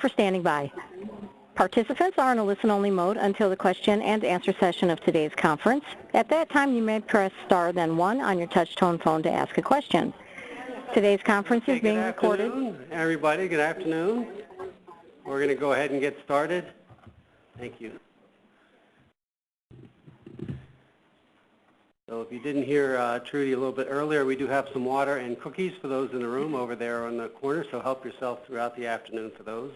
for standing by. Participants are in a listen-only mode until the question and answer session of today's conference. At that time, you may press star then 1 on your touch-tone phone to ask a question. Today's conference is being recorded. Good afternoon, everybody. Good afternoon. We're going to go ahead and get started. Thank you. So if you didn't hear Trudy a little bit earlier, we do have some water and cookies for those in the room over there on the corner, so help yourself throughout the afternoon for those.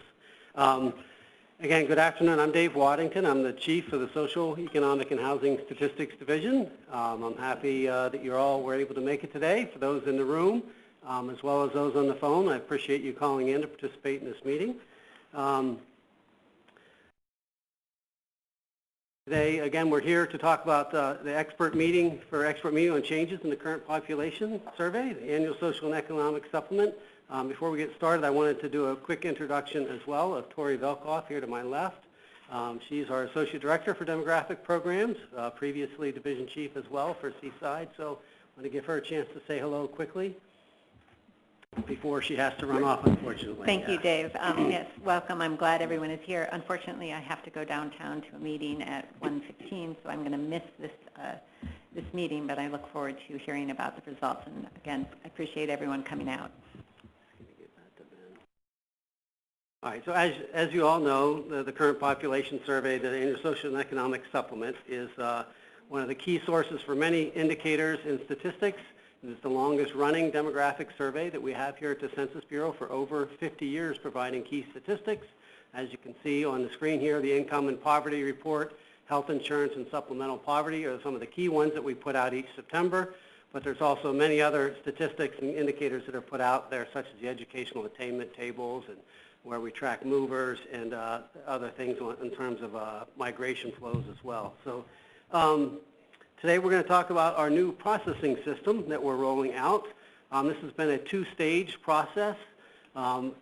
Again, good afternoon. I'm Dave Waddington. I'm the Chief of the Social, Economic, and Housing Statistics Division. I'm happy that you all were able to make it today. For those in the room, as well as those on the phone, I appreciate you calling in to participate in this meeting. Today, again, we're here to talk about the expert meeting on changes in the current population survey, the annual social and economic supplement. Before we get started, I wanted to do a quick introduction as well of Tori Velkoff here to my left. She's our Associate Director for Demographic Programs, previously Division Chief as well for Seaside. So I'm going to give her a chance to say hello quickly before she has to run off, unfortunately. Thank you, Dave. Yes, welcome. I'm glad everyone is here. Unfortunately, I have to go downtown to a meeting at 1:15, so I'm going to miss this meeting, but I look forward to hearing about the results. And again, I appreciate everyone coming out. All right, so as you all know, the current population survey, the annual social and economic supplement, is one of the key sources for many indicators in statistics. It's the longest running demographic survey that we have here at the Census Bureau for over 50 years, providing key statistics. As you can see on the screen here, the income and poverty report, health insurance and supplemental poverty are some of the key ones that we put out each September. But there's also many other statistics and indicators that are put out there, such as the educational attainment tables and where we track movers and other things in terms of migration flows as well. So today we're going to talk about our new processing system that we're rolling out. This has been a two-stage process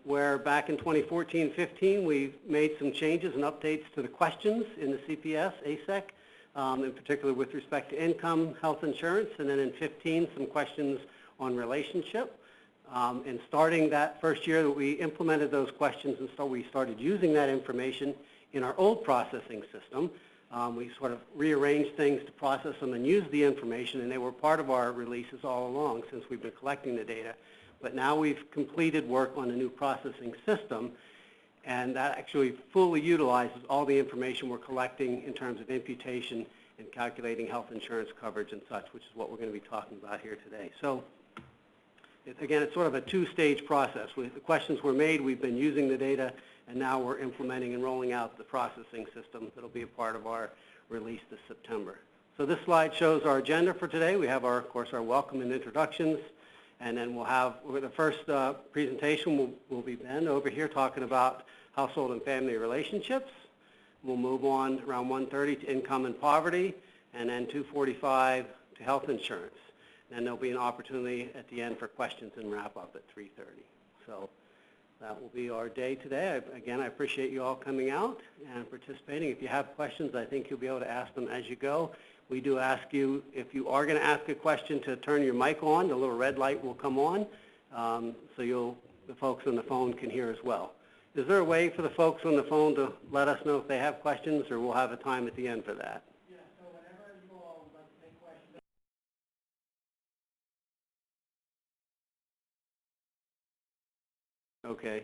where back in 2014-15 we made some changes and updates to the questions in the CPS ASEC, in particular with respect to income, health insurance, and then in 15 some questions on relationship. And starting that first year that we implemented those questions, and so we started using that information in our old processing system. We sort of rearranged things to process them and use the information, and they were part of our releases all along since we've been collecting the data. But now we've completed work on a new processing system, and that actually fully utilizes all the information we're collecting in terms of imputation and calculating health insurance coverage and such, which is what we're going to be talking about here today. So again, it's sort of a two-stage process. The questions were made, we've been using the data, and now we're implementing and rolling out the processing system that'll be a part of our release this September. So this slide shows our agenda for today. We have, of course, our welcome and introductions, and then we'll have, the first presentation will be Ben over here talking about household and family relationships. We'll move on around 1:30 to income and poverty, and then 2:45 to health insurance. And there'll be an opportunity at the end for questions and wrap up at 3:30. So that will be our day today. Again, I appreciate you all coming out and participating. If you have questions, I think you'll be able to ask them as you go. We do ask you, if you are going to ask a question, to turn your mic on. The little red light will come on, so the folks on the phone can hear as well. Is there a way for the folks on the phone to let us know if they have questions, or we'll have a time at the end for that? Okay.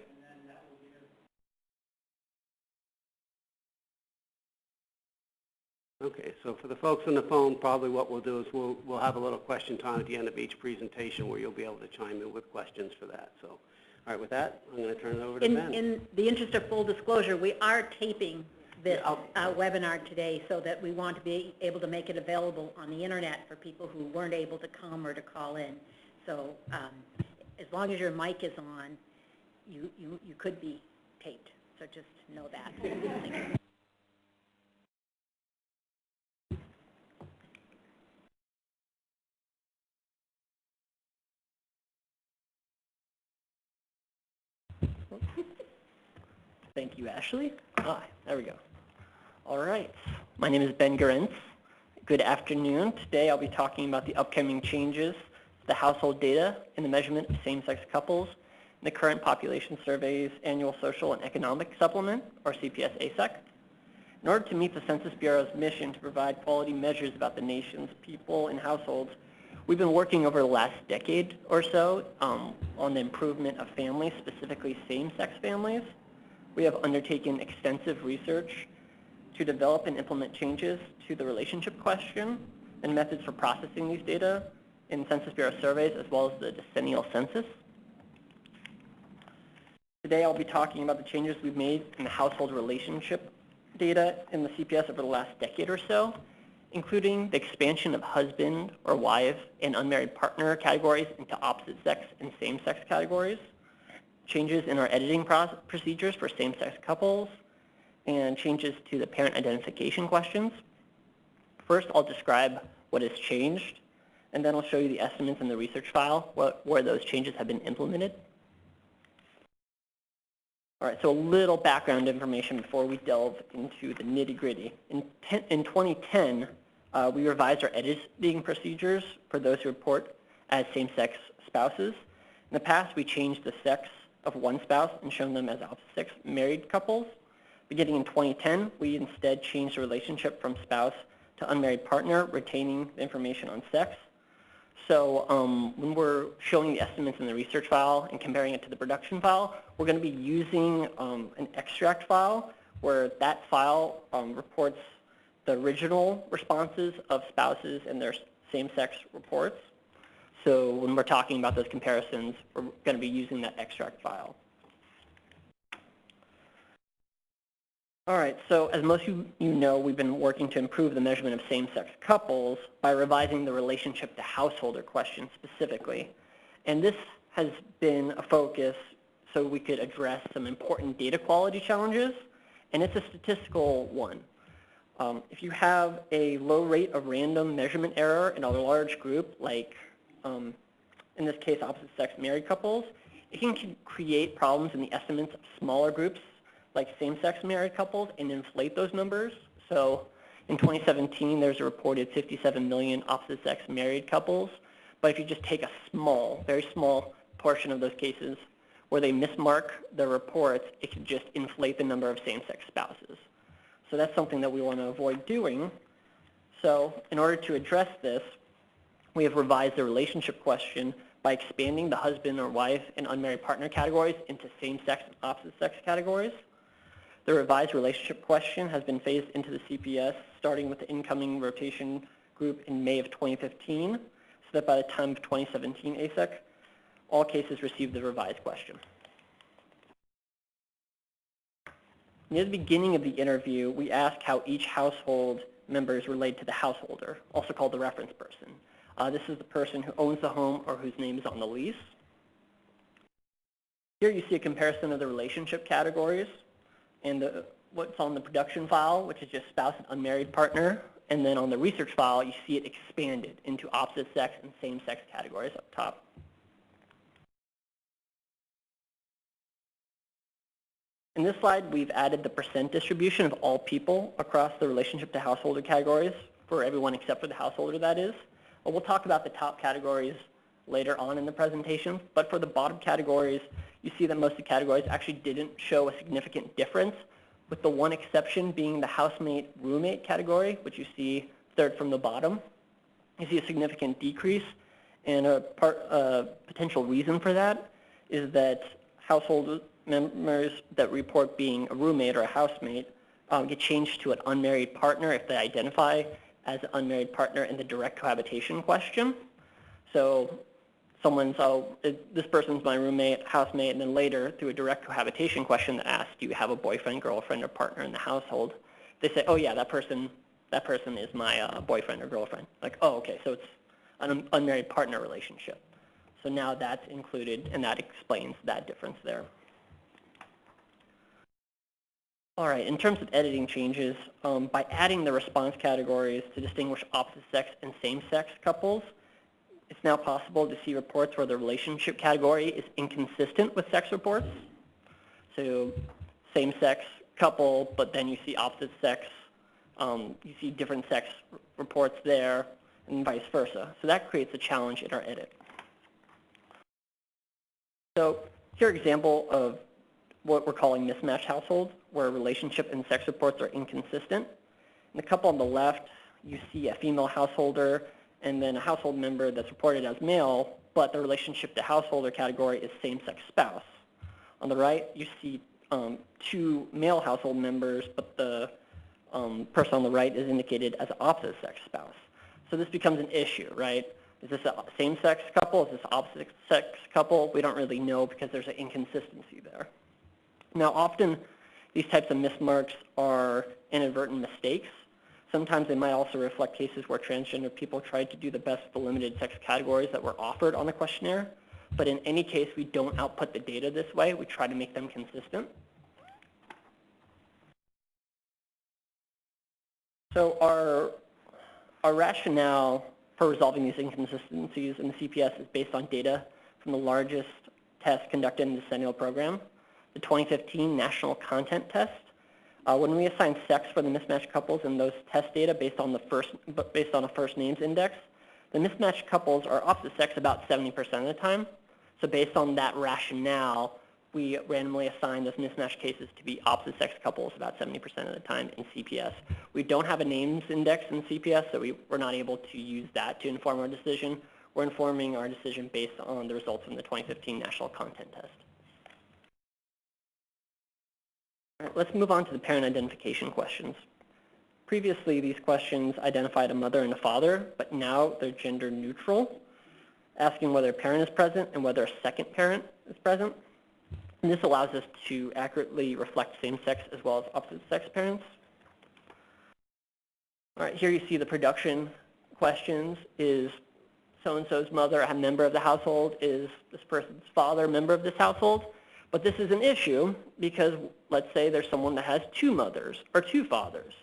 Okay, so for the folks on the phone, probably what we'll do is we'll have a little question time at the end of each presentation where you'll be able to chime in with questions for that. So, all right, with that, I'm going to turn it over to Ben. In the interest of full disclosure, we are taping this webinar today so that we want to be able to make it available on the internet for people who weren't able to come or to call in. So as long as your mic is on, you could be taped, so just know that. Thank you. Thank you, Ashley. There we go. All right. My name is Ben Garant. Good afternoon. Today I'll be talking about the upcoming changes to the household data in the measurement of same-sex couples in the current population survey's annual social and economic supplement, or CPS ASEC. In order to meet the Census Bureau's mission to provide quality measures about the nation's people and households, we've been working over the last decade or so on the improvement of families, specifically same-sex families. We have undertaken extensive research to develop and implement changes to the relationship question and methods for processing these data in Census Bureau surveys, as well as the decennial census. Today I'll be talking about the changes we've made in the household relationship data in the CPS over the last decade or so, including the expansion of husband or wife and unmarried partner categories into opposite sex and same-sex categories, changes in our editing procedures for same-sex couples, and changes to the parent identification questions. First, I'll describe what has changed, and then I'll show you the estimates in the research file where those changes have been implemented. All right, so a little background information before we delve into the nitty-gritty. In 2010, we revised our editing procedures for those who report as same-sex spouses. In the past, we changed the sex of one spouse and shown them as opposite-sex married couples. Beginning in 2010, we instead changed the relationship from spouse to unmarried partner, retaining the information on sex. So when we're showing the estimates in the research file and comparing it to the production file, we're going to be using an extract file where that file reports the original responses of spouses and their same-sex reports. So when we're talking about those comparisons, we're going to be using that extract file. All right, so as most of you know, we've been working to improve the measurement of same-sex couples by revising the relationship to householder question specifically. And this has been a focus so we could address some important data quality challenges, and it's a statistical one. If you have a low rate of random measurement error in a large group, like in this case opposite-sex married couples, it can create problems in the estimates of smaller groups like same-sex married couples and inflate those numbers. So in 2017, there's a reported 57 million opposite-sex married couples. But if you just take a small, very small portion of those cases where they mismark the reports, it can just inflate the number of same-sex spouses. So that's something that we want to avoid doing. So in order to address this, we have revised the relationship question by expanding the husband or wife and unmarried partner categories into same-sex and opposite-sex categories. The revised relationship question has been phased into the CPS, starting with the incoming rotation group in May of 2015, so that by the time of 2017 ASEC, all cases received the revised question. Near the beginning of the interview, we asked how each household member is related to the householder, also called the reference person. This is the person who owns the home or whose name is on the lease. Here you see a comparison of the relationship categories and what's on the production file, which is just spouse and unmarried partner. And then on the research file, you see it expanded into opposite sex and same-sex categories up top. In this slide, we've added the percent distribution of all people across the relationship to householder categories for everyone except for the householder, that is. We'll talk about the top categories later on in the presentation, but for the bottom categories, you see that most of the categories actually didn't show a significant difference, with the one exception being the housemate-roommate category, which you see third from the bottom. You see a significant decrease, and a potential reason for that is that household members that report being a roommate or a housemate get changed to an unmarried partner if they identify as an unmarried partner in the direct cohabitation question. So someone's, oh, this person's my roommate, housemate, and then later through a direct cohabitation question that asks, do you have a boyfriend, girlfriend, or partner in the household? They say, oh yeah, that person is my boyfriend or girlfriend. Like, oh, okay, so it's an unmarried partner relationship. So now that's included, and that explains that difference there. All right, in terms of editing changes, by adding the response categories to distinguish opposite sex and same-sex couples, it's now possible to see reports where the relationship category is inconsistent with sex reports. So same-sex couple, but then you see opposite sex, you see different sex reports there, and vice versa. So that creates a challenge in our edit. So Here are an example of what we're calling mismatched households, where relationship and sex reports are inconsistent. In the couple on the left, you see a female householder and then a household member that's reported as male, but the relationship to householder category is same-sex spouse. On the right, you see two male household members, but the person on the right is indicated as an opposite-sex spouse. So this becomes an issue, right? Is this a same-sex couple? Is this opposite-sex couple? We don't really know because there's an inconsistency there. Now, often these types of mismarks are inadvertent mistakes. Sometimes they might also reflect cases where transgender people tried to do the best with the limited sex categories that were offered on the questionnaire. But in any case, we don't output the data this way. We try to make them consistent. So our rationale for resolving these inconsistencies in the CPS is based on data from the largest test conducted in the decennial program, the 2015 National Content Test. When we assign sex for the mismatched couples in those test data based on a first names index, the mismatched couples are opposite sex about 70% of the time. So based on that rationale, we randomly assign those mismatched cases to be opposite sex couples about 70% of the time in CPS. We don't have a names index in CPS, so we're not able to use that to inform our decision. We're informing our decision based on the results from the 2015 National Content Test. All right, let's move on to the parent identification questions. Previously, these questions identified a mother and a father, but now they're gender neutral, asking whether a parent is present and whether a second parent is present. And this allows us to accurately reflect same-sex as well as opposite-sex parents. All right, here you see the production questions. Is so-and-so's mother a member of the household? Is this person's father a member of this household? But this is an issue because let's say there's someone that has two mothers or two fathers.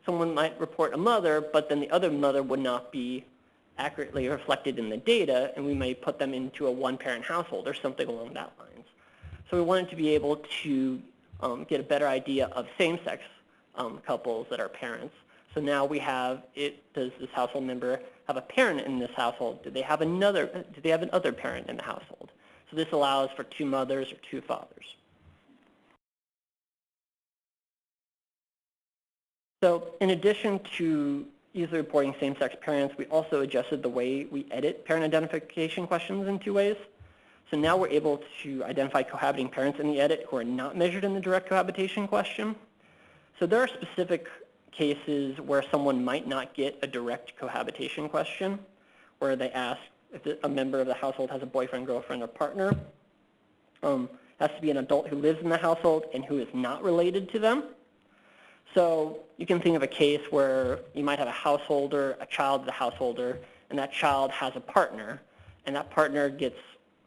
Someone might report a mother, but then the other mother would not be accurately reflected in the data, and we may put them into a one-parent household or something along that lines. So we wanted to be able to get a better idea of same-sex couples that are parents. So now we have does this household member have a parent in this household? Do they have another parent in the household? So this allows for two mothers or two fathers. So in addition to easily reporting same-sex parents, we also adjusted the way we edit parent identification questions in two ways. So now we're able to identify cohabiting parents in the edit who are not measured in the direct cohabitation question. So there are specific cases where someone might not get a direct cohabitation question, where they ask if a member of the household has a boyfriend, girlfriend, or partner. Has to be an adult who lives in the household and who is not related to them. So you can think of a case where you might have a householder, a child of the householder, and that child has a partner, and that partner gets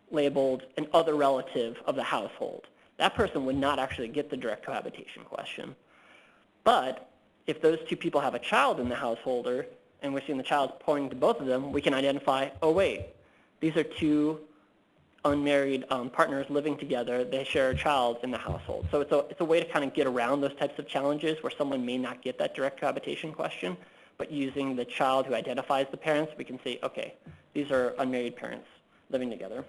labeled an other relative of the household. That person would not actually get the direct cohabitation question. But if those two people have a child in the householder, and we're seeing the child pointing to both of them, we can identify, oh wait, these are two unmarried partners living together. They share a child in the household. So it's a way to kind of get around those types of challenges where someone may not get that direct cohabitation question, but using the child who identifies the parents, we can say, okay, these are unmarried parents living together.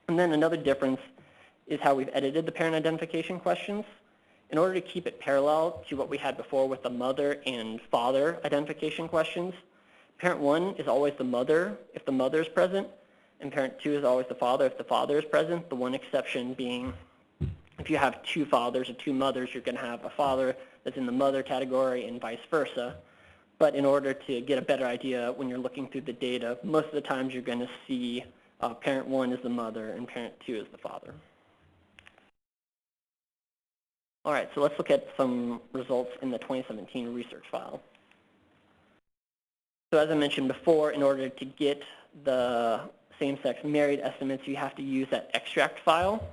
And then another difference is how we've edited the parent identification questions. In order to keep it parallel to what we had before with the mother and father identification questions, parent 1 is always the mother if the mother is present, and parent 2 is always the father if the father is present, the one exception being if you have two fathers or two mothers, you're going to have a father that's in the mother category and vice versa. But in order to get a better idea when you're looking through the data, most of the times you're going to see parent 1 is the mother and parent 2 is the father. All right, so let's look at some results in the 2017 research file. So as I mentioned before, in order to get the same-sex married estimates, you have to use that extract file.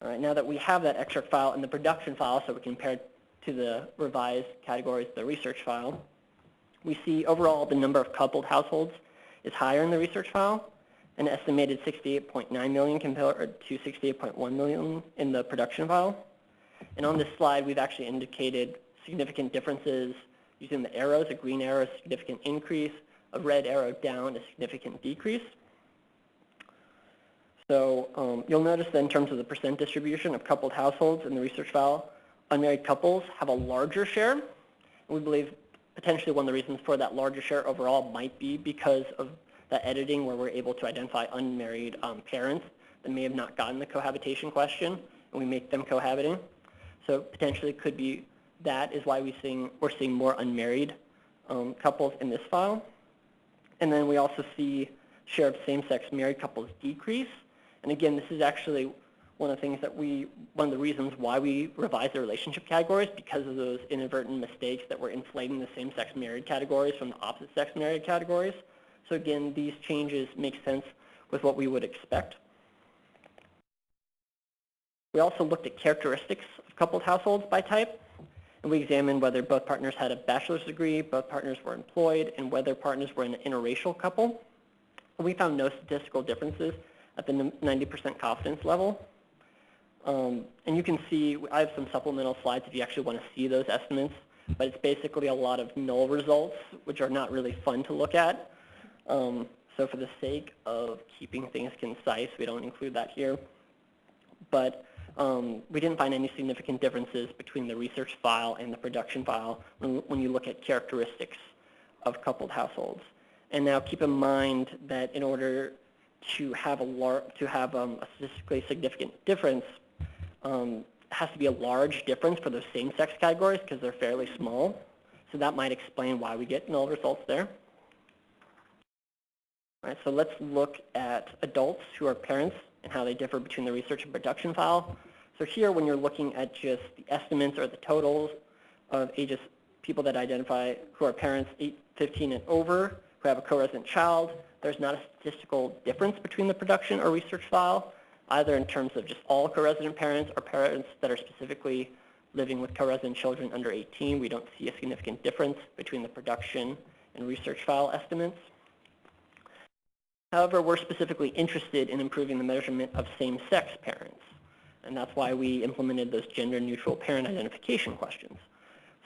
All right, now that we have that extract file in the production file, so we compare it to the revised categories of the research file, we see overall the number of coupled households is higher in the research file, an estimated 68.9 million compared to 68.1 million in the production file. And on this slide, we've actually indicated significant differences using the arrows. A green arrow is a significant increase, a red arrow down a significant decrease. So you'll notice that in terms of the percent distribution of coupled households in the research file, unmarried couples have a larger share. And we believe potentially one of the reasons for that larger share overall might be because of the editing where we're able to identify unmarried parents that may have not gotten the cohabitation question, and we make them cohabiting. So potentially it could be that is why we're seeing more unmarried couples in this file. And then we also see share of same-sex married couples decrease. And again, this is actually one of the things that one of the reasons why we revised the relationship categories, because of those inadvertent mistakes that were inflating the same-sex married categories from the opposite-sex married categories. So again, these changes make sense with what we would expect. We also looked at characteristics of coupled households by type, and we examined whether both partners had a bachelor's degree, both partners were employed, and whether partners were an interracial couple. And we found no statistical differences at the 90% confidence level. And you can see, I have some supplemental slides if you actually want to see those estimates, but it's basically a lot of null results, which are not really fun to look at. So for the sake of keeping things concise, we don't include that here. But we didn't find any significant differences between the research file and the production file when you look at characteristics of coupled households. And now keep in mind that in order to have a statistically significant difference, it has to be a large difference for those same-sex categories because they're fairly small. So that might explain why we get null results there. All right, so let's look at adults who are parents and how they differ between the research and production file. So here, when you're looking at just the estimates or the totals of ages, people that identify who are parents 15 and over, who have a co-resident child, there's not a statistical difference between the production or research file, either in terms of just all co-resident parents or parents that are specifically living with co-resident children under 18. We don't see a significant difference between the production and research file estimates. However, we're specifically interested in improving the measurement of same-sex parents, and that's why we implemented those gender-neutral parent identification questions.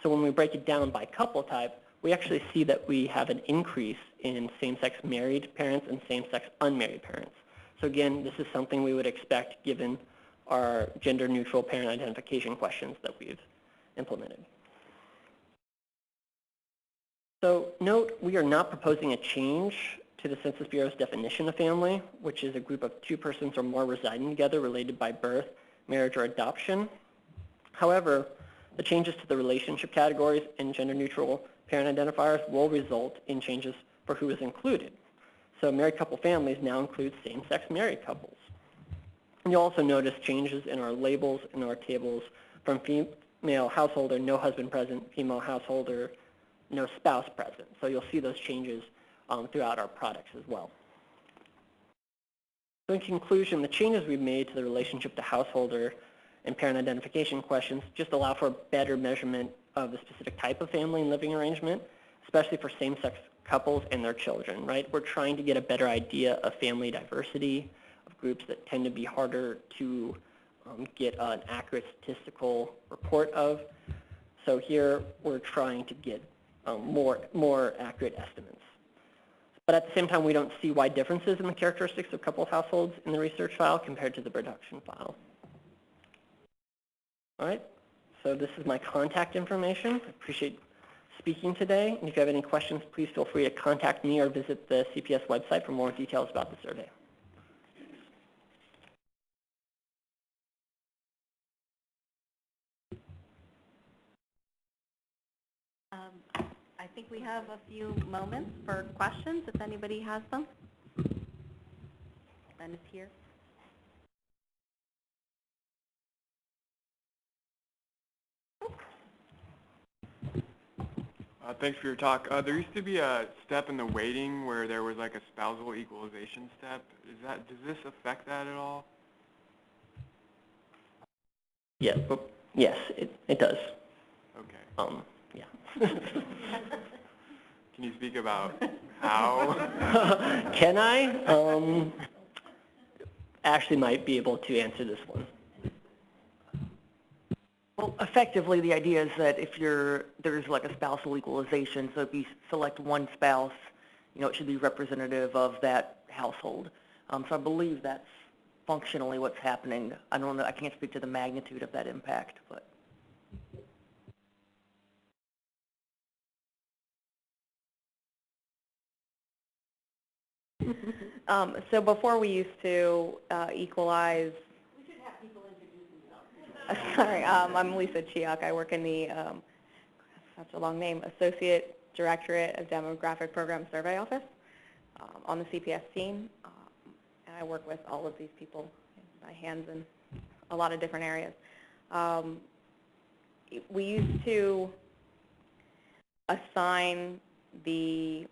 So when we break it down by couple type, we actually see that we have an increase in same-sex married parents and same-sex unmarried parents. So again, this is something we would expect given our gender-neutral parent identification questions that we've implemented. So note, we are not proposing a change to the Census Bureau's definition of family, which is a group of two persons or more residing together related by birth, marriage, or adoption. However, the changes to the relationship categories and gender-neutral parent identifiers will result in changes for who is included. So married couple families now include same-sex married couples. And you'll also notice changes in our labels in our tables from female householder, no husband present, female householder, no spouse present. So you'll see those changes throughout our products as well. So in conclusion, the changes we've made to the relationship to householder and parent identification questions just allow for a better measurement of the specific type of family and living arrangement, especially for same-sex couples and their children, right? We're trying to get a better idea of family diversity, of groups that tend to be harder to get an accurate statistical report of. So here we're trying to get more accurate estimates. But at the same time, we don't see wide differences in the characteristics of couple households in the research file compared to the production file. All right, so this is my contact information. I appreciate speaking today. And if you have any questions, please feel free to contact me or visit the CPS website for more details about the survey. I think we have a few moments for questions, if anybody has them. Ben is here. Thanks for your talk. There used to be a step in the weighting where there was like a spousal equalization step. Does this affect that at all? Yeah, yes, it does. Okay. Yeah. Can you speak about how? Can I? Ashley might be able to answer this one. Well, effectively, the idea is that if there's like a spousal equalization, so if you select one spouse, it should be representative of that household. So I believe that's functionally what's happening. I don't know, I can't speak to the magnitude of that impact, but. So before we used to equalize. We should have people introduce themselves. Sorry, I'm Lisa Chiak. I work in the, such a long name, Associate Directorate of Demographic Program Survey Office on the CPS team. And I work with all of these people by hands in a lot of different areas. We used to assign the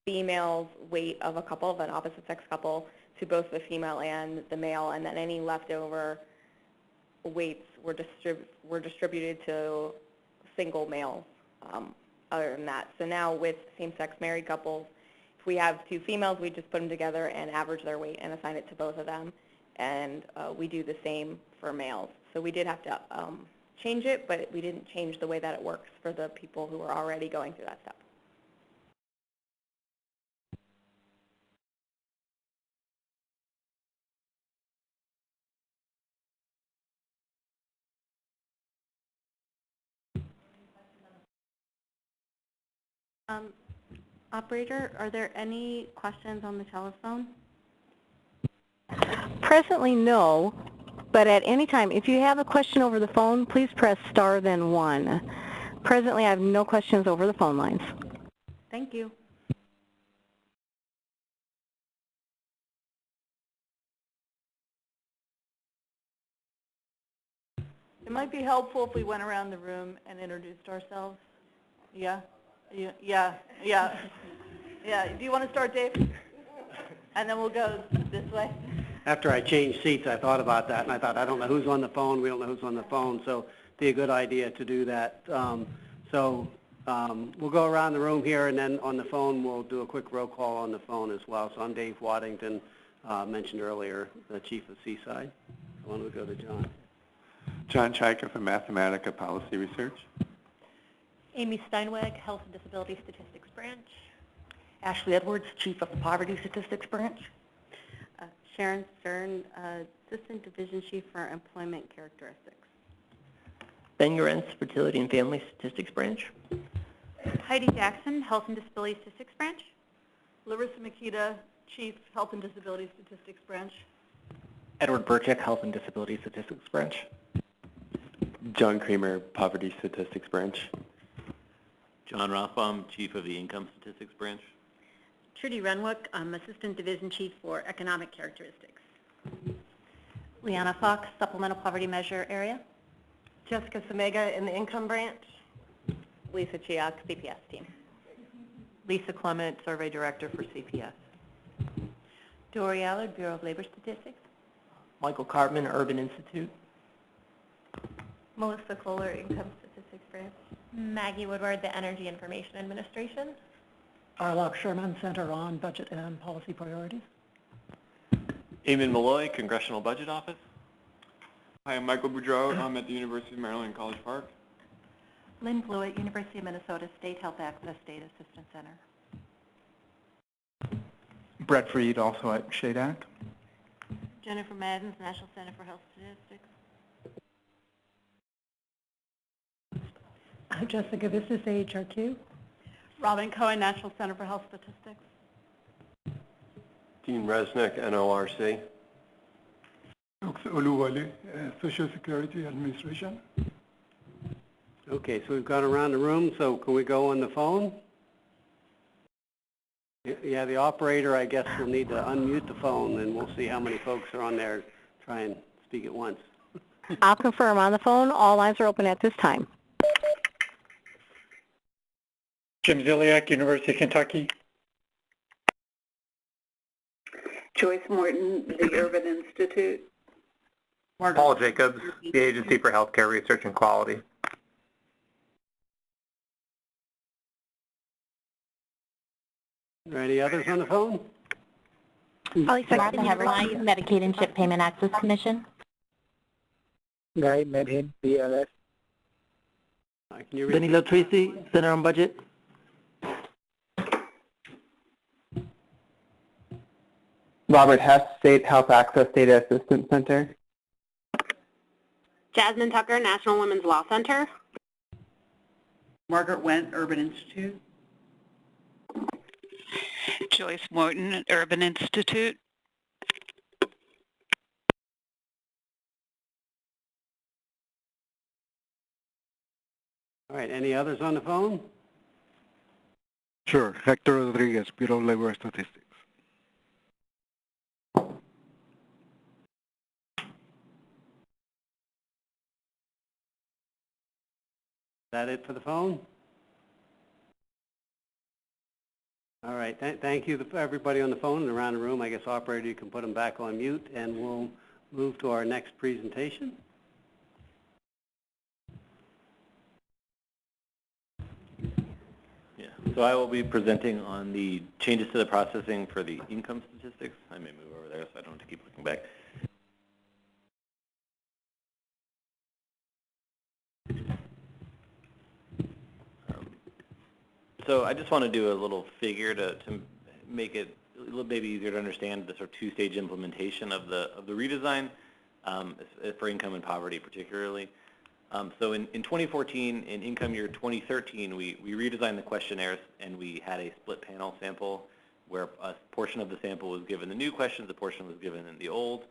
female's weight of a couple, of an opposite sex couple, to both the female and the male, and then any leftover weights were distributed to single males other than that. So now with same-sex married couples, if we have two females, we just put them together and average their weight and assign it to both of them, and we do the same for males. So we did have to change it, but we didn't change the way that it works for the people who are already going through that step. Operator, are there any questions on the telephone? Presently, no, but at any time, if you have a question over the phone, please press star then 1. Presently, I have no questions over the phone lines. Thank you. It might be helpful if we went around the room and introduced ourselves. Yeah? Yeah. Do you want to start, Dave? And then we'll go this way. After I changed seats, I thought about that, and I thought, I don't know who's on the phone, we don't know who's on the phone, so it'd be a good idea to do that. We'll go around the room here, and then on the phone, we'll do a quick roll call on the phone as well. So I'm Dave Waddington, mentioned earlier, the Chief of Seaside. Why don't we go to John? John Chaika from Mathematica Policy Research. Amy Steinweg, Health and Disability Statistics Branch. Ashley Edwards, Chief of the Poverty Statistics Branch. Sharon Stern, Assistant Division Chief for Employment Characteristics. Ben Lorenz, Fertility and Family Statistics Branch. Heidi Jackson, Health and Disability Statistics Branch. Larissa Makita, Chief Health and Disability Statistics Branch. Edward Burchak, Health and Disability Statistics Branch. John Kramer, Poverty Statistics Branch. John Rothbaum, Chief of the Income Statistics Branch. Trudy Renwick, Assistant Division Chief for Economic Characteristics. Leanna Fox, Supplemental Poverty Measure Area. Jessica Samega in the Income Branch. Lisa Chiak, CPS team. Lisa Clement, Survey Director for CPS. Dory Allard, Bureau of Labor Statistics. Michael Cartman, Urban Institute. Melissa Kohler, Income Statistics Branch. Maggie Woodward, the Energy Information Administration. Arlock Sherman, Center on Budget and Policy Priorities. Eamon Malloy, Congressional Budget Office. Hi, I'm Michael Boudreau. I'm at the University of Maryland, College Park. Lynn Blewett, University of Minnesota State Health Access Data Assistance Center. Brett Freed, also at SHADAC. Jennifer Maddens, National Center for Health Statistics. Jessica, this is HRQ. Robin Cohen, National Center for Health Statistics. Dean Resnick, NORC. Oluwale, Social Security Administration. Okay, so we've gone around the room, so can we go on the phone? Yeah, the operator, I guess, will need to unmute the phone, and we'll see how many folks are on there. Try and speak at once. I'll confirm on the phone. All lines are open at this time. Jim Ziliak, University of Kentucky. Joyce Morton, the Urban Institute. Paul Jacobs, the Agency for Healthcare Research and Quality. Are there any others on the phone? Martha Heverly, Medicaid and Chip Payment Access Commission. Guy Medhin, BLS. Can you read? Danilo Tracy, Center on Budget. Robert Hess, State Health Access Data Assistance Center. Jasmine Tucker, National Women's Law Center. Margaret Wendt, Urban Institute. Joyce Morton, Urban Institute. All right, any others on the phone? Sure. Hector Rodriguez, Bureau of Labor Statistics. Is that it for the phone? All right, thank you to everybody on the phone and around the room. I guess, operator, you can put them back on mute, and we'll move to our next presentation. Yeah, so I will be presenting on the changes to the processing for the income statistics. I may move over there so I don't have to keep looking back. So I just want to do a little figure to make it a little maybe easier to understand the sort of two-stage implementation of the redesign for income and poverty particularly. So in 2014, in income year 2013, we redesigned the questionnaires and we had a split panel sample where a portion of the sample was given the new questions, a portion was given in the old.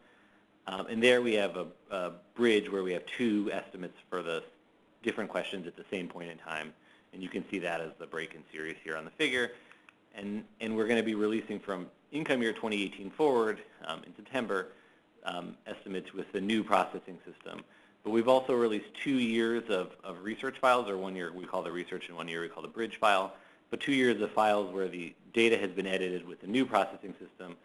And there we have a bridge where we have two estimates for the different questions at the same point in time. And you can see that as the break in series here on the figure. And we're going to be releasing from income year 2018 forward in September estimates with the new processing system. But we've also released 2 years of research files, or 1 year we call the research and 1 year we call the bridge file, but 2 years of files where the data has been edited with the new processing system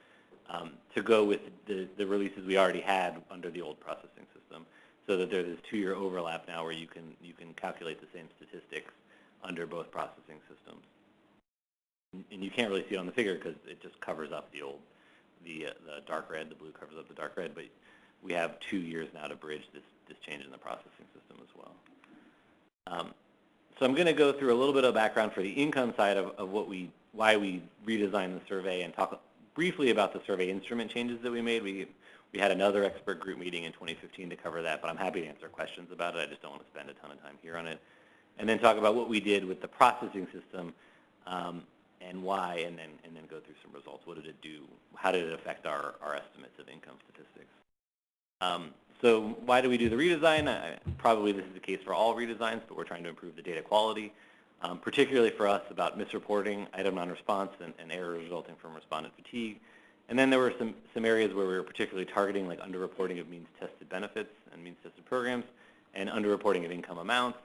to go with the releases we already had under the old processing system, so that there's this 2-year overlap now where you can calculate the same statistics under both processing systems. And you can't really see it on the figure because it just covers up the old, the dark red, the blue covers up the dark red, but we have 2 years now to bridge this change in the processing system as well. So I'm going to go through a little bit of background for the income side of why we redesigned the survey and talk briefly about the survey instrument changes that we made. We had another expert group meeting in 2015 to cover that, but I'm happy to answer questions about it. I just don't want to spend a ton of time here on it. And then talk about what we did with the processing system and why, and then go through some results. What did it do? How did it affect our estimates of income statistics? So why do we do the redesign? Probably this is the case for all redesigns, but we're trying to improve the data quality, particularly for us about misreporting, item non-response, and errors resulting from respondent fatigue. And then there were some areas where we were particularly targeting, like underreporting of means-tested benefits and means-tested programs, and underreporting of income amounts.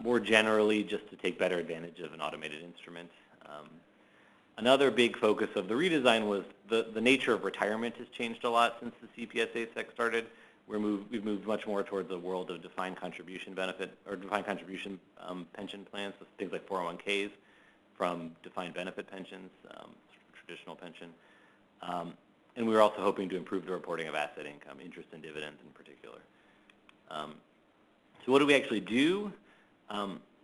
More generally, just to take better advantage of an automated instrument. Another big focus of the redesign was the nature of retirement has changed a lot since the CPS ASEC started. We've moved much more towards a world of defined contribution benefit, or defined contribution pension plans, so things like 401ks from defined benefit pensions, traditional pension. And we were also hoping to improve the reporting of asset income, interest and dividends in particular. So what do we actually do?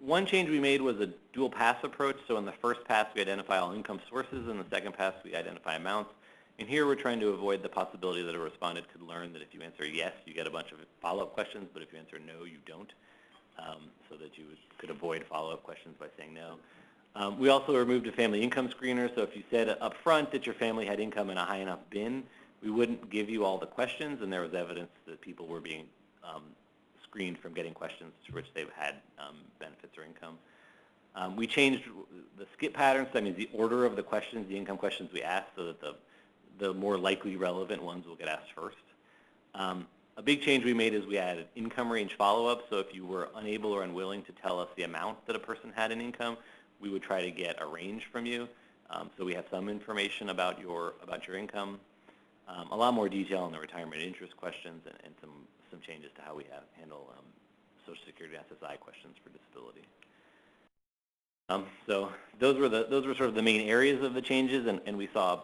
One change we made was a dual pass approach. So in the first pass, we identify all income sources. In the second pass, we identify amounts. And here we're trying to avoid the possibility that a respondent could learn that if you answer yes, you get a bunch of follow-up questions, but if you answer no, you don't, so that you could avoid follow-up questions by saying no. We also removed a family income screener. So if you said up front that your family had income in a high enough bin, we wouldn't give you all the questions, and there was evidence that people were being screened from getting questions to which they've had benefits or income. We changed the skip patterns, that means the order of the questions, the income questions we asked, so that the more likely relevant ones will get asked first. A big change we made is we added income range follow-up, so if you were unable or unwilling to tell us the amount that a person had in income, we would try to get a range from you, so we have some information about your income. A lot more detail on the retirement interest questions, and some changes to how we handle Social Security and SSI questions for disability. So those were sort of the main areas of the changes, and we saw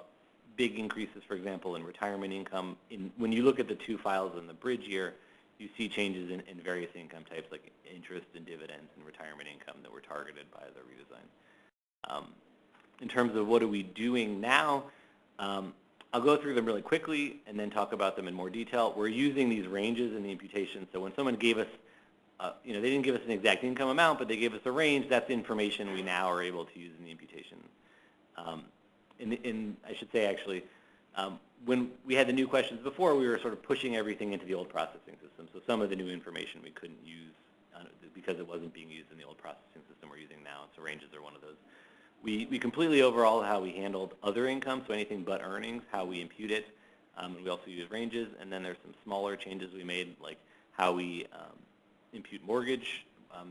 big increases, for example, in retirement income. When you look at the two files in the bridge year, you see changes in various income types like interest and dividends and retirement income that were targeted by the redesign. In terms of what are we doing now, I'll go through them really quickly and then talk about them in more detail. We're using these ranges in the imputation, so when someone gave us, they didn't give us an exact income amount, but they gave us a range, that's information we now are able to use in the imputation. I should say, actually, when we had the new questions before, we were sort of pushing everything into the old processing system, so some of the new information we couldn't use because it wasn't being used in the old processing system we're using now, so ranges are one of those. We completely overhauled how we handled other income, so anything but earnings, how we impute it. We also use ranges, and then there's some smaller changes we made, like how we impute mortgage,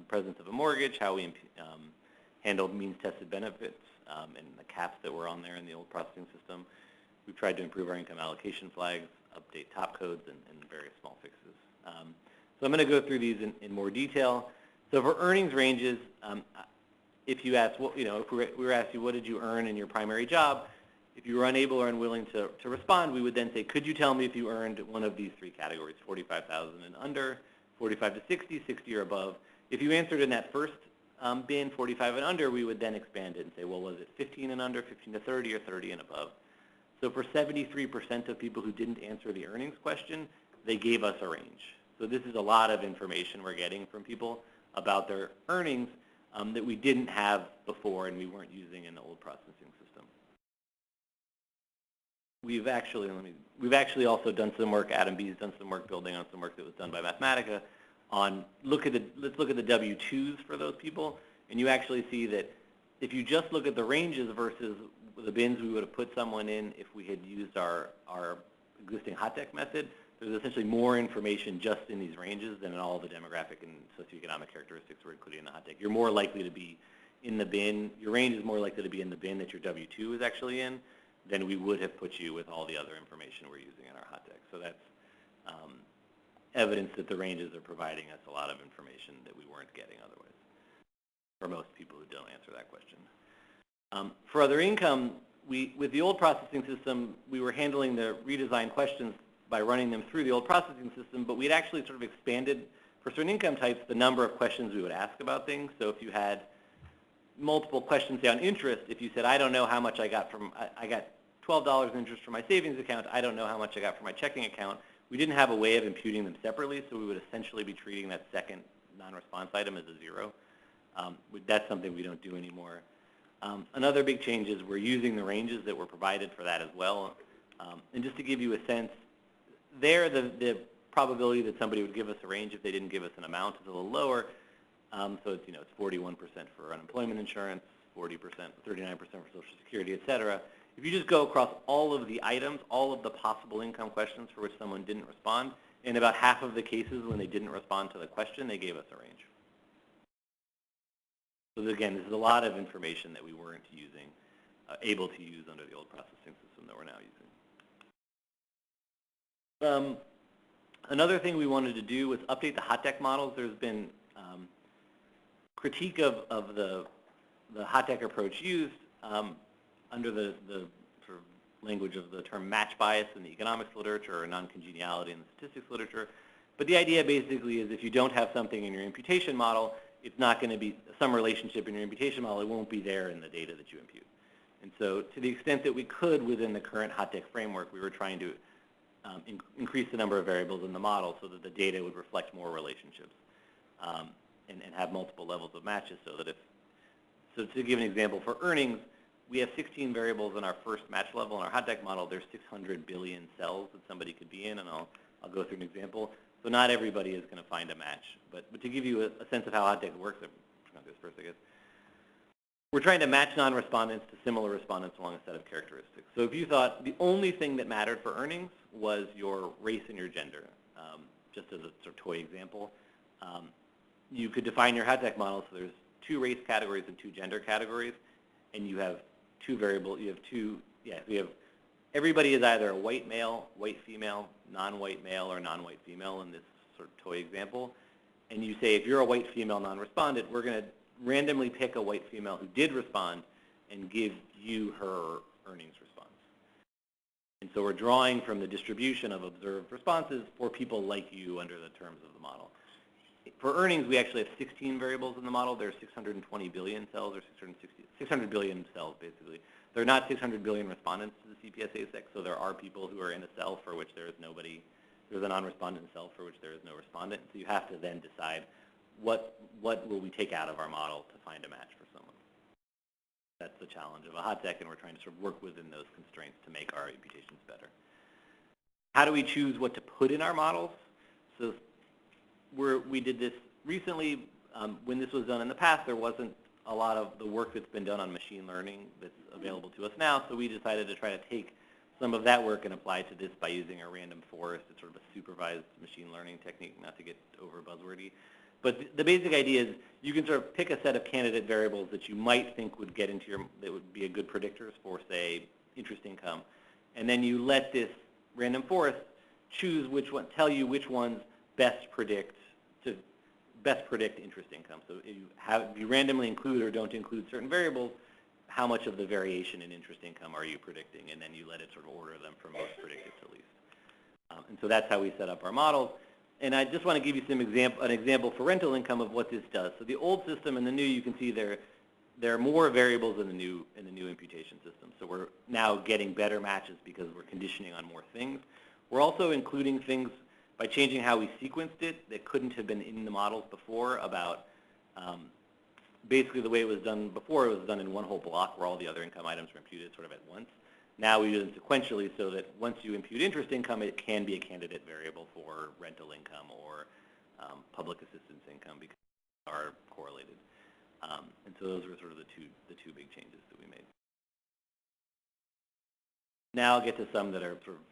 presence of a mortgage, how we handled means-tested benefits, and the caps that were on there in the old processing system. We've tried to improve our income allocation flags, update top codes, and various small fixes. So I'm going to go through these in more detail. So for earnings ranges, if you ask, if we were asked you, what did you earn in your primary job? If you were unable or unwilling to respond, we would then say, could you tell me if you earned one of these three categories, 45,000 and under, 45 to 60, 60 or above. If you answered in that first bin, 45 and under, we would then expand it and say, well, was it 15 and under, 15 to 30, or 30 and above? So for 73% of people who didn't answer the earnings question, they gave us a range. So this is a lot of information we're getting from people about their earnings that we didn't have before and we weren't using in the old processing system. We've actually also done some work, Adam B's done some work building on some work that was done by Mathematica on, let's look at the W-2s for those people, and you actually see that if you just look at the ranges versus the bins we would have put someone in if we had used our existing hot deck method, there's essentially more information just in these ranges than in all the demographic and socioeconomic characteristics we're including in the hot deck. You're more likely to be in the bin, your range is more likely to be in the bin that your W-2 is actually in than we would have put you with all the other information we're using in our hot deck. So that's evidence that the ranges are providing us a lot of information that we weren't getting otherwise, for most people who don't answer that question. For other income, with the old processing system, we were handling the redesigned questions by running them through the old processing system, but we'd actually sort of expanded, for certain income types, the number of questions we would ask about things. So if you had multiple questions, say on interest, if you said, I don't know how much I got from, I got $12 in interest from my savings account, I don't know how much I got from my checking account, we didn't have a way of imputing them separately, so we would essentially be treating that second non-response item as a zero. That's something we don't do anymore. Another big change is we're using the ranges that were provided for that as well. And just to give you a sense, there the probability that somebody would give us a range if they didn't give us an amount is a little lower. So it's, it's 41% for unemployment insurance, 40%, 39% for Social Security, et cetera. If you just go across all of the items, all of the possible income questions for which someone didn't respond, in about half of the cases when they didn't respond to the question, they gave us a range. So again, this is a lot of information that we weren't using, able to use under the old processing system that we're now using. Another thing we wanted to do was update the hot deck models. There's been critique of the hot deck approach used under the sort of language of the term match bias in the economics literature or non-congeniality in the statistics literature. But the idea basically is if you don't have something in your imputation model, it's not going to be some relationship in your imputation model. It won't be there in the data that you impute. And so to the extent that we could within the current hot deck framework, we were trying to increase the number of variables in the model so that the data would reflect more relationships and have multiple levels of matches so that so to give an example, for earnings, we have 16 variables in our first match level. In our hot deck model, there's 600 billion cells that somebody could be in, and I'll go through an example. So not everybody is going to find a match. But to give you a sense of how hot deck works, I'll this first, I guess. We're trying to match non-respondents to similar respondents along a set of characteristics. So if you thought the only thing that mattered for earnings was your race and your gender, just as a sort of toy example, you could define your hot deck model so there's 2 race categories and 2 gender categories, and you have 2 variables. Everybody is either a white male, white female, non-white male, or non-white female in this sort of toy example. And you say if you're a white female non-respondent, we're going to randomly pick a white female who did respond and give you her earnings response. And so we're drawing from the distribution of observed responses for people like you under the terms of the model. For earnings, we actually have 16 variables in the model. There's 620 billion cells, or 600 billion cells, basically. There are not 600 billion respondents to the CPS ASEC, so there are people who are in a cell for which there is nobody, there's a non-respondent cell for which there is no respondent. So you have to then decide what will we take out of our model to find a match for someone. That's the challenge of a hot deck, and we're trying to sort of work within those constraints to make our imputations better. How do we choose what to put in our models? So we did this recently. When this was done in the past, there wasn't a lot of the work that's been done on machine learning that's available to us now, so we decided to try to take some of that work and apply it to this by using a random forest. It's sort of a supervised machine learning technique, not to get over buzzwordy. But the basic idea is you can sort of pick a set of candidate variables that you might think would get into your, that would be a good predictors for, say, interest income. And then you let this random forest choose which one, tell you which ones best predict interest income. So if you randomly include or don't include certain variables, how much of the variation in interest income are you predicting? And then you let it sort of order them from most predicted to least. And so that's how we set up our models. And I just want to give you an example for rental income of what this does. So the old system and the new, you can see there are more variables in the new imputation system. So we're now getting better matches because we're conditioning on more things. We're also including things by changing how we sequenced it that couldn't have been in the models before about basically the way it was done before. It was done in one whole block where all the other income items were imputed sort of at once. Now we do them sequentially so that once you impute interest income, it can be a candidate variable for rental income or public assistance income because they are correlated. And so those were sort of the two big changes that we made. Now I'll get to some that are sort of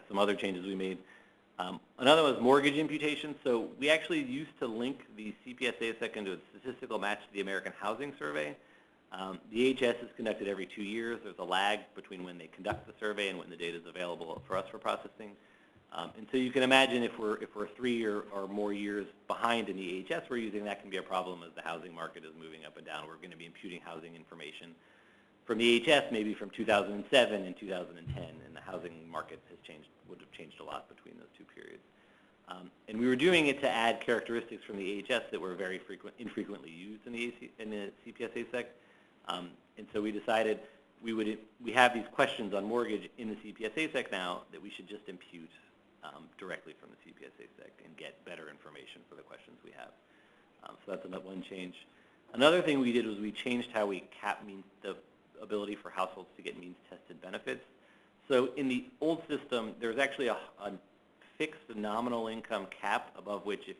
some other changes we made. Another was mortgage imputation. So we actually used to link the CPS ASEC into a statistical match to the American Housing Survey. The AHS is conducted every 2 years. There's a lag between when they conduct the survey and when the data is available for us for processing. And so you can imagine if we're 3 or more years behind in the AHS we're using, that can be a problem as the housing market is moving up and down. We're going to be imputing housing information from the AHS maybe from 2007 and 2010, and the housing market would have changed a lot between those two periods. And we were doing it to add characteristics from the AHS that were very infrequently used in the CPS ASEC. And so we decided we have these questions on mortgage in the CPS ASEC now that we should just impute directly from the CPS ASEC and get better information for the questions we have. So that's one change. Another thing we did was we changed how we cap the ability for households to get means-tested benefits. So in the old system, there's actually a fixed nominal income cap above which if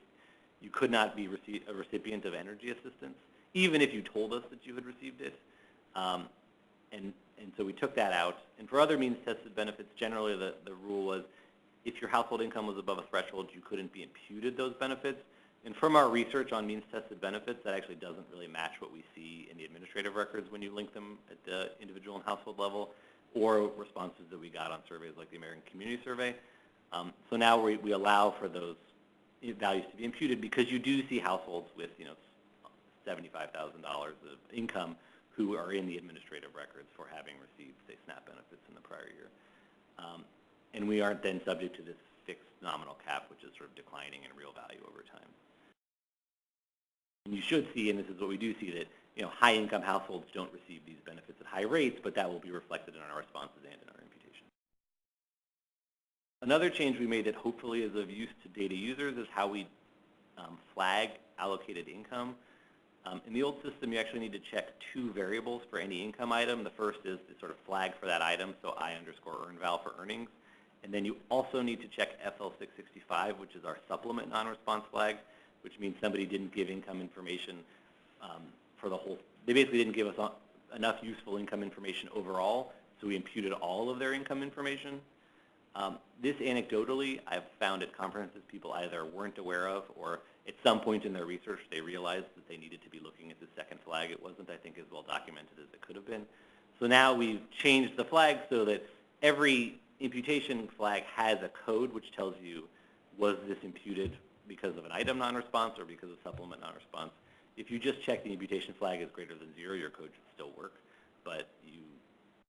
you could not be a recipient of energy assistance, even if you told us that you had received it. And so we took that out. And for other means-tested benefits, generally the rule was if your household income was above a threshold, you couldn't be imputed those benefits. And from our research on means-tested benefits, that actually doesn't really match what we see in the administrative records when you link them at the individual and household level, or responses that we got on surveys like the American Community Survey. So now we allow for those values to be imputed because you do see households with $75,000 of income who are in the administrative records for having received, say, SNAP benefits in the prior year. And we aren't then subject to this fixed nominal cap, which is sort of declining in real value over time. And you should see, and this is what we do see, that high-income households don't receive these benefits at high rates, but that will be reflected in our responses and in our imputation. Another change we made that hopefully is of use to data users is how we flag allocated income. In the old system, you actually need to check 2 variables for any income item. The first is the sort of flag for that item, so I_earnval for earnings. And then you also need to check FL665, which is our supplement non-response flag, which means somebody didn't give income information for the whole. They basically didn't give us enough useful income information overall, so we imputed all of their income information. This anecdotally, I've found at conferences people either weren't aware of or at some point in their research they realized that they needed to be looking at the second flag. It wasn't, I think, as well documented as it could have been. So now we've changed the flag so that every imputation flag has a code which tells you was this imputed because of an item non-response or because of supplement non-response. If you just check the imputation flag is greater than 0, your code should still work, but you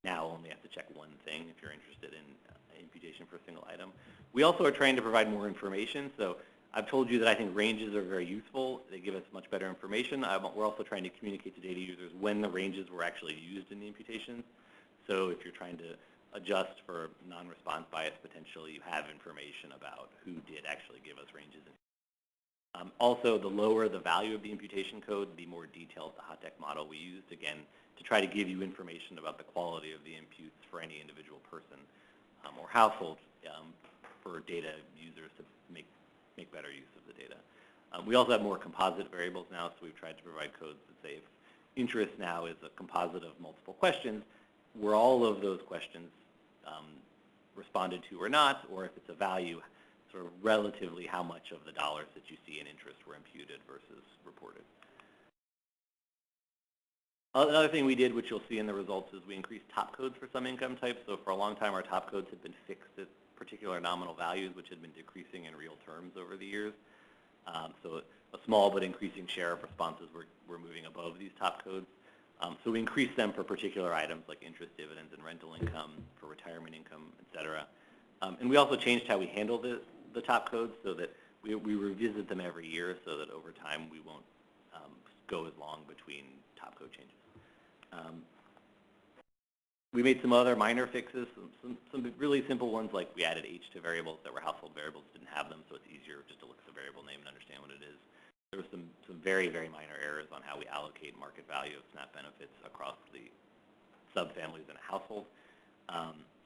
now only have to check one thing if you're interested in imputation for a single item. We also are trying to provide more information. So I've told you that I think ranges are very useful. They give us much better information. We're also trying to communicate to data users when the ranges were actually used in the imputations. So if you're trying to adjust for non-response bias, potentially you have information about who did actually give us ranges. Also, the lower the value of the imputation code, the more detailed the hot deck model we used, again, to try to give you information about the quality of the imputes for any individual person or household for data users to make better use of the data. We also have more composite variables now, so we've tried to provide codes that say if interest now is a composite of multiple questions, were all of those questions responded to or not, or if it's a value, sort of relatively how much of the dollars that you see in interest were imputed versus reported. Another thing we did, which you'll see in the results, is we increased top codes for some income types. So for a long time, our top codes had been fixed at particular nominal values, which had been decreasing in real terms over the years. So a small but increasing share of responses were moving above these top codes. So we increased them for particular items like interest, dividends, and rental income, for retirement income, et cetera. And we also changed how we handle the top codes so that we revisit them every year so that over time we won't go as long between top code changes. We made some other minor fixes, some really simple ones, like we added H to variables that were household variables, didn't have them, so it's easier just to look at the variable name and understand what it is. There were some very, very minor errors on how we allocate market value of SNAP benefits across the subfamilies in a household,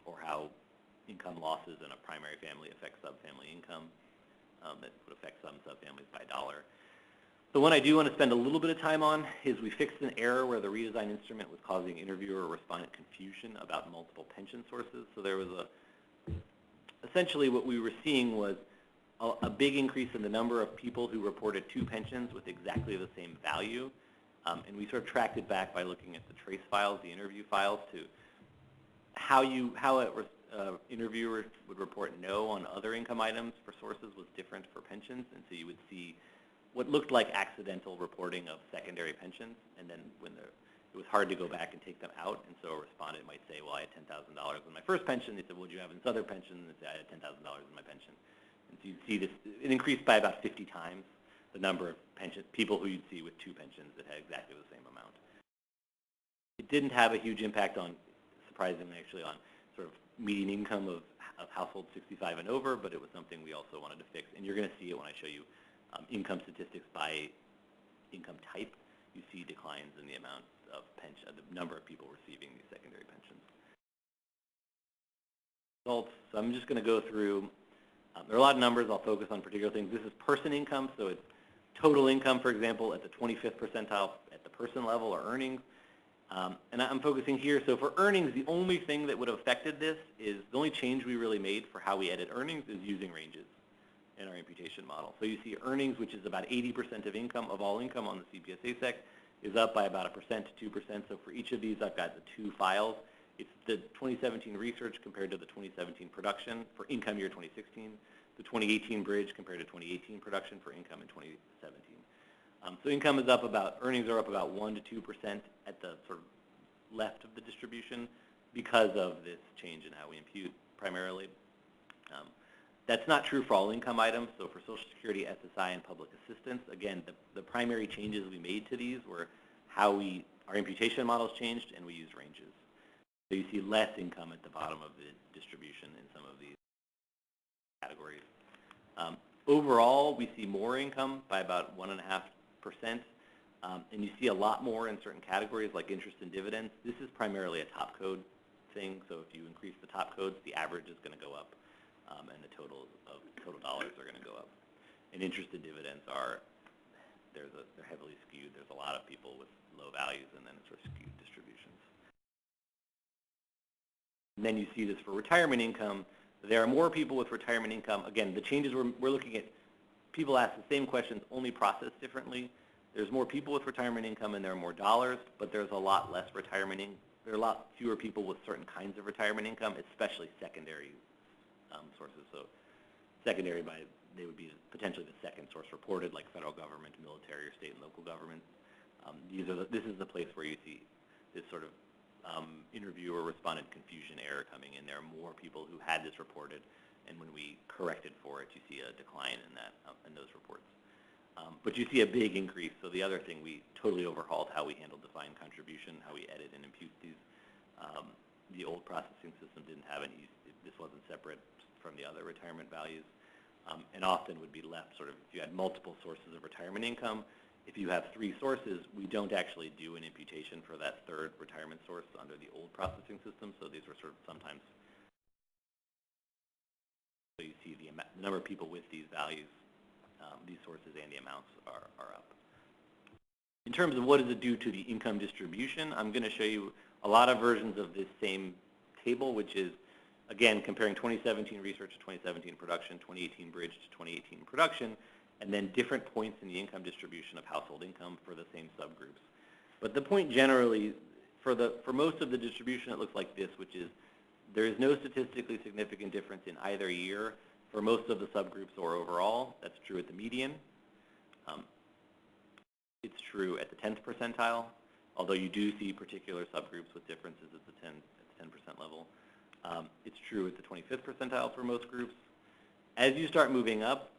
or how income losses in a primary family affect subfamily income. That would affect some subfamilies by $1. The one I do want to spend a little bit of time on is we fixed an error where the redesign instrument was causing interviewer or respondent confusion about multiple pension sources. So there was essentially what we were seeing was a big increase in the number of people who reported 2 pensions with exactly the same value. And we sort of tracked it back by looking at the trace files, the interview files, to how an interviewer would report no on other income items for sources was different for pensions. And so you would see what looked like accidental reporting of secondary pensions, and then when it was hard to go back and take them out, and so a respondent might say, well, I had $10,000 in my first pension. They said, well, what do you have in this other pension? And they said, I had $10,000 in my pension. And so you'd see this, it increased by about 50 times the number of people who you'd see with 2 pensions that had exactly the same amount. It didn't have a huge impact on, surprisingly actually, on sort of median income of households 65 and over, but it was something we also wanted to fix. And you're going to see it when I show you income statistics by income type. You see declines in the amount of pension, the number of people receiving these secondary pensions. Results. So I'm just going to go through. There are a lot of numbers. I'll focus on particular things. This is person income, so it's total income, for example, at the 25th percentile at the person level or earnings. And I'm focusing here. So for earnings, the only thing that would have affected this is the only change we really made for how we edit earnings is using ranges in our imputation model. So you see earnings, which is about 80% of income, of all income on the CPS ASEC, is up by about 1% to 2%. So for each of these, I've got the 2 files. It's the 2017 research compared to the 2017 production for income year 2016, the 2018 bridge compared to 2018 production for income in 2017. So income is up earnings are up about 1% to 2% at the sort of left of the distribution because of this change in how we impute primarily. That's not true for all income items. So for Social Security, SSI, and public assistance, again, the primary changes we made to these were how our imputation models changed and we used ranges. So you see less income at the bottom of the distribution in some of these categories. Overall, we see more income by about 1.5%, and you see a lot more in certain categories like interest and dividends. This is primarily a top code thing, so if you increase the top codes, the average is going to go up, and the total dollars are going to go up. And interest and dividends they're heavily skewed. There's a lot of people with low values, and then it's sort of skewed distributions. And then you see this for retirement income. There are more people with retirement income. Again, the changes we're looking at, people ask the same questions, only processed differently. There's more people with retirement income and there are more dollars, but there's a lot less retirement income. There are a lot fewer people with certain kinds of retirement income, especially secondary sources. So secondary they would be potentially the second source reported, like federal government, military, or state and local governments. This is the place where you see this sort of interviewer respondent confusion error coming in. There are more people who had this reported, and when we corrected for it, you see a decline in those reports. But you see a big increase. So the other thing, we totally overhauled how we handle defined contribution, how we edit and impute these. The old processing system didn't have any, this wasn't separate from the other retirement values. And often would be left sort of, if you had multiple sources of retirement income, if you have 3 sources, we don't actually do an imputation for that third retirement source under the old processing system. So these were sort of sometimes, so you see the number of people with these values, these sources and the amounts are up. In terms of what does it do to the income distribution, I'm going to show you a lot of versions of this same table, which is, again, comparing 2017 research to 2017 production, 2018 bridge to 2018 production, and then different points in the income distribution of household income for the same subgroups. But the point generally, for most of the distribution, it looks like this, which is there is no statistically significant difference in either year for most of the subgroups or overall. That's true at the median. It's true at the 10th percentile, although you do see particular subgroups with differences at the 10% level. It's true at the 25th percentile for most groups. As you start moving up,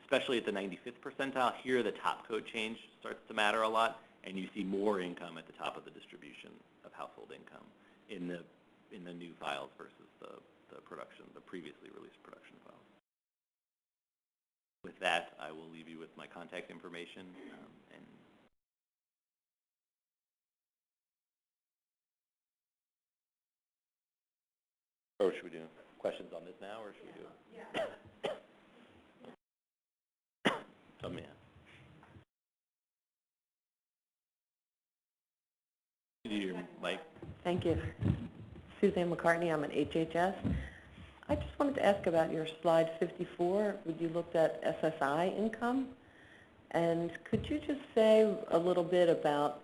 especially at the 95th percentile, here the top code change starts to matter a lot, and you see more income at the top of the distribution of household income in the new files versus the production, the previously released production files. With that, I will leave you with my contact information and or should we do questions on this now, or should we do it? Yeah. Tell me. Your mic. Thank you. Suzanne McCartney, I'm at HHS. I just wanted to ask about your slide 54, when you looked at SSI income. And could you just say a little bit about,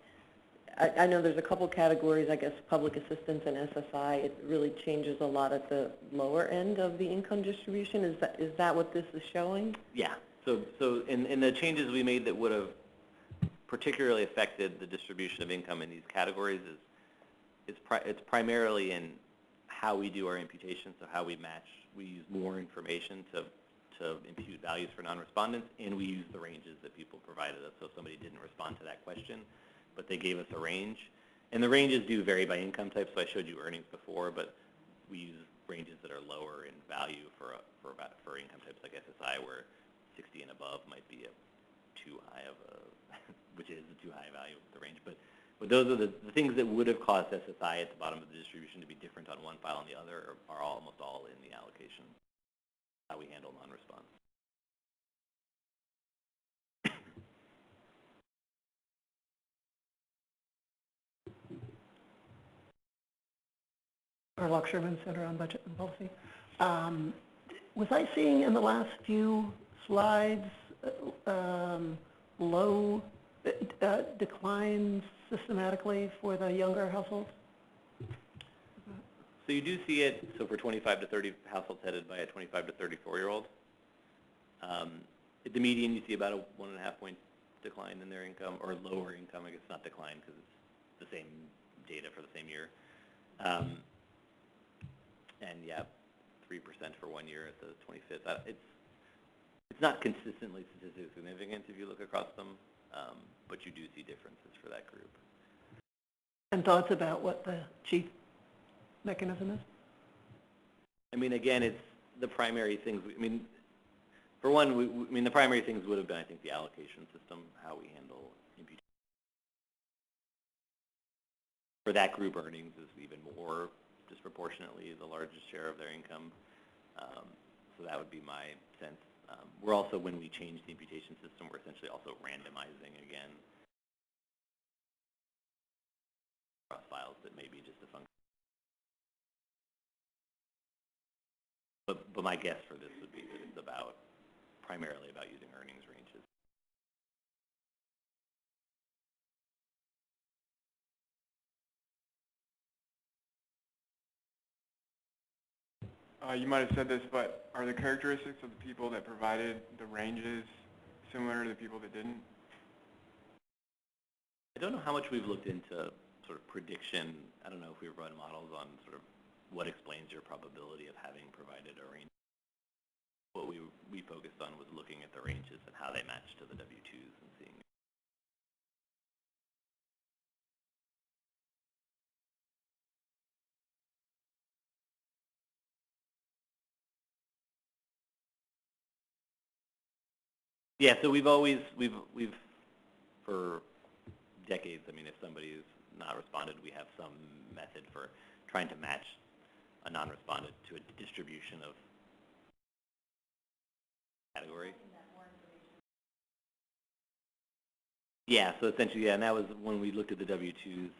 I know there's a couple categories, I guess, public assistance and SSI. It really changes a lot at the lower end of the income distribution. Is that what this is showing? Yeah. So in the changes we made that would have particularly affected the distribution of income in these categories it's primarily in how we do our imputation, so how we match. We use more information to impute values for non-respondents, and we use the ranges that people provided us. So if somebody didn't respond to that question, but they gave us a range. And the ranges do vary by income type, so I showed you earnings before, but we use ranges that are lower in value for income types like SSI, where 60 and above might be too high of a, which is a too high value of the range. But those are the things that would have caused SSI at the bottom of the distribution to be different on one file and the other are almost all in the allocation, how we handle non-response. Our Sherman Center on Budget and Policy. Was I seeing in the last few slides low declines systematically for the younger households? So you do see it, so for 25 to 30 households headed by a 25 to 34-year-old. At the median, you see about a 1.5 point decline in their income, or lower income. I guess not decline because it's the same data for the same year. And yeah, 3% for 1 year at the 25th. It's not consistently statistically significant if you look across them, but you do see differences for that group. And thoughts about what the chief mechanism is? I mean, again, it's the primary things. I mean, for one, the primary things would have been, I think, the allocation system, how we handle imputation. For that group, earnings is even more disproportionately the largest share of their income. So that would be my sense. We're also, when we change the imputation system, we're essentially also randomizing again across files that may be just a function. But my guess for this would be that it's primarily about using earnings ranges. You might have said this, but are the characteristics of the people that provided the ranges similar to the people that didn't? I don't know how much we've looked into sort of prediction. I don't know if we've run models on sort of what explains your probability of having provided a range. what we focused on was looking at the ranges and how they match to the W-2s and seeing. Yeah, so we've for decades, I mean, if somebody is not responded, we have some method for trying to match a non-respondent to a distribution of category. Yeah, so essentially, yeah, and that was when we looked at the W-2s.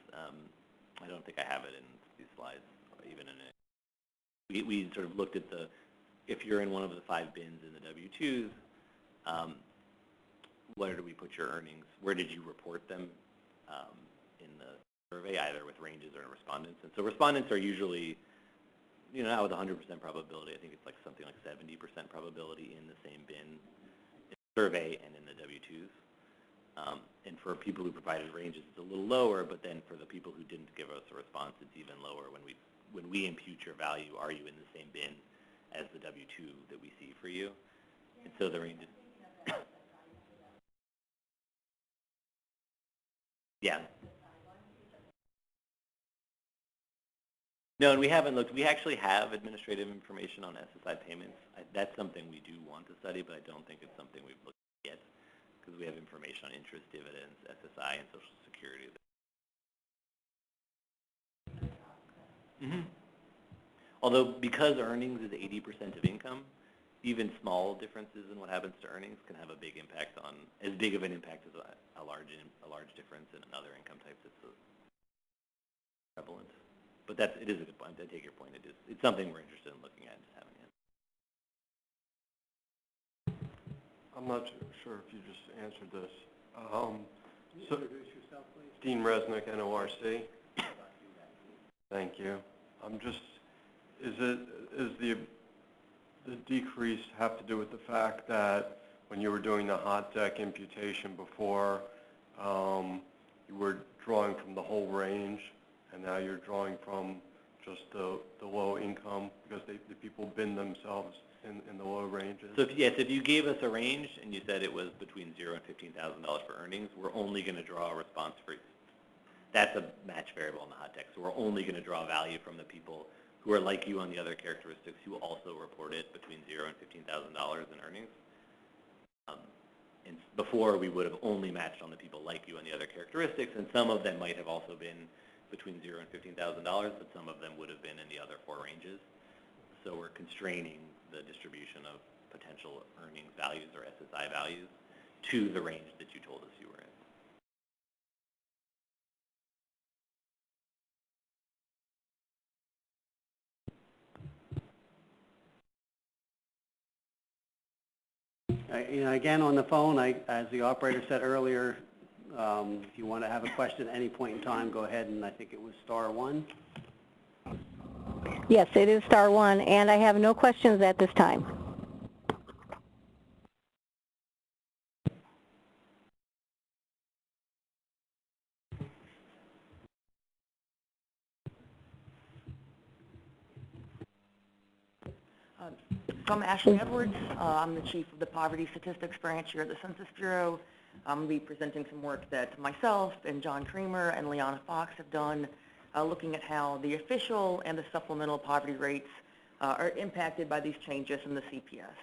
I don't think I have it in these slides, or even in it. We sort of looked at if you're in one of the 5 bins in the W-2s, where do we put your earnings? Where did you report them in the survey, either with ranges or respondents? And so respondents are usually, not with 100% probability. I think it's like something like 70% probability in the same bin in the survey and in the W-2s. And for people who provided ranges, it's a little lower, but then for the people who didn't give us a response, it's even lower. When we impute your value, are you in the same bin as the W-2 that we see for you? And so the ranges. Yeah. No, and we haven't looked. We actually have administrative information on SSI payments. That's something we do want to study, but I don't think it's something we've looked at yet, because we have information on interest, dividends, SSI, and Social Security. Although, because earnings is 80% of income, even small differences in what happens to earnings can have a big impact on, as big of an impact as a large difference in another income types. It's prevalent. But it is a good point. I take your point. It's something we're interested in looking at and having it. I'm not sure if you just answered this. Can you introduce yourself, please? Dean Resnick, NORC. Thank you. Is the decrease have to do with the fact that when you were doing the hot deck imputation before, you were drawing from the whole range, and now you're drawing from just the low income because the people bin themselves in the low ranges? So if you gave us a range and you said it was between $0 and $15,000 for earnings, we're only going to draw a response for. That's a match variable in the hot deck. So we're only going to draw value from the people who are like you on the other characteristics who also reported between $0 and $15,000 in earnings. And before, we would have only matched on the people like you on the other characteristics, and some of them might have also been between $0 and $15,000, but some of them would have been in the other 4 ranges. So we're constraining the distribution of potential earnings values or SSI values to the range that you told us you were in. Again, on the phone, as the operator said earlier, if you want to have a question at any point in time, go ahead, and I think it was *1. Yes, it is *1, and I have no questions at this time. So I'm Ashley Edwards. I'm the chief of the Poverty Statistics branch here at the Census Bureau. I'm going to be presenting some work that myself and John Creamer and Liana Fox have done, looking at how the official and the supplemental poverty rates are impacted by these changes in the CPS.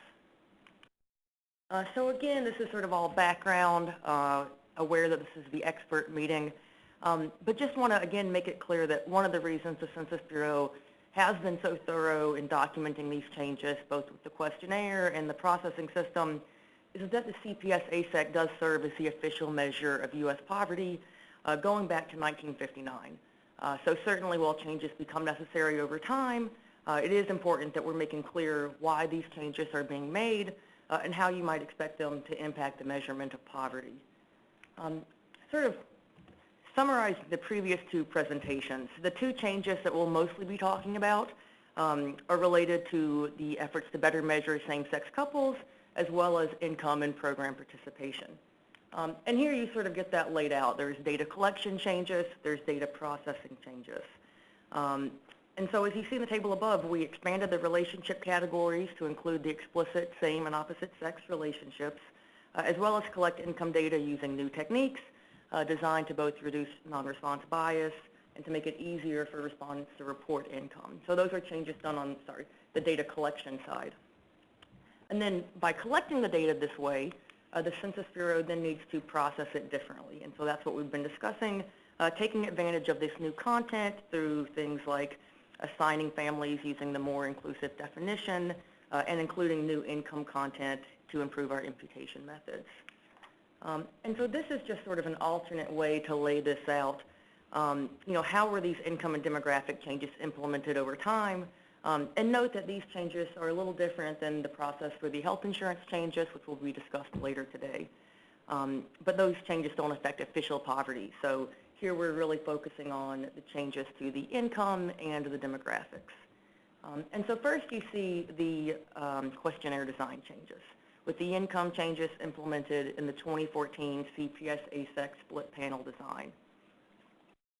So again, this is sort of all background, aware that this is the expert meeting, but just want to again make it clear that one of the reasons the Census Bureau has been so thorough in documenting these changes, both with the questionnaire and the processing system, is that the CPS ASEC does serve as the official measure of U.S. poverty going back to 1959. So certainly while changes become necessary over time, it is important that we're making clear why these changes are being made and how you might expect them to impact the measurement of poverty. Sort of summarizing the previous 2 presentations, the 2 changes that we'll mostly be talking about are related to the efforts to better measure same-sex couples as well as income and program participation. And here you sort of get that laid out. There's data collection changes, there's data processing changes. And so as you see in the table above, we expanded the relationship categories to include the explicit same and opposite sex relationships, as well as collect income data using new techniques designed to both reduce non-response bias and to make it easier for respondents to report income. So those are changes done on, the data collection side. And then by collecting the data this way, the Census Bureau then needs to process it differently. And so that's what we've been discussing, taking advantage of this new content through things like assigning families using the more inclusive definition and including new income content to improve our imputation methods. And so this is just sort of an alternate way to lay this out. How were these income and demographic changes implemented over time? And note that these changes are a little different than the process for the health insurance changes, which will be discussed later today. But those changes don't affect official poverty. So here we're really focusing on the changes to the income and the demographics. And so first you see the questionnaire design changes, with the income changes implemented in the 2014 CPS ASEC split panel design.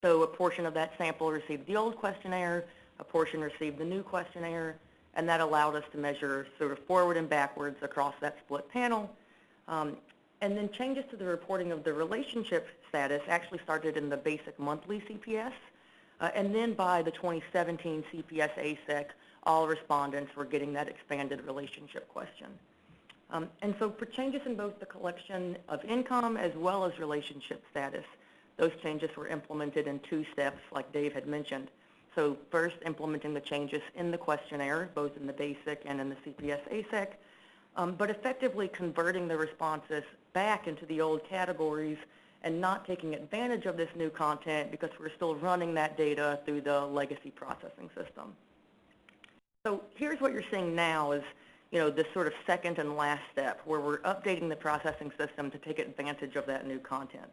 So a portion of that sample received the old questionnaire, a portion received the new questionnaire, and that allowed us to measure sort of forward and backwards across that split panel. And then changes to the reporting of the relationship status actually started in the basic monthly CPS, and then by the 2017 CPS ASEC, all respondents were getting that expanded relationship question. And so for changes in both the collection of income as well as relationship status, those changes were implemented in 2 steps, like Dave had mentioned. So first, implementing the changes in the questionnaire, both in the basic and in the CPS ASEC, but effectively converting the responses back into the old categories and not taking advantage of this new content because we're still running that data through the legacy processing system. So here's what you're seeing now is, this sort of second and last step where we're updating the processing system to take advantage of that new content.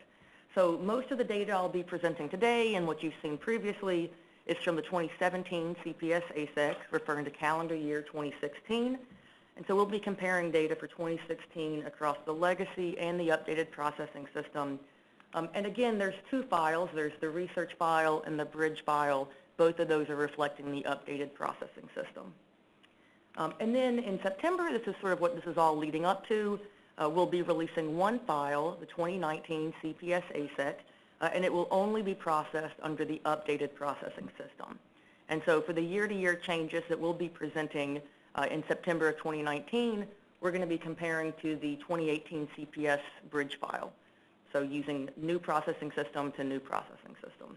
So most of the data I'll be presenting today and what you've seen previously is from the 2017 CPS ASEC, referring to calendar year 2016. And so we'll be comparing data for 2016 across the legacy and the updated processing system. And again, there's 2 files. There's the research file and the bridge file. Both of those are reflecting the updated processing system. And then in September, this is sort of what this is all leading up to. We'll be releasing 1 file, the 2019 CPS ASEC, and it will only be processed under the updated processing system. And so for the year-to-year changes that we'll be presenting in September of 2019, we're going to be comparing to the 2018 CPS bridge file. So using new processing system to new processing system.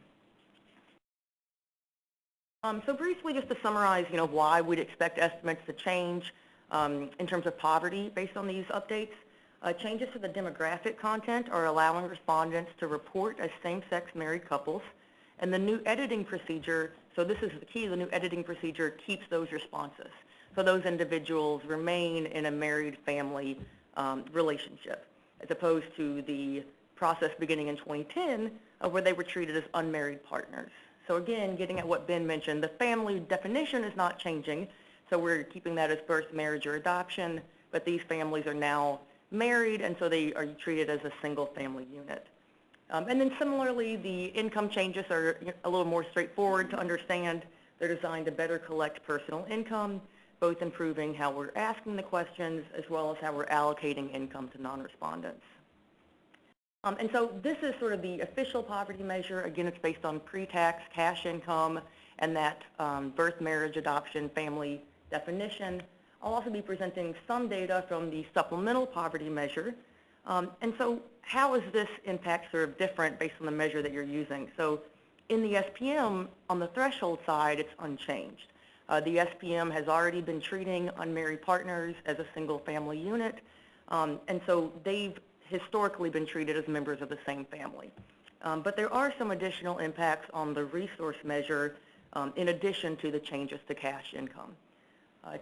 So briefly, just to summarize, why we'd expect estimates to change in terms of poverty based on these updates. Changes to the demographic content are allowing respondents to report as same-sex married couples. And the new editing procedure, so this is the key, the new editing procedure keeps those responses. So those individuals remain in a married family relationship, as opposed to the process beginning in 2010 where they were treated as unmarried partners. So again, getting at what Ben mentioned, the family definition is not changing, so we're keeping that as birth, marriage, or adoption, but these families are now married, and so they are treated as a single family unit. And then similarly, the income changes are a little more straightforward to understand. They're designed to better collect personal income, both improving how we're asking the questions as well as how we're allocating income to non-respondents. And so this is sort of the official poverty measure. Again, it's based on pre-tax cash income and that birth, marriage, adoption, family definition. I'll also be presenting some data from the supplemental poverty measure. And so how is this impact sort of different based on the measure that you're using? So in the SPM, on the threshold side, it's unchanged. The SPM has already been treating unmarried partners as a single family unit. And so they've historically been treated as members of the same family. But there are some additional impacts on the resource measure in addition to the changes to cash income.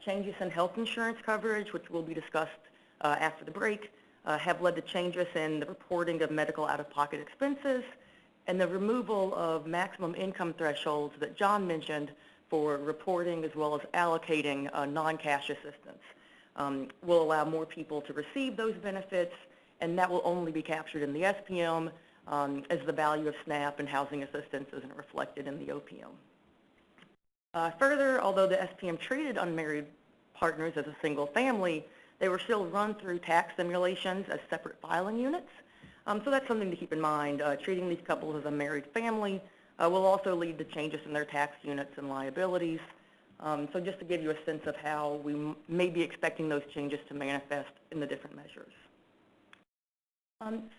Changes in health insurance coverage, which will be discussed after the break, have led to changes in the reporting of medical out-of-pocket expenses and the removal of maximum income thresholds that John mentioned for reporting as well as allocating non-cash assistance. Will allow more people to receive those benefits, and that will only be captured in the SPM as the value of SNAP and housing assistance isn't reflected in the OPM. Further, although the SPM treated unmarried partners as a single family, they were still run through tax simulations as separate filing units. So that's something to keep in mind. Treating these couples as a married family will also lead to changes in their tax units and liabilities. So just to give you a sense of how we may be expecting those changes to manifest in the different measures.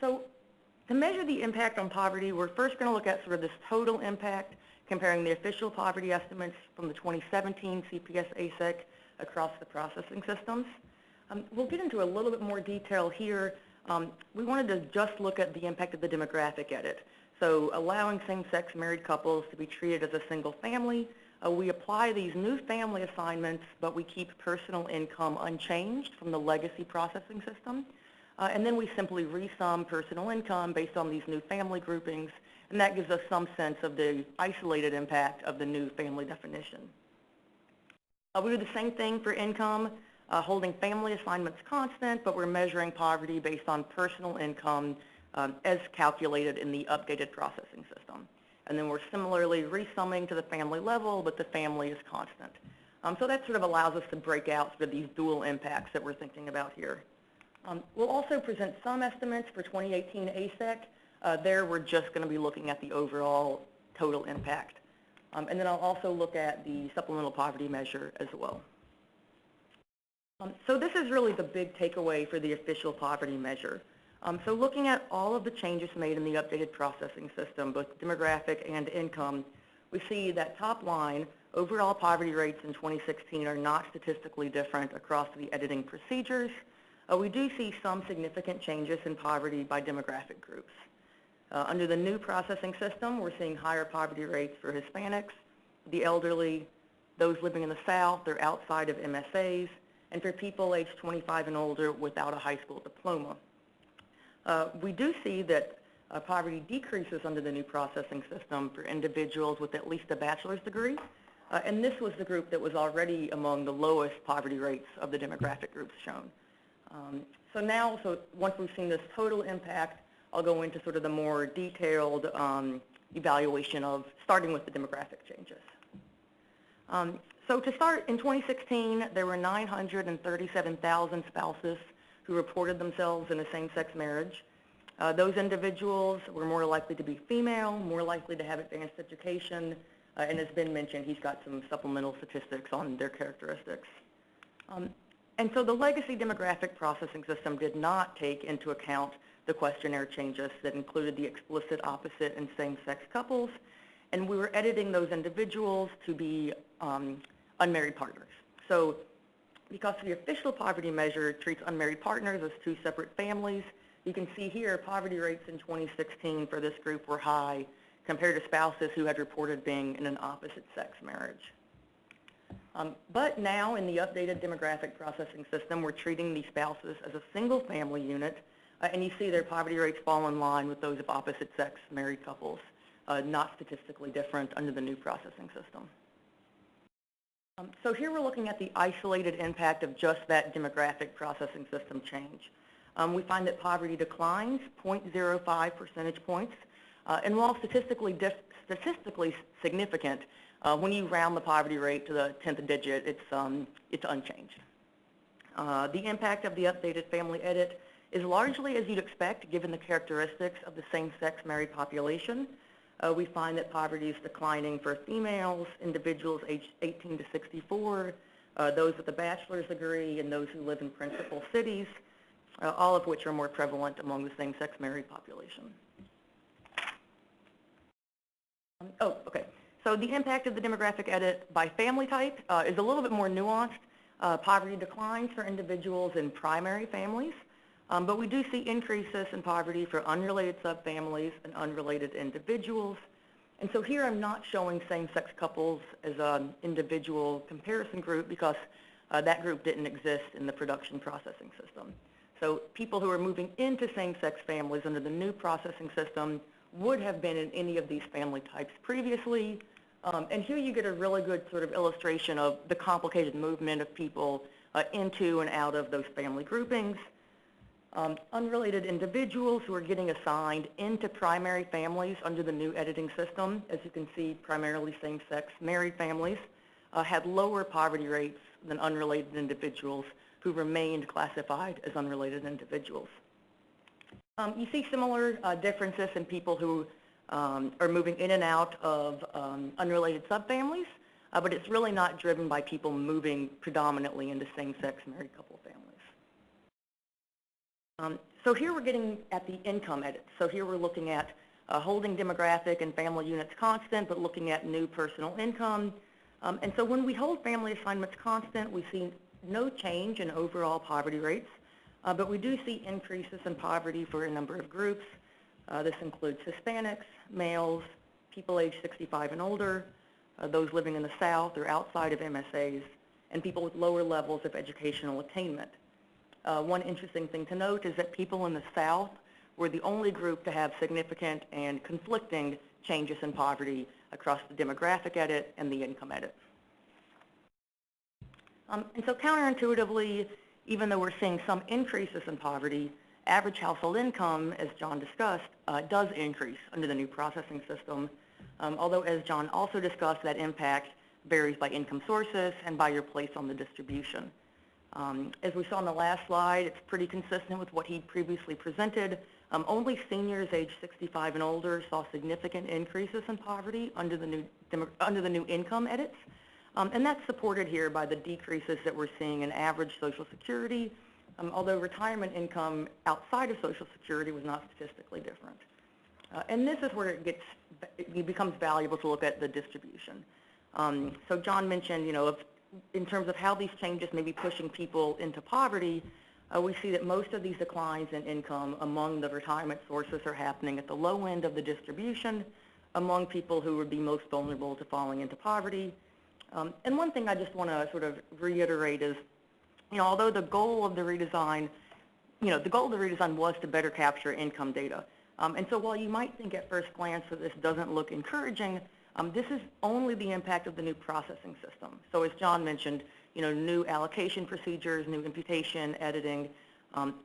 So to measure the impact on poverty, we're first going to look at sort of this total impact, comparing the official poverty estimates from the 2017 CPS ASEC across the processing systems. We'll get into a little bit more detail here. We wanted to just look at the impact of the demographic edit. So allowing same-sex married couples to be treated as a single family, we apply these new family assignments, but we keep personal income unchanged from the legacy processing system. And then we simply resum personal income based on these new family groupings, and that gives us some sense of the isolated impact of the new family definition. We do the same thing for income, holding family assignments constant, but we're measuring poverty based on personal income as calculated in the updated processing system. And then we're similarly resumming to the family level, but the family is constant. So that sort of allows us to break out sort of these dual impacts that we're thinking about here. We'll also present some estimates for 2018 ASEC. There we're just going to be looking at the overall total impact. And then I'll also look at the supplemental poverty measure as well. So this is really the big takeaway for the official poverty measure. So looking at all of the changes made in the updated processing system, both demographic and income, we see that top line, overall poverty rates in 2016 are not statistically different across the editing procedures. We do see some significant changes in poverty by demographic groups. Under the new processing system, we're seeing higher poverty rates for Hispanics, the elderly, those living in the South or outside of MSAs, and for people aged 25 and older without a high school diploma. We do see that poverty decreases under the new processing system for individuals with at least a bachelor's degree, and this was the group that was already among the lowest poverty rates of the demographic groups shown. So once we've seen this total impact, I'll go into sort of the more detailed evaluation of starting with the demographic changes. So to start, in 2016, there were 937,000 spouses who reported themselves in a same-sex marriage. Those individuals were more likely to be female, more likely to have advanced education, and as Ben mentioned, he's got some supplemental statistics on their characteristics. And so the legacy demographic processing system did not take into account the questionnaire changes that included the explicit opposite and same-sex couples, and we were editing those individuals to be unmarried partners. So because the official poverty measure treats unmarried partners as two separate families, you can see here poverty rates in 2016 for this group were high compared to spouses who had reported being in an opposite-sex marriage. But now in the updated demographic processing system, we're treating these spouses as a single family unit, and you see their poverty rates fall in line with those of opposite-sex married couples, not statistically different under the new processing system. So here we're looking at the isolated impact of just that demographic processing system change. We find that poverty declines 0.05 percentage points, and while statistically significant, when you round the poverty rate to the 10th digit, it's unchanged. The impact of the updated family edit is largely as you'd expect given the characteristics of the same-sex married population. We find that poverty is declining for females, individuals aged 18 to 64, those with a bachelor's degree, and those who live in principal cities, all of which are more prevalent among the same-sex married population. So the impact of the demographic edit by family type is a little bit more nuanced. Poverty declines for individuals in primary families, but we do see increases in poverty for unrelated subfamilies and unrelated individuals. And so here I'm not showing same-sex couples as an individual comparison group because that group didn't exist in the production processing system. So people who are moving into same-sex families under the new processing system would have been in any of these family types previously. And here you get a really good sort of illustration of the complicated movement of people into and out of those family groupings. Unrelated individuals who are getting assigned into primary families under the new editing system, as you can see, primarily same-sex married families. had lower poverty rates than unrelated individuals who remained classified as unrelated individuals. You see similar differences in people who are moving in and out of unrelated subfamilies, but it's really not driven by people moving predominantly into same-sex married couple families. So here we're getting at the income edits. So here we're looking at holding demographic and family units constant, but looking at new personal income. And so when we hold family assignments constant, we see no change in overall poverty rates, but we do see increases in poverty for a number of groups. This includes Hispanics, males, people aged 65 and older, those living in the South or outside of MSAs, and people with lower levels of educational attainment. One interesting thing to note is that people in the South were the only group to have significant and conflicting changes in poverty across the demographic edit and the income edit. And so counterintuitively, even though we're seeing some increases in poverty, average household income, as John discussed, does increase under the new processing system, although as John also discussed, that impact varies by income sources and by your place on the distribution. As we saw on the last slide, it's pretty consistent with what he previously presented. Only seniors aged 65 and older saw significant increases in poverty under the new income edits, and that's supported here by the decreases that we're seeing in average Social Security, although retirement income outside of Social Security was not statistically different. And this is where it becomes valuable to look at the distribution. So John mentioned, in terms of how these changes may be pushing people into poverty, we see that most of these declines in income among the retirement sources are happening at the low end of the distribution among people who would be most vulnerable to falling into poverty. And one thing I just want to sort of reiterate is, although the goal of the redesign, was to better capture income data. And so while you might think at first glance that this doesn't look encouraging, this is only the impact of the new processing system. So as John mentioned, new allocation procedures, new imputation, editing.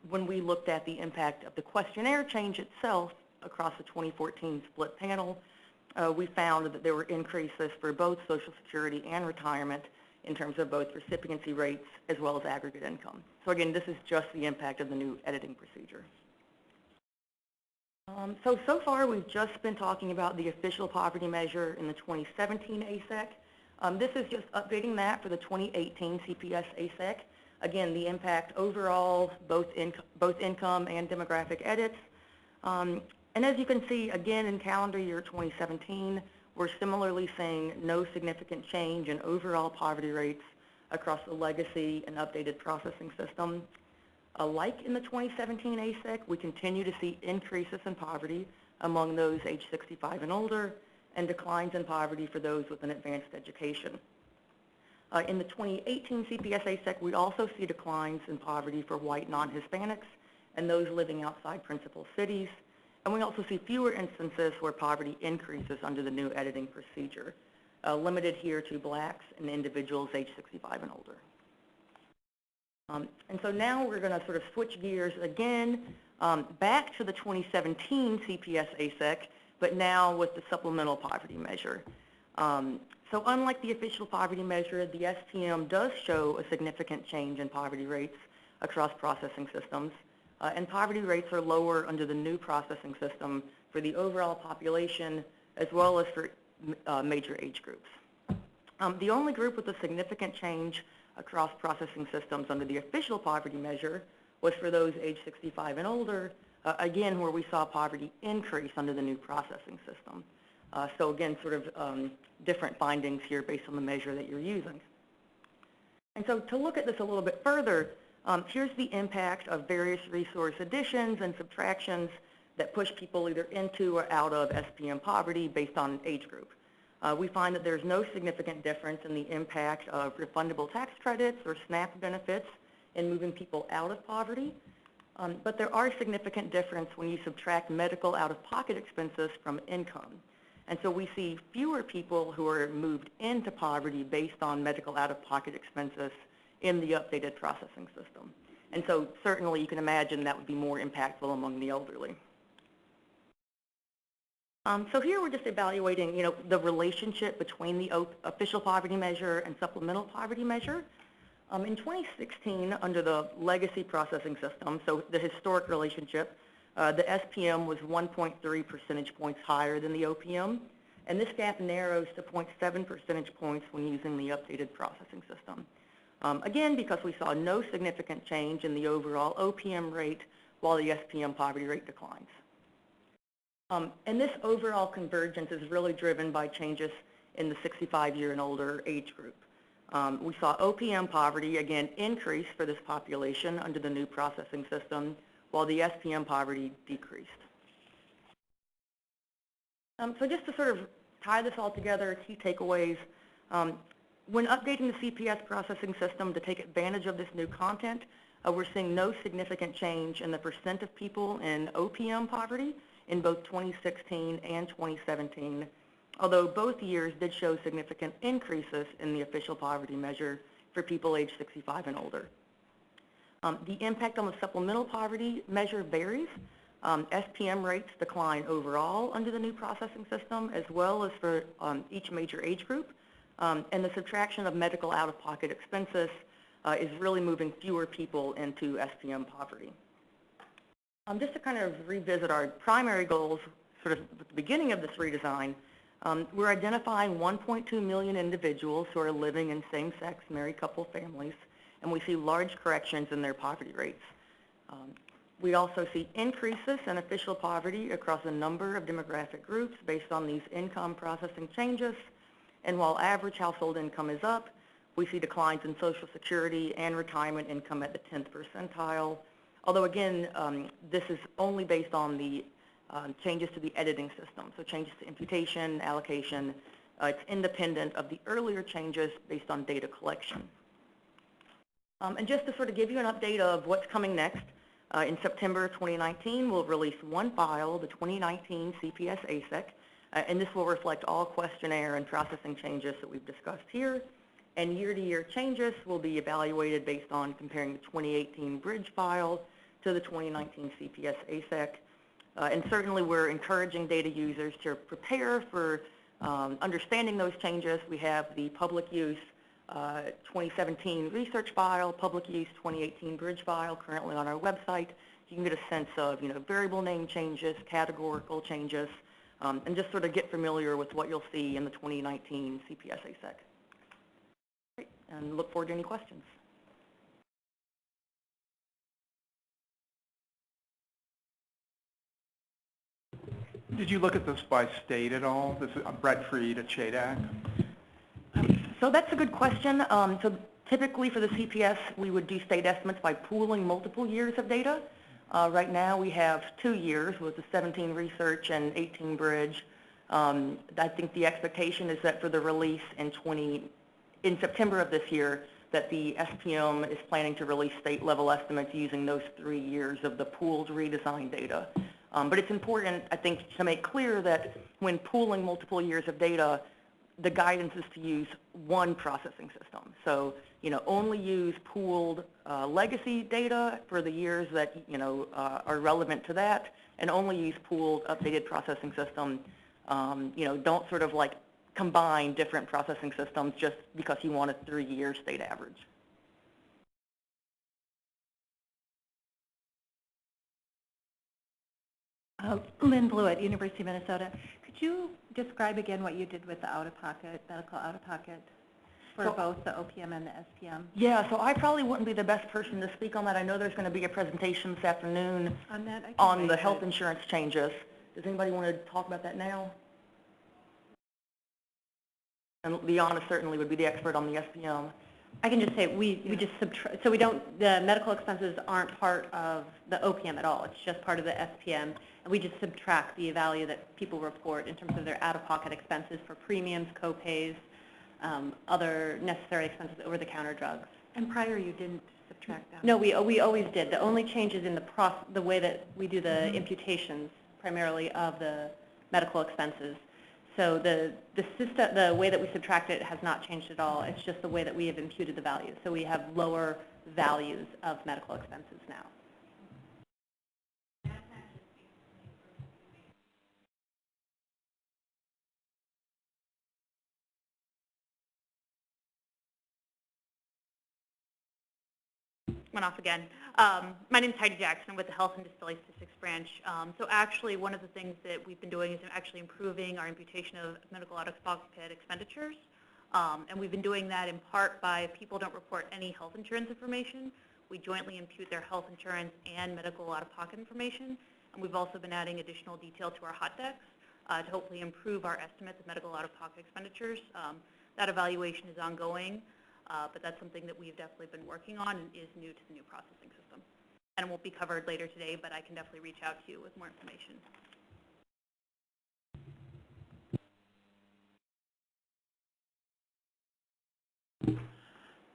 When we looked at the impact of the questionnaire change itself across the 2014 split panel, we found that there were increases for both Social Security and retirement in terms of both recipiency rates as well as aggregate income. So again, this is just the impact of the new editing procedure. So far we've just been talking about the official poverty measure in the 2017 ASEC. This is just updating that for the 2018 CPS ASEC. Again, the impact overall, both income and demographic edits. And as you can see, again, in calendar year 2017, we're similarly seeing no significant change in overall poverty rates across the legacy and updated processing system. Like in the 2017 ASEC, we continue to see increases in poverty among those age 65 and older, and declines in poverty for those with an advanced education. In the 2018 CPS ASEC, we also see declines in poverty for white non-Hispanics and those living outside principal cities. And we also see fewer instances where poverty increases under the new editing procedure, limited here to blacks and individuals age 65 and older. And so now we're going to sort of switch gears again back to the 2017 CPS ASEC, but now with the supplemental poverty measure. So unlike the official poverty measure, the SPM does show a significant change in poverty rates across processing systems. And poverty rates are lower under the new processing system for the overall population as well as for major age groups. The only group with a significant change across processing systems under the official poverty measure was for those age 65 and older, again, where we saw poverty increase under the new processing system. So again, sort of different findings here based on the measure that you're using. And so to look at this a little bit further, here's the impact of various resource additions and subtractions that push people either into or out of SPM poverty based on age group. We find that there's no significant difference in the impact of refundable tax credits or SNAP benefits in moving people out of poverty, but there are significant difference when you subtract medical out-of-pocket expenses from income. And so we see fewer people who are moved into poverty based on medical out-of-pocket expenses in the updated processing system. And so certainly you can imagine that would be more impactful among the elderly. So here we're just evaluating, the relationship between the official poverty measure and supplemental poverty measure. In 2016, under the legacy processing system, so the historic relationship, the SPM was 1.3 percentage points higher than the OPM, and this gap narrows to 0.7 percentage points when using the updated processing system. Again, because we saw no significant change in the overall OPM rate while the SPM poverty rate declines. And this overall convergence is really driven by changes in the 65-year and older age group. We saw OPM poverty, again, increase for this population under the new processing system, while the SPM poverty decreased. So just to sort of tie this all together, key takeaways, when updating the CPS processing system to take advantage of this new content, we're seeing no significant change in the percent of people in OPM poverty in both 2016 and 2017, although both years did show significant increases in the official poverty measure for people aged 65 and older. The impact on the supplemental poverty measure varies. SPM rates decline overall under the new processing system, as well as for each major age group, and the subtraction of medical out-of-pocket expenses is really moving fewer people into SPM poverty. Just to kind of revisit our primary goals, sort of at the beginning of this redesign, we're identifying 1.2 million individuals who are living in same-sex married couple families, and we see large corrections in their poverty rates. We also see increases in official poverty across a number of demographic groups based on these income processing changes, and while average household income is up, we see declines in Social Security and retirement income at the 10th percentile, although again, this is only based on the changes to the editing system, so changes to imputation, allocation. It's independent of the earlier changes based on data collection. And just to sort of give you an update of what's coming next, in September 2019, we'll release one file, the 2019 CPS ASEC, and this will reflect all questionnaire and processing changes that we've discussed here. And year-to-year changes will be evaluated based on comparing the 2018 bridge file to the 2019 CPS ASEC. And certainly we're encouraging data users to prepare for understanding those changes. We have the public use 2017 research file, public use 2018 bridge file currently on our website. You can get a sense of variable name changes, categorical changes, and just sort of get familiar with what you'll see in the 2019 CPS ASEC. Great, and look forward to any questions. Did you look at this by state at all? This is Brett Freed at CHADAC. So that's a good question. So typically for the CPS, we would do state estimates by pooling multiple years of data. Right now we have 2 years with the 17 research and 18 bridge. I think the expectation is that for the release in September of this year, that the SPM is planning to release state level estimates using those 3 years of the pooled redesign data. But it's important, I think, to make clear that when pooling multiple years of data, the guidance is to use one processing system. So, only use pooled legacy data for the years that, are relevant to that, and only use pooled updated processing system. Don't sort of like combine different processing systems just because you want a 3-year state average. Lynn Blewett, University of Minnesota. Could you describe again what you did with the out-of-pocket, medical out-of-pocket, for both the OPM and the SPM? Yeah, so I probably wouldn't be the best person to speak on that. I know there's going to be a presentation this afternoon on the health insurance changes. Does anybody want to talk about that now? And Liana certainly would be the expert on the SPM. I can just say we just subtract, so we don't, the medical expenses aren't part of the OPM at all. It's just part of the SPM, and we just subtract the value that people report in terms of their out-of-pocket expenses for premiums, co-pays, other necessary expenses, over-the-counter drugs. And prior you didn't subtract that? No, we always did. The only change is in the way that we do the imputations, primarily of the medical expenses. So the way that we subtract it has not changed at all. It's just the way that we have imputed the values. So we have lower values of medical expenses now. went off again. My name is Heidi Jackson with the Health and Disability Statistics Branch. So actually, one of the things that we've been doing is actually improving our imputation of medical out-of-pocket expenditures. And we've been doing that in part by if people don't report any health insurance information, we jointly impute their health insurance and medical out-of-pocket information. And we've also been adding additional detail to our hot decks to hopefully improve our estimates of medical out-of-pocket expenditures. That evaluation is ongoing, but that's something that we've definitely been working on and is new to the new processing system. And it won't be covered later today, but I can definitely reach out to you with more information.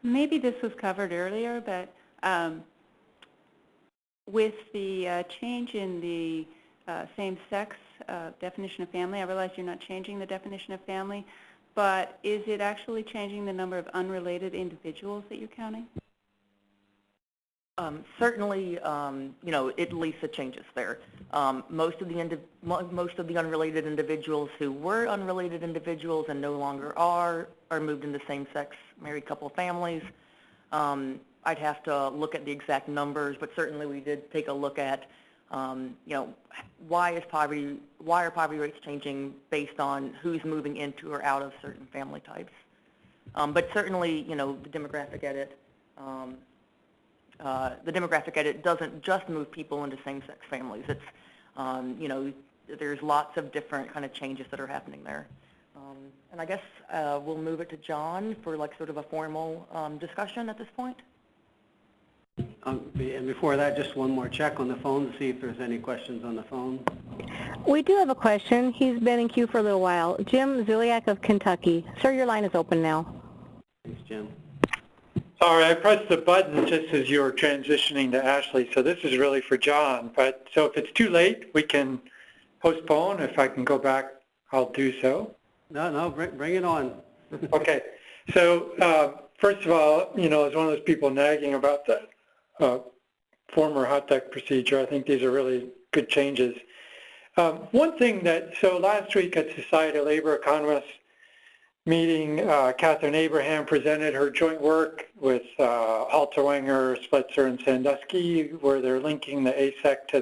Maybe this was covered earlier, but with the change in the same-sex definition of family, I realize you're not changing the definition of family, but is it actually changing the number of unrelated individuals that you're counting? Certainly, you know, at least it changes there. Most of the unrelated individuals who were unrelated individuals and no longer are moved into same-sex married couple families. I'd have to look at the exact numbers, but certainly we did take a look at, you know, why are poverty rates changing based on who's moving into or out of certain family types. But certainly, you know, the demographic edit doesn't just move people into same-sex families. It's, you know, there's lots of different kind of changes that are happening there. And I guess we'll move it to John for like sort of a formal discussion at this point. And before that, just one more check on the phone to see if there's any questions on the phone. We do have a question. He's been in queue for a little while. Jim Zuliak of Kentucky. Sir, your line is open now. Thanks, Jim. Sorry, I pressed the button just as you were transitioning to Ashley, so this is really for John. But so if it's too late, we can postpone. If I can go back, I'll do so. No, bring it on. Okay. So first of all, you know, as one of those people nagging about the former hot deck procedure, I think these are really good changes. One thing that, so last week at Society of Labor Economists meeting, Catherine Abraham presented her joint work with Halterwanger, Splitzer, and Sandusky, where they're linking the ASEC to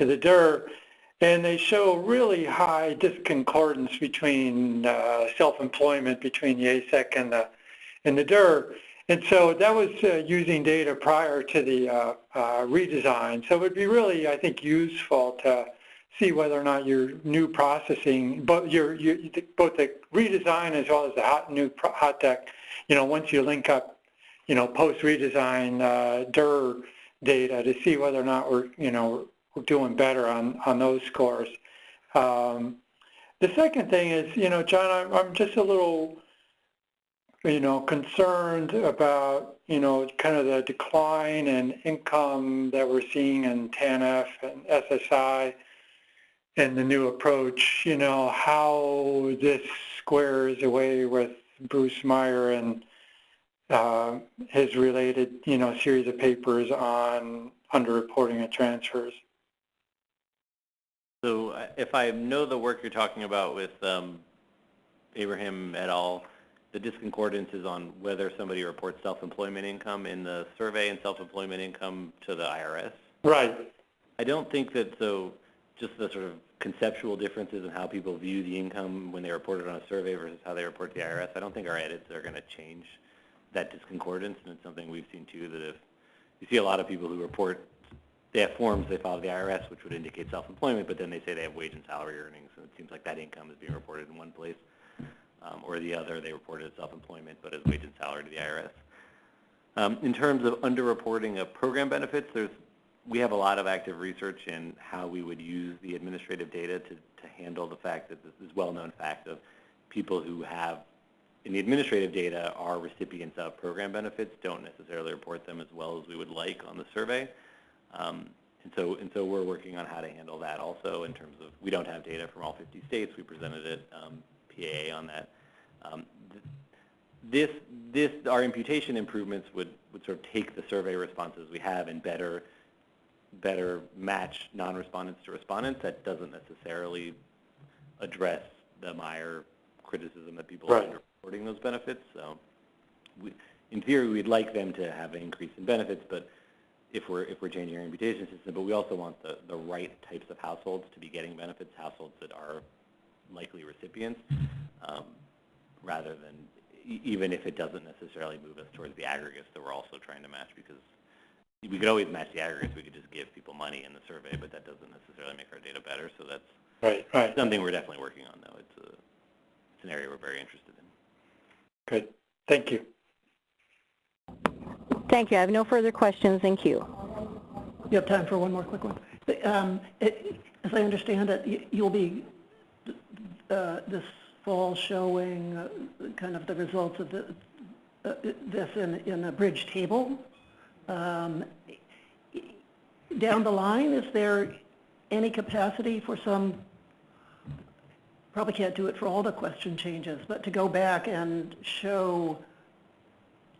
the DIR, and they show really high disconcordance between self-employment between the ASEC and the DIR. And so that was using data prior to the redesign. So it would be really, I think, useful to see whether or not your new processing, both the redesign as well as the new hot deck, you know, once you link up, you know, post-redesign DIR data to see whether or not we're doing better on those scores. The second thing is, you know, John, I'm just a little, you know, concerned about, you know, kind of the decline in income that we're seeing in TANF and SSI and the new approach, you know, how this squares away with Bruce Meyer and his related, you know, series of papers on underreporting of transfers. So if I know the work you're talking about with Abraham et al., the disconcordance is on whether somebody reports self-employment income in the survey and self-employment income to the IRS. Right. I don't think that, so just the sort of conceptual differences in how people view the income when they report it on a survey versus how they report to the IRS, I don't think our edits are going to change that disconcordance, and it's something we've seen too, that if you see a lot of people who report, they have forms they file to the IRS which would indicate self-employment, but then they say they have wage and salary earnings, and it seems like that income is being reported in one place. Or the other, they report it as self-employment, but as wage and salary to the IRS. In terms of underreporting of program benefits, we have a lot of active research in how we would use the administrative data to handle the fact that this is well-known fact of people who have, in the administrative data, are recipients of program benefits, don't necessarily report them as well as we would like on the survey. And so we're working on how to handle that also in terms of, we don't have data from all 50 states. We presented it PAA on that. Our imputation improvements would sort of take the survey responses we have and better match non-respondents to respondents. That doesn't necessarily address the Meyer criticism that people are underreporting those benefits. So in theory, we'd like them to have an increase in benefits, but if we're changing our imputation system, but we also want the right types of households to be getting benefits, households that are likely recipients, rather than, even if it doesn't necessarily move us towards the aggregates that we're also trying to match, because we could always match the aggregates. We could just give people money in the survey, but that doesn't necessarily make our data better. So that's something we're definitely working on, though. It's an area we're very interested in. Good. Thank you. Thank you. I have no further questions in queue. You have time for one more quick one. As I understand it, you'll be this fall showing kind of the results of this in a bridge table. Down the line, is there any capacity for some, probably can't do it for all the question changes, but to go back and show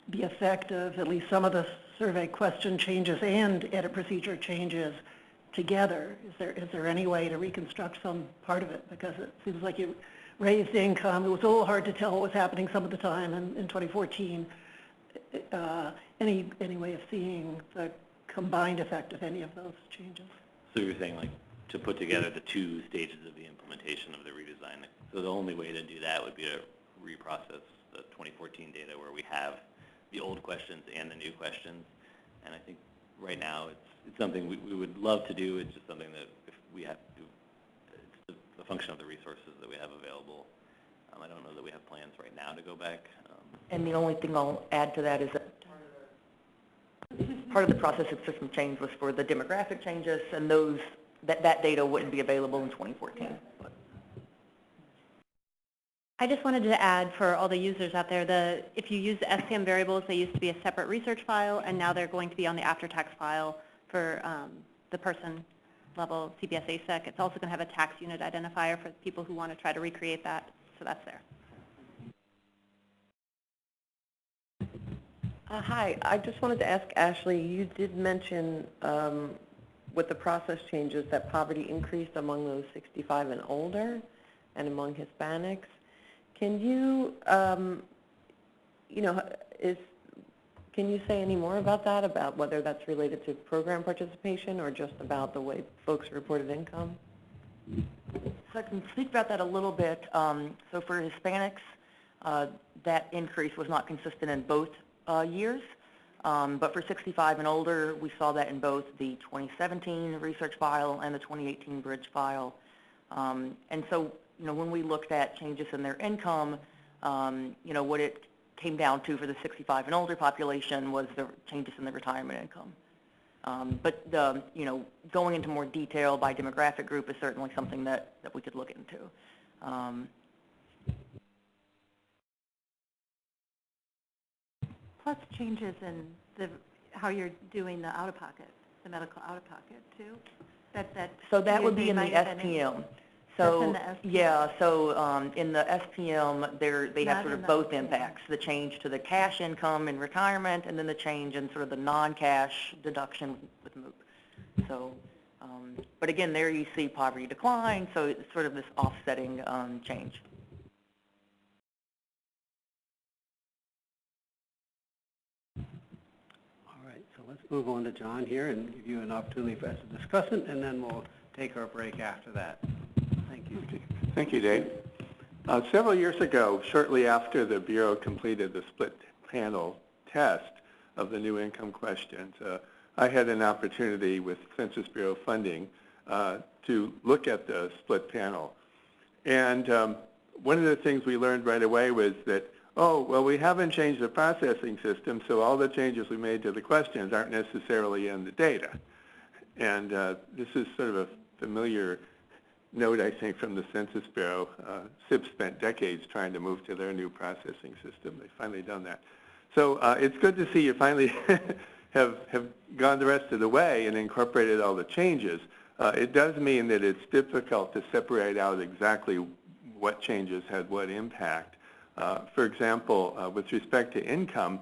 the effect of at least some of the survey question changes and edit procedure changes together? Is there any way to reconstruct some part of it? Because it seems like you raised income. It was a little hard to tell what was happening some of the time in 2014. Any way of seeing the combined effect of any of those changes? So you're saying, like, to put together the 2 stages of the implementation of the redesign. So the only way to do that would be to reprocess the 2014 data where we have the old questions and the new questions. And I think right now it's something we would love to do. It's just something that if we have to, it's a function of the resources that we have available. I don't know that we have plans right now to go back. And the only thing I'll add to that is that part of the process of system change was for the demographic changes, and that data wouldn't be available in 2014. But. I just wanted to add for all the users out there, if you use the SPM variables, they used to be a separate research file, and now they're going to be on the after-tax file for the person level CPS ASEC. It's also going to have a tax unit identifier for people who want to try to recreate that, so that's there. Hi, I just wanted to ask Ashley, you did mention with the process changes that poverty increased among those 65 and older and among Hispanics. Can you, can you say any more about that, about whether that's related to program participation or just about the way folks reported income? So I can speak about that a little bit. So for Hispanics, that increase was not consistent in both years, but for 65 and older, we saw that in both the 2017 research file and the 2018 bridge file. And so, when we looked at changes in their income, what it came down to for the 65 and older population was the changes in the retirement income. But going into more detail by demographic group is certainly something that we could look into. Plus changes in how you're doing the out-of-pocket, the medical out-of-pocket too. So that would be in the SPM. So in the SPM. Yeah, so in the SPM, they have sort of both impacts: the change to the cash income in retirement, and then the change in sort of the non-cash deduction with MOOP. So, but again, there you see poverty decline. So it's sort of this offsetting change. Let's move on to John here and give you an opportunity for us to discuss it, and then we'll take our break after that. Thank you. Thank you, Dave. Several years ago, shortly after the Bureau completed the split panel test of the new income questions, I had an opportunity with Census Bureau funding to look at the split panel. And one of the things we learned right away was that, oh, well, we haven't changed the processing system, so all the changes we made to the questions aren't necessarily in the data. And this is sort of a familiar note, I think, from the Census Bureau. SIP spent decades trying to move to their new processing system. They've finally done that. So it's good to see you finally have gone the rest of the way and incorporated all the changes. It does mean that it's difficult to separate out exactly what changes had what impact. For example, with respect to income,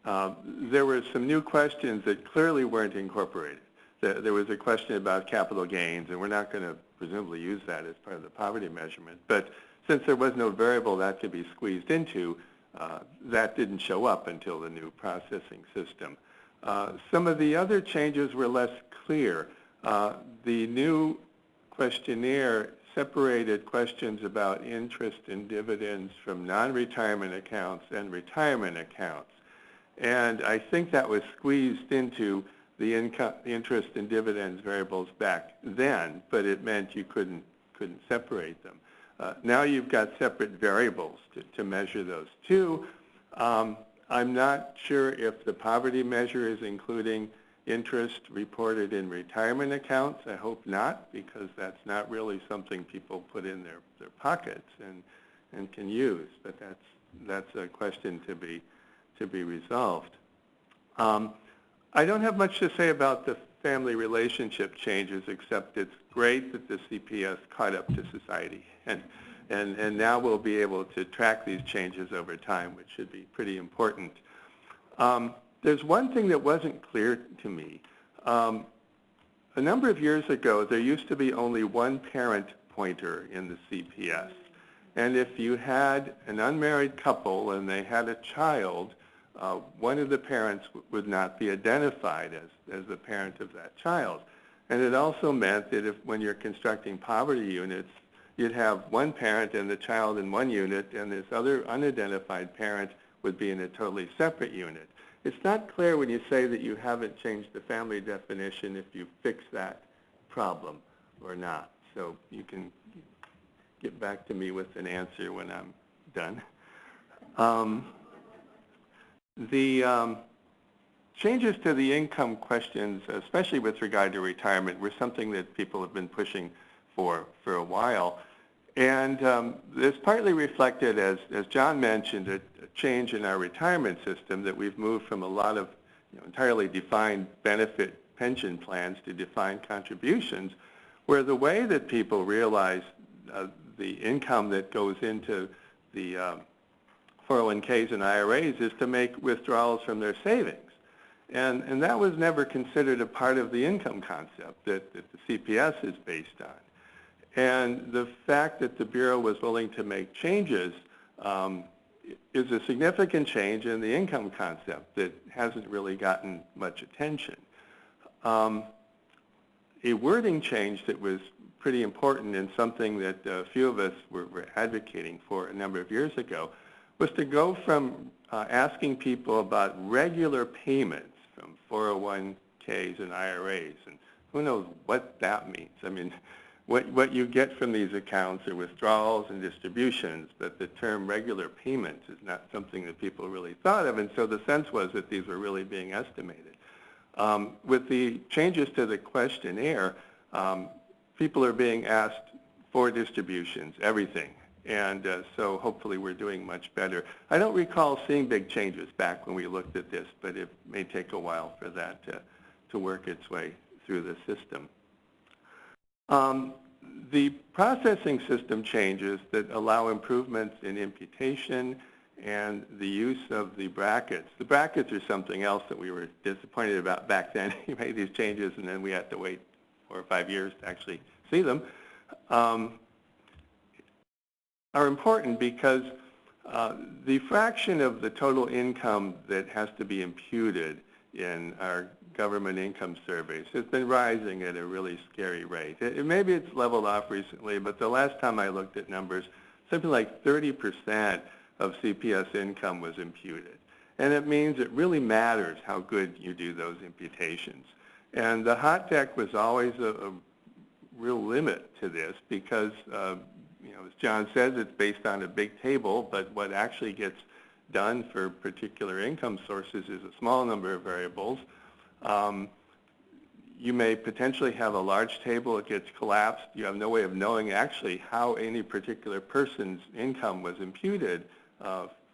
there were some new questions that clearly weren't incorporated. There was a question about capital gains, and we're not going to presumably use that as part of the poverty measurement. But since there was no variable that could be squeezed into, that didn't show up until the new processing system. Some of the other changes were less clear. The new questionnaire separated questions about interest and dividends from non-retirement accounts and retirement accounts. And I think that was squeezed into the interest and dividends variables back then, but it meant you couldn't separate them. Now you've got separate variables to measure those two. I'm not sure if the poverty measure is including interest reported in retirement accounts. I hope not, because that's not really something people put in their pockets and can use, but that's a question to be resolved. I don't have much to say about the family relationship changes, except it's great that the CPS caught up to society, and now we'll be able to track these changes over time, which should be pretty important. There's one thing that wasn't clear to me. A number of years ago, there used to be only one parent pointer in the CPS, and if you had an unmarried couple and they had a child, one of the parents would not be identified as the parent of that child. And it also meant that when you're constructing poverty units, you'd have one parent and the child in one unit, and this other unidentified parent would be in a totally separate unit. It's not clear when you say that you haven't changed the family definition if you fix that problem or not. So you can get back to me with an answer when I'm done. The changes to the income questions, especially with regard to retirement, were something that people have been pushing for a while. And this partly reflected, as John mentioned, a change in our retirement system, that we've moved from a lot of entirely defined benefit pension plans to defined contributions, where the way that people realize the income that goes into the 401ks and IRAs is to make withdrawals from their savings. And that was never considered a part of the income concept that the CPS is based on. And the fact that the Bureau was willing to make changes is a significant change in the income concept that hasn't really gotten much attention. A wording change that was pretty important and something that a few of us were advocating for a number of years ago was to go from asking people about regular payments from 401ks and IRAs, and who knows what that means. I mean, what you get from these accounts are withdrawals and distributions, but the term regular payments is not something that people really thought of, and so the sense was that these were really being estimated. With the changes to the questionnaire, people are being asked for distributions, everything, and so hopefully we're doing much better. I don't recall seeing big changes back when we looked at this, but it may take a while for that to work its way through the system. The processing system changes that allow improvements in imputation and the use of the brackets. The brackets are something else that we were disappointed about back then. You made these changes and then we had to wait 4 or 5 years to actually see them. Are important because the fraction of the total income that has to be imputed in our government income surveys has been rising at a really scary rate. Maybe it's leveled off recently, but the last time I looked at numbers, something like 30% of CPS income was imputed. And it means it really matters how good you do those imputations. And the hot deck was always a real limit to this because, as John says, it's based on a big table, but what actually gets done for particular income sources is a small number of variables. You may potentially have a large table, it gets collapsed. You have no way of knowing actually how any particular person's income was imputed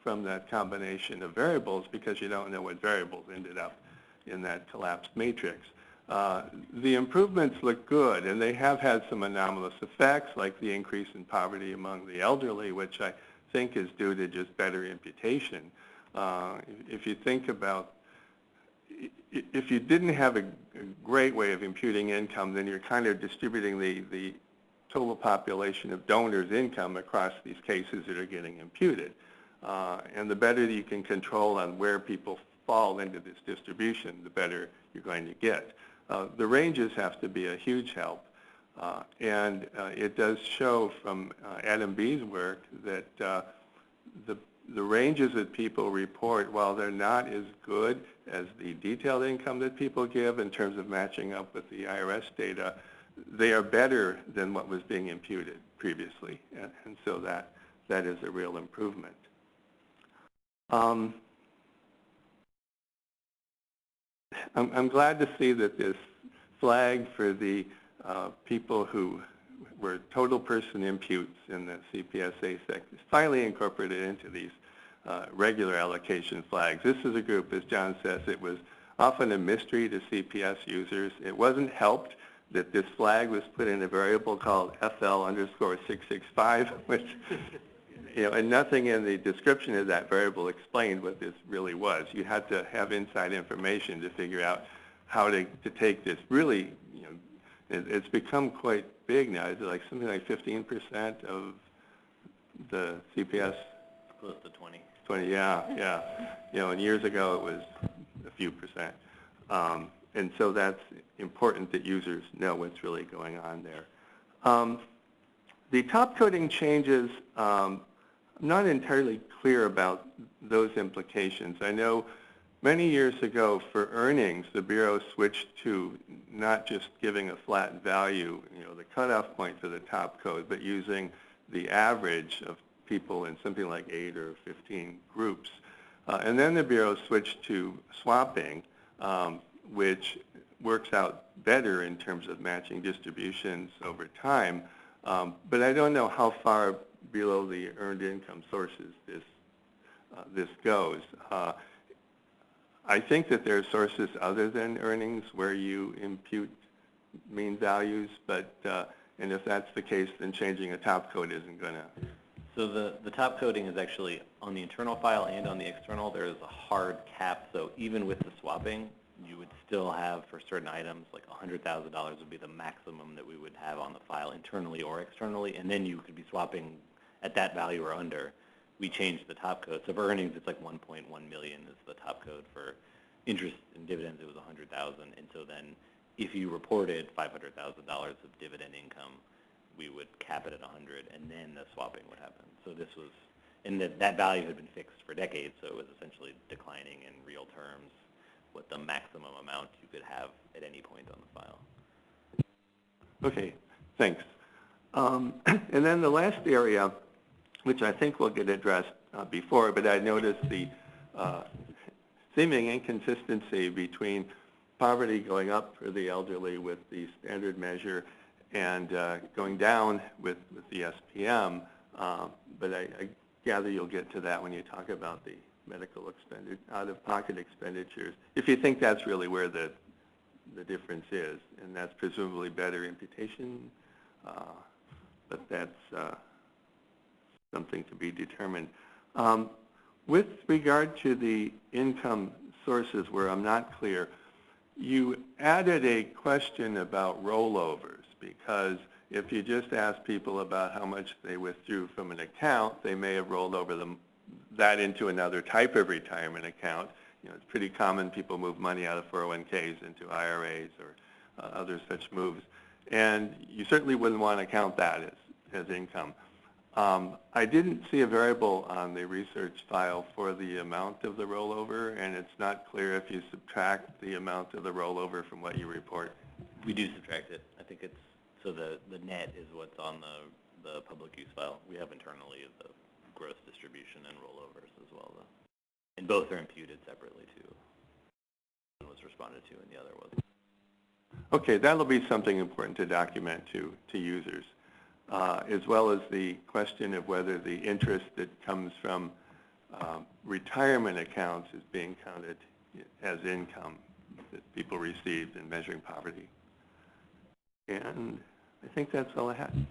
from that combination of variables because you don't know what variables ended up in that collapsed matrix. The improvements look good, and they have had some anomalous effects, like the increase in poverty among the elderly, which I think is due to just better imputation. If you think about, if you didn't have a great way of imputing income, then you're kind of distributing the total population of donors' income across these cases that are getting imputed. and the better you can control on where people fall into this distribution, the better you're going to get. The ranges have to be a huge help, and it does show from Adam B's work that the ranges that people report, while they're not as good as the detailed income that people give in terms of matching up with the IRS data, they are better than what was being imputed previously, and so that is a real improvement. I'm glad to see that this flag for the people who were total person imputes in the CPS ASEC is finally incorporated into these regular allocation flags. This is a group, as John says, it was often a mystery to CPS users. It wasn't helped that this flag was put in a variable called FL_665, which, and nothing in the description of that variable explained what this really was. You had to have inside information to figure out how to take this. Really, it's become quite big now. Is it like something like 15% of the CPS? Close to 20. 20, yeah. And years ago it was a few percent. And so that's important that users know what's really going on there. The top coding changes, I'm not entirely clear about those implications. I know many years ago for earnings, the Bureau switched to not just giving a flat value, the cutoff point for the top code, but using the average of people in something like 8 or 15 groups. And then the Bureau switched to swapping, which works out better in terms of matching distributions over time. But I don't know how far below the earned income sources this goes. I think that there are sources other than earnings where you impute mean values, but and if that's the case, then changing a top code isn't going to. So the top coding is actually on the internal file and on the external. There is a hard cap, so even with the swapping, you would still have for certain items, like $100,000 would be the maximum that we would have on the file internally or externally, and then you could be swapping at that value or under. We changed the top code. So for earnings, it's like 1.1 million is the top code. For interest and dividends, it was 100,000. And so then if you reported $500,000 of dividend income, we would cap it at 100, and then the swapping would happen. So this was, and that value had been fixed for decades, so it was essentially declining in real terms what the maximum amount you could have at any point on the file. Okay, thanks. And then the last area, which I think will get addressed before, but I noticed the seeming inconsistency between poverty going up for the elderly with the standard measure and going down with the SPM, but I gather you'll get to that when you talk about the medical expenditure, out-of-pocket expenditures, if you think that's really where the difference is, and that's presumably better imputation, but that's something to be determined. With regard to the income sources where I'm not clear, you added a question about rollovers, because if you just ask people about how much they withdrew from an account, they may have rolled over that into another type of retirement account. It's pretty common people move money out of 401ks into IRAs or other such moves. And you certainly wouldn't want to count that as income. I didn't see a variable on the research file for the amount of the rollover, and it's not clear if you subtract the amount of the rollover from what you report. We do subtract it. I think it's, so the net is what's on the public use file. We have internally the gross distribution and rollovers as well, though. And both are imputed separately, too. One was responded to and the other wasn't. Okay, that'll be something important to document to users, as well as the question of whether the interest that comes from retirement accounts is being counted as income that people received in measuring poverty. And I think that's all I had.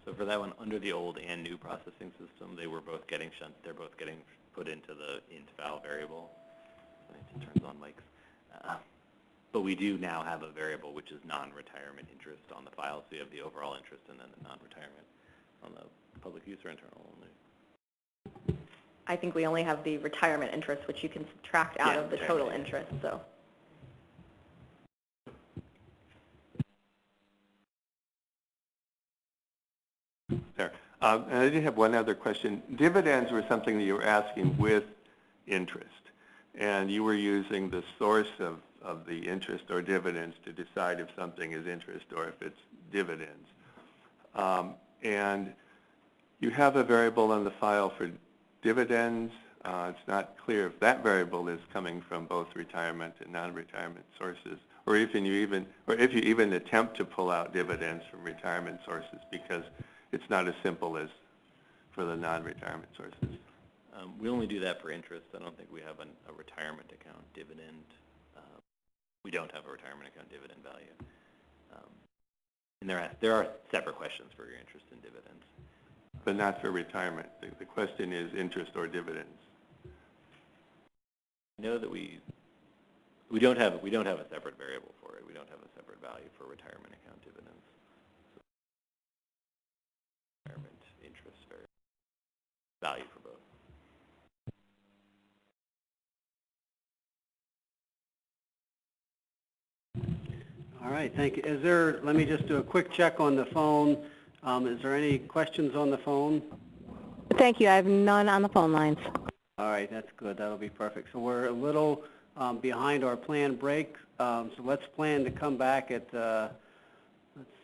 So for that one, under the old and new processing system, they were both getting they're both getting put into the int val variable. So it turns on mics. But we do now have a variable which is non-retirement interest on the file, so you have the overall interest and then the non-retirement. on the public use or internal only. I think we only have the retirement interest, which you can subtract out of the total interest, so. There. And I did have one other question. Dividends were something that you were asking with interest, and you were using the source of the interest or dividends to decide if something is interest or if it's dividends. And you have a variable on the file for dividends. It's not clear if that variable is coming from both retirement and non-retirement sources, or if you even attempt to pull out dividends from retirement sources, because it's not as simple as for the non-retirement sources. We only do that for interest. I don't think we have a retirement account dividend. We don't have a retirement account dividend value. And there are separate questions for your interest in dividends. But not for retirement. The question is interest or dividends. I know that we don't have a separate variable for it. We don't have a separate value for retirement account dividends. So, retirement interest value for both. All right, thank you. Let me just do a quick check on the phone. Is there any questions on the phone? Thank you. I have none on the phone lines. All right, that's good. That'll be perfect. So we're a little behind our planned break. So let's plan to come back at, let's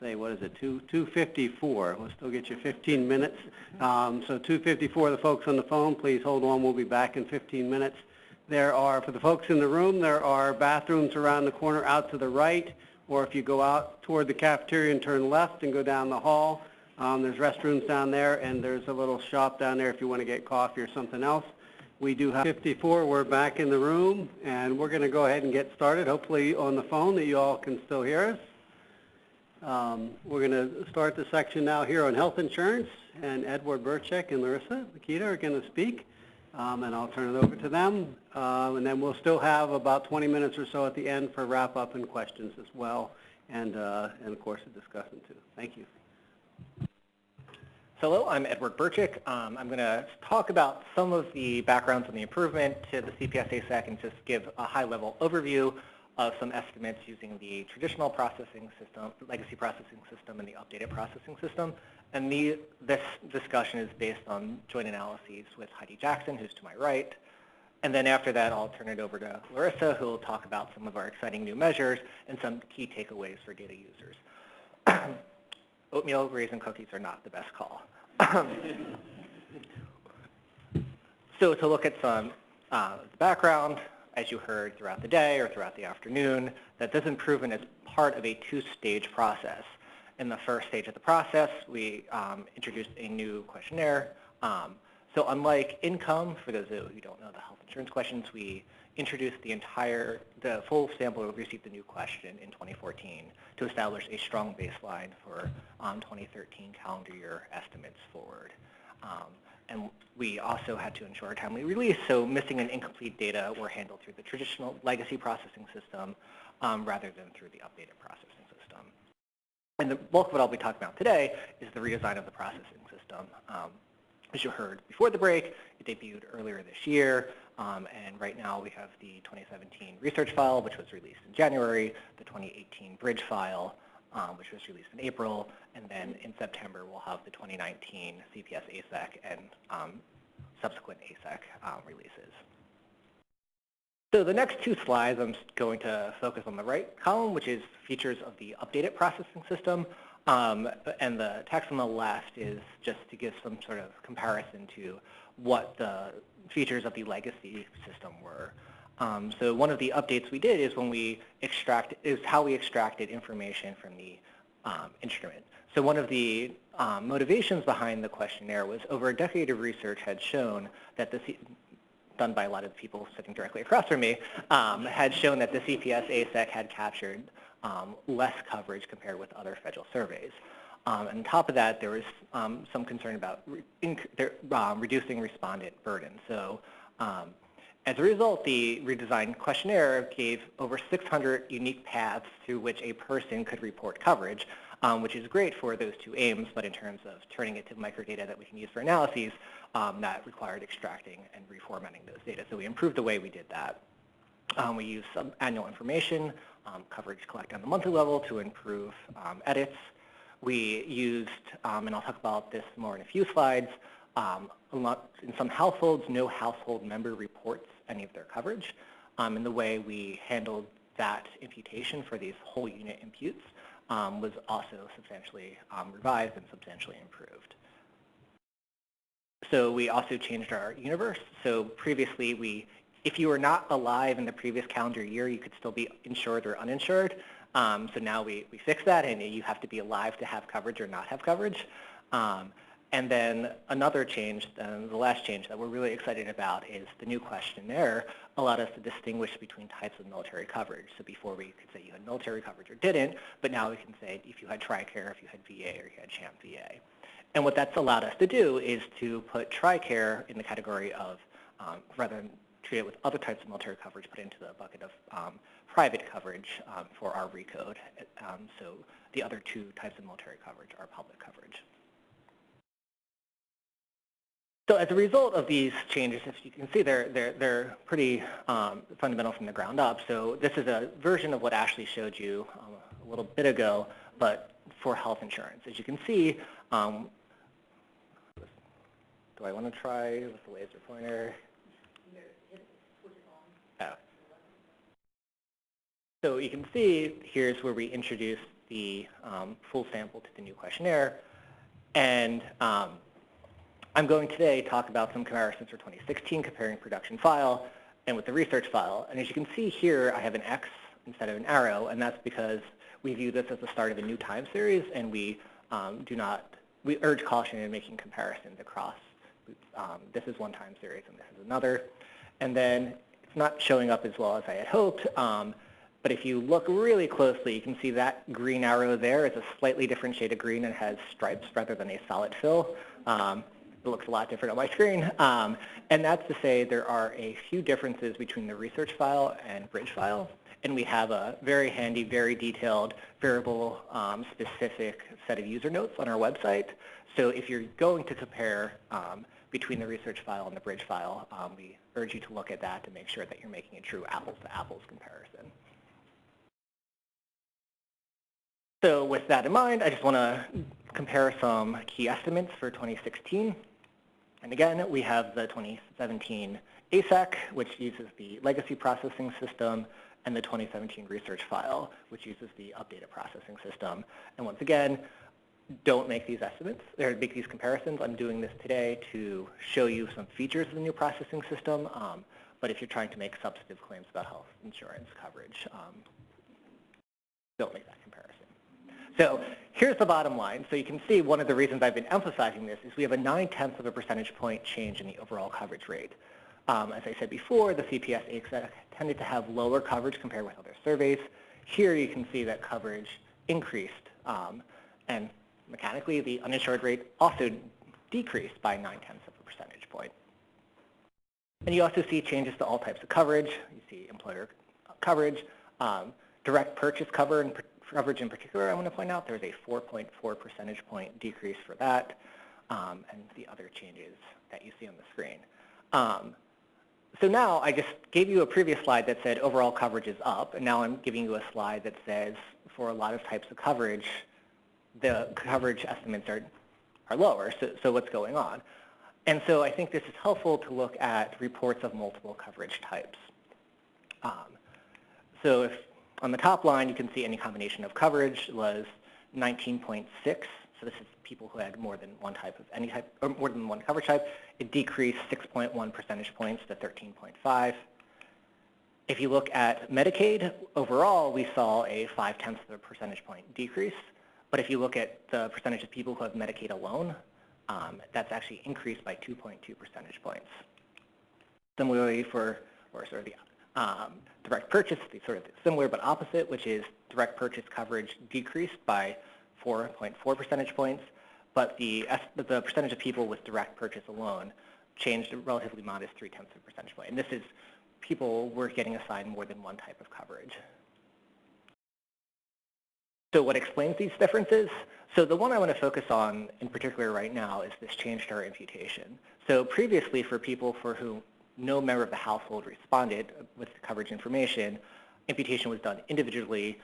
say, what is it, 2:54. We'll still get you 15 minutes. So 2:54, the folks on the phone, please hold on. We'll be back in 15 minutes. For the folks in the room, there are bathrooms around the corner out to the right, or if you go out toward the cafeteria and turn left and go down the hall, there's restrooms down there, and there's a little shop down there if you want to get coffee or something else. We do have 54. We're back in the room, and we're going to go ahead and get started, hopefully on the phone that you all can still hear us. We're going to start the section now here on health insurance, and Edward Burchek and Larissa Makita are going to speak, and I'll turn it over to them. And then we'll still have about 20 minutes or so at the end for wrap-up and questions as well, and of course, a discussion too. Thank you. Hello, I'm Edward Burchik. I'm going to talk about some of the backgrounds on the improvement to the CPS ASEC and just give a high-level overview of some estimates using the traditional processing system, legacy processing system, and the updated processing system. And this discussion is based on joint analyses with Heidi Jackson, who's to my right. And then after that, I'll turn it over to Larissa, who will talk about some of our exciting new measures and some key takeaways for data users. Oatmeal raisin cookies are not the best call. So to look at some background, as you heard throughout the day or throughout the afternoon, that this improvement is part of a two-stage process. In the first stage of the process, we introduced a new questionnaire. So unlike income, for those who don't know the health insurance questions, we introduced the full sample will receive the new question in 2014 to establish a strong baseline for 2013 calendar year estimates forward. And we also had to ensure a timely release, so missing and incomplete data were handled through the traditional legacy processing system rather than through the updated processing system. And the bulk of what I'll be talking about today is the redesign of the processing system. As you heard before the break, it debuted earlier this year, and right now we have the 2017 research file, which was released in January, the 2018 bridge file, which was released in April, and then in September we'll have the 2019 CPS ASEC and subsequent ASEC releases. So the next two slides, I'm going to focus on the right column, which is features of the updated processing system. And the text on the left is just to give some sort of comparison to what the features of the legacy system were. So one of the updates we did is how we extracted information from the instrument. So one of the motivations behind the questionnaire was over a decade of research had shown that done by a lot of people sitting directly across from me, had shown that the CPS ASEC had captured less coverage compared with other federal surveys. On top of that, there was some concern about reducing respondent burden. So as a result, the redesigned questionnaire gave over 600 unique paths through which a person could report coverage, which is great for those two aims, but in terms of turning it to microdata that we can use for analyses, that required extracting and reformatting those data. So we improved the way we did that. We used some annual information, coverage collected on the monthly level to improve edits. We used, and I'll talk about this more in a few slides, in some households, no household member reports any of their coverage. And the way we handled that imputation for these whole unit imputes was also substantially revised and substantially improved. So we also changed our universe. So previously, if you were not alive in the previous calendar year, you could still be insured or uninsured. So now we fixed that, and you have to be alive to have coverage or not have coverage. And then another change, the last change that we're really excited about is the new questionnaire allowed us to distinguish between types of military coverage. So before we could say you had military coverage or didn't, but now we can say if you had TRICARE, if you had VA, or you had CHAMP VA. And what that's allowed us to do is to put TRICARE in the category of, rather than treat it with other types of military coverage, put into the bucket of private coverage for our recode. So the other two types of military coverage are public coverage. So as a result of these changes, as you can see, they're pretty fundamental from the ground up. So this is a version of what Ashley showed you a little bit ago, but for health insurance. As you can see, do I want to try with the laser pointer? Oh. So you can see here's where we introduce the full sample to the new questionnaire. And I'm going today to talk about some comparisons for 2016, comparing production file and with the research file. And as you can see here, I have an X instead of an arrow, and that's because we view this as the start of a new time series, and we urge caution in making comparisons across. This is one time series, and this is another. And then it's not showing up as well as I had hoped, but if you look really closely, you can see that green arrow there is a slightly different shade of green and has stripes rather than a solid fill. It looks a lot different on my screen. And that's to say there are a few differences between the research file and bridge file. And we have a very handy, very detailed, variable specific set of user notes on our website. So if you're going to compare between the research file and the bridge file, we urge you to look at that to make sure that you're making a true apples-to-apples comparison. So with that in mind, I just want to compare some key estimates for 2016. And again, we have the 2017 ASEC, which uses the legacy processing system, and the 2017 research file, which uses the updated processing system. And once again, don't make these estimates or make these comparisons. I'm doing this today to show you some features of the new processing system. But if you're trying to make substantive claims about health insurance coverage, don't make that comparison. So here's the bottom line. So you can see one of the reasons I've been emphasizing this is we have a 0.9 of a percentage point change in the overall coverage rate. As I said before, the CPS ASEC tended to have lower coverage compared with other surveys. Here you can see that coverage increased, and mechanically the uninsured rate also decreased by 0.9 of a percentage point. And you also see changes to all types of coverage. You see employer coverage, direct purchase coverage in particular. I want to point out there's a 4.4 percentage point decrease for that, and the other changes that you see on the screen. So now I just gave you a previous slide that said overall coverage is up, and now I'm giving you a slide that says for a lot of types of coverage, the coverage estimates are lower. So what's going on? And so I think this is helpful to look at reports of multiple coverage types. So if on the top line you can see any combination of coverage was 19.6. So this is people who had more than one type of any type, or more than one coverage type. It decreased 6.1 percentage points to 13.5. If you look at Medicaid, overall we saw a 0.5 of a percentage point decrease. But if you look at the percentage of people who have Medicaid alone, that's actually increased by 2.2 percentage points. Similarly for, or sort of the direct purchase, the sort of similar but opposite, which is direct purchase coverage decreased by 4.4 percentage points, but the percentage of people with direct purchase alone changed a relatively modest 0.3 of a percentage point. And this is people were getting assigned more than one type of coverage. So what explains these differences? So the one I want to focus on in particular right now is this change to our imputation. So previously, for people for whom no member of the household responded with the coverage information, imputation was done individually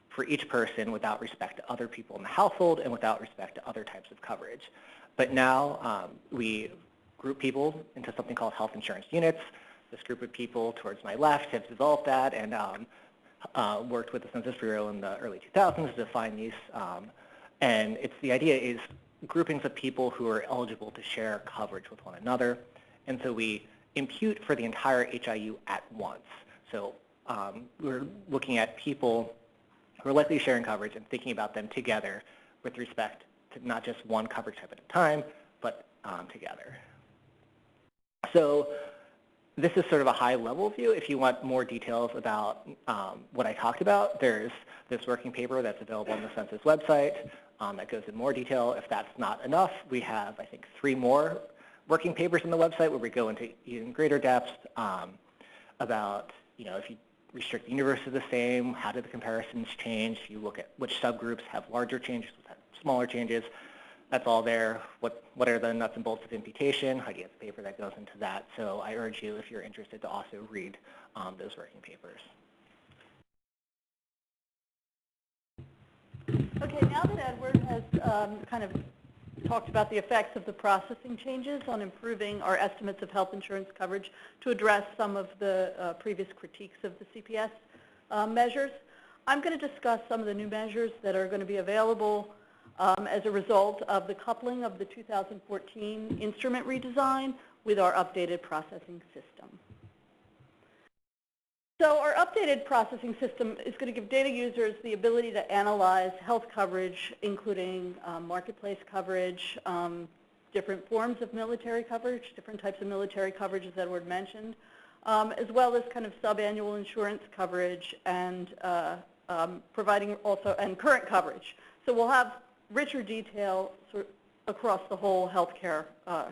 for each person without respect to other people in the household and without respect to other types of coverage. But now we group people into something called health insurance units. This group of people towards my left have developed that and worked with the Census Bureau in the early 2000s to define these. And the idea is groupings of people who are eligible to share coverage with one another. And so we impute for the entire HIU at once. So we're looking at people who are likely sharing coverage and thinking about them together with respect to not just one coverage type at a time, but together. So this is sort of a high-level view. If you want more details about what I talked about, there's this working paper that's available on the Census website that goes in more detail. If that's not enough, we have, I think, 3 more working papers on the website where we go into even greater depth about, if you restrict the universe to the same, how do the comparisons change? You look at which subgroups have larger changes, which have smaller changes. That's all there. What are the nuts and bolts of imputation? How do you get the paper that goes into that? So I urge you, if you're interested, to also read those working papers. Okay, now that Edward has kind of talked about the effects of the processing changes on improving our estimates of health insurance coverage to address some of the previous critiques of the CPS measures, I'm going to discuss some of the new measures that are going to be available as a result of the coupling of the 2014 instrument redesign with our updated processing system. So our updated processing system is going to give data users the ability to analyze health coverage, including marketplace coverage, different forms of military coverage, different types of military coverage, as Edward mentioned, as well as kind of subannual insurance coverage and providing also, and current coverage. So we'll have richer detail across the whole healthcare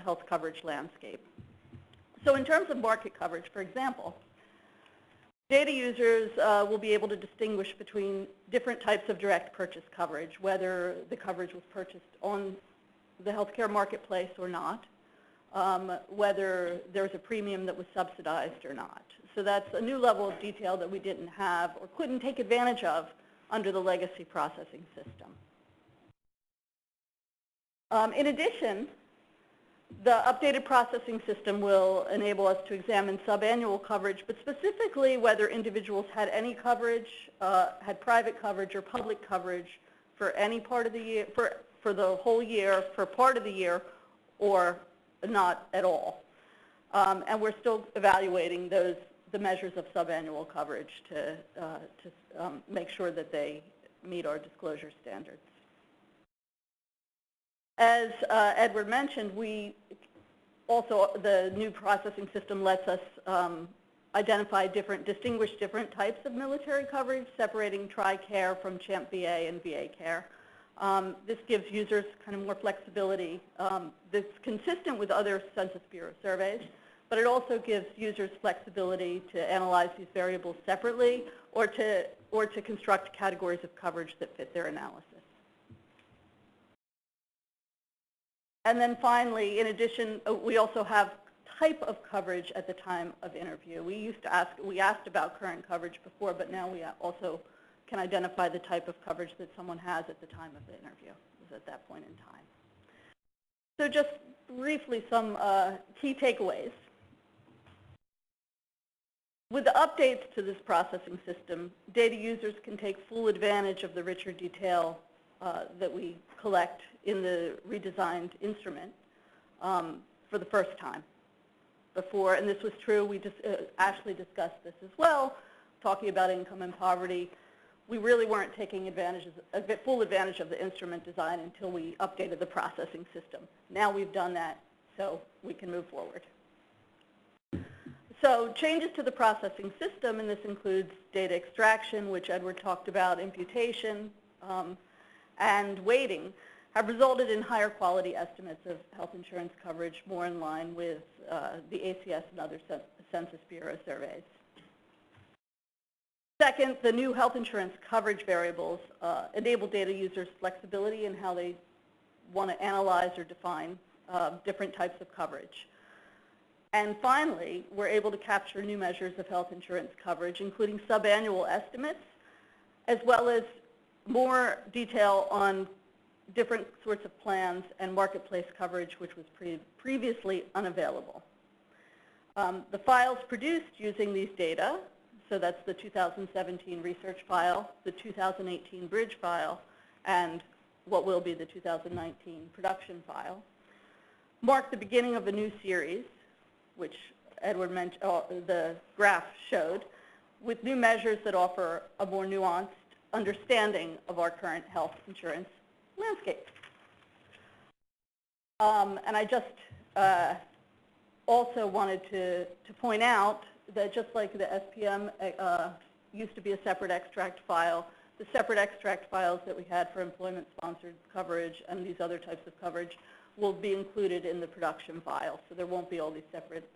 health coverage landscape. So in terms of market coverage, for example, data users will be able to distinguish between different types of direct purchase coverage, whether the coverage was purchased on the healthcare marketplace or not, whether there's a premium that was subsidized or not. So that's a new level of detail that we didn't have or couldn't take advantage of under the legacy processing system. In addition, the updated processing system will enable us to examine subannual coverage, but specifically whether individuals had any coverage, had private coverage or public coverage for any part of the year, for the whole year, for part of the year, or not at all. And we're still evaluating the measures of subannual coverage to make sure that they meet our disclosure standards. As Edward mentioned, the new processing system lets us distinguish different types of military coverage, separating TRICARE from CHAMP VA and VA Care. This gives users kind of more flexibility. That's consistent with other Census Bureau surveys, but it also gives users flexibility to analyze these variables separately or to construct categories of coverage that fit their analysis. And then finally, in addition, we also have type of coverage at the time of interview. We asked about current coverage before, but now we also can identify the type of coverage that someone has at the time of the interview, at that point in time. So just briefly, some key takeaways. With the updates to this processing system, data users can take full advantage of the richer detail that we collect in the redesigned instrument for the first time. Before, and this was true, Ashley discussed this as well, talking about income and poverty. We really weren't taking full advantage of the instrument design until we updated the processing system. Now we've done that, so we can move forward. So changes to the processing system, and this includes data extraction, which Edward talked about, imputation, and weighting, have resulted in higher quality estimates of health insurance coverage more in line with the ACS and other Census Bureau surveys. Second, the new health insurance coverage variables enable data users flexibility in how they want to analyze or define different types of coverage. And finally, we're able to capture new measures of health insurance coverage, including subannual estimates, as well as more detail on different sorts of plans and marketplace coverage, which was previously unavailable. The files produced using these data, so that's the 2017 research file, the 2018 bridge file, and what will be the 2019 production file, mark the beginning of a new series, which Edward mentioned, the graph showed, with new measures that offer a more nuanced understanding of our current health insurance landscape. And I just also wanted to point out that just like the SPM used to be a separate extract file, the separate extract files that we had for employment-sponsored coverage and these other types of coverage will be included in the production file. So there won't be all these separate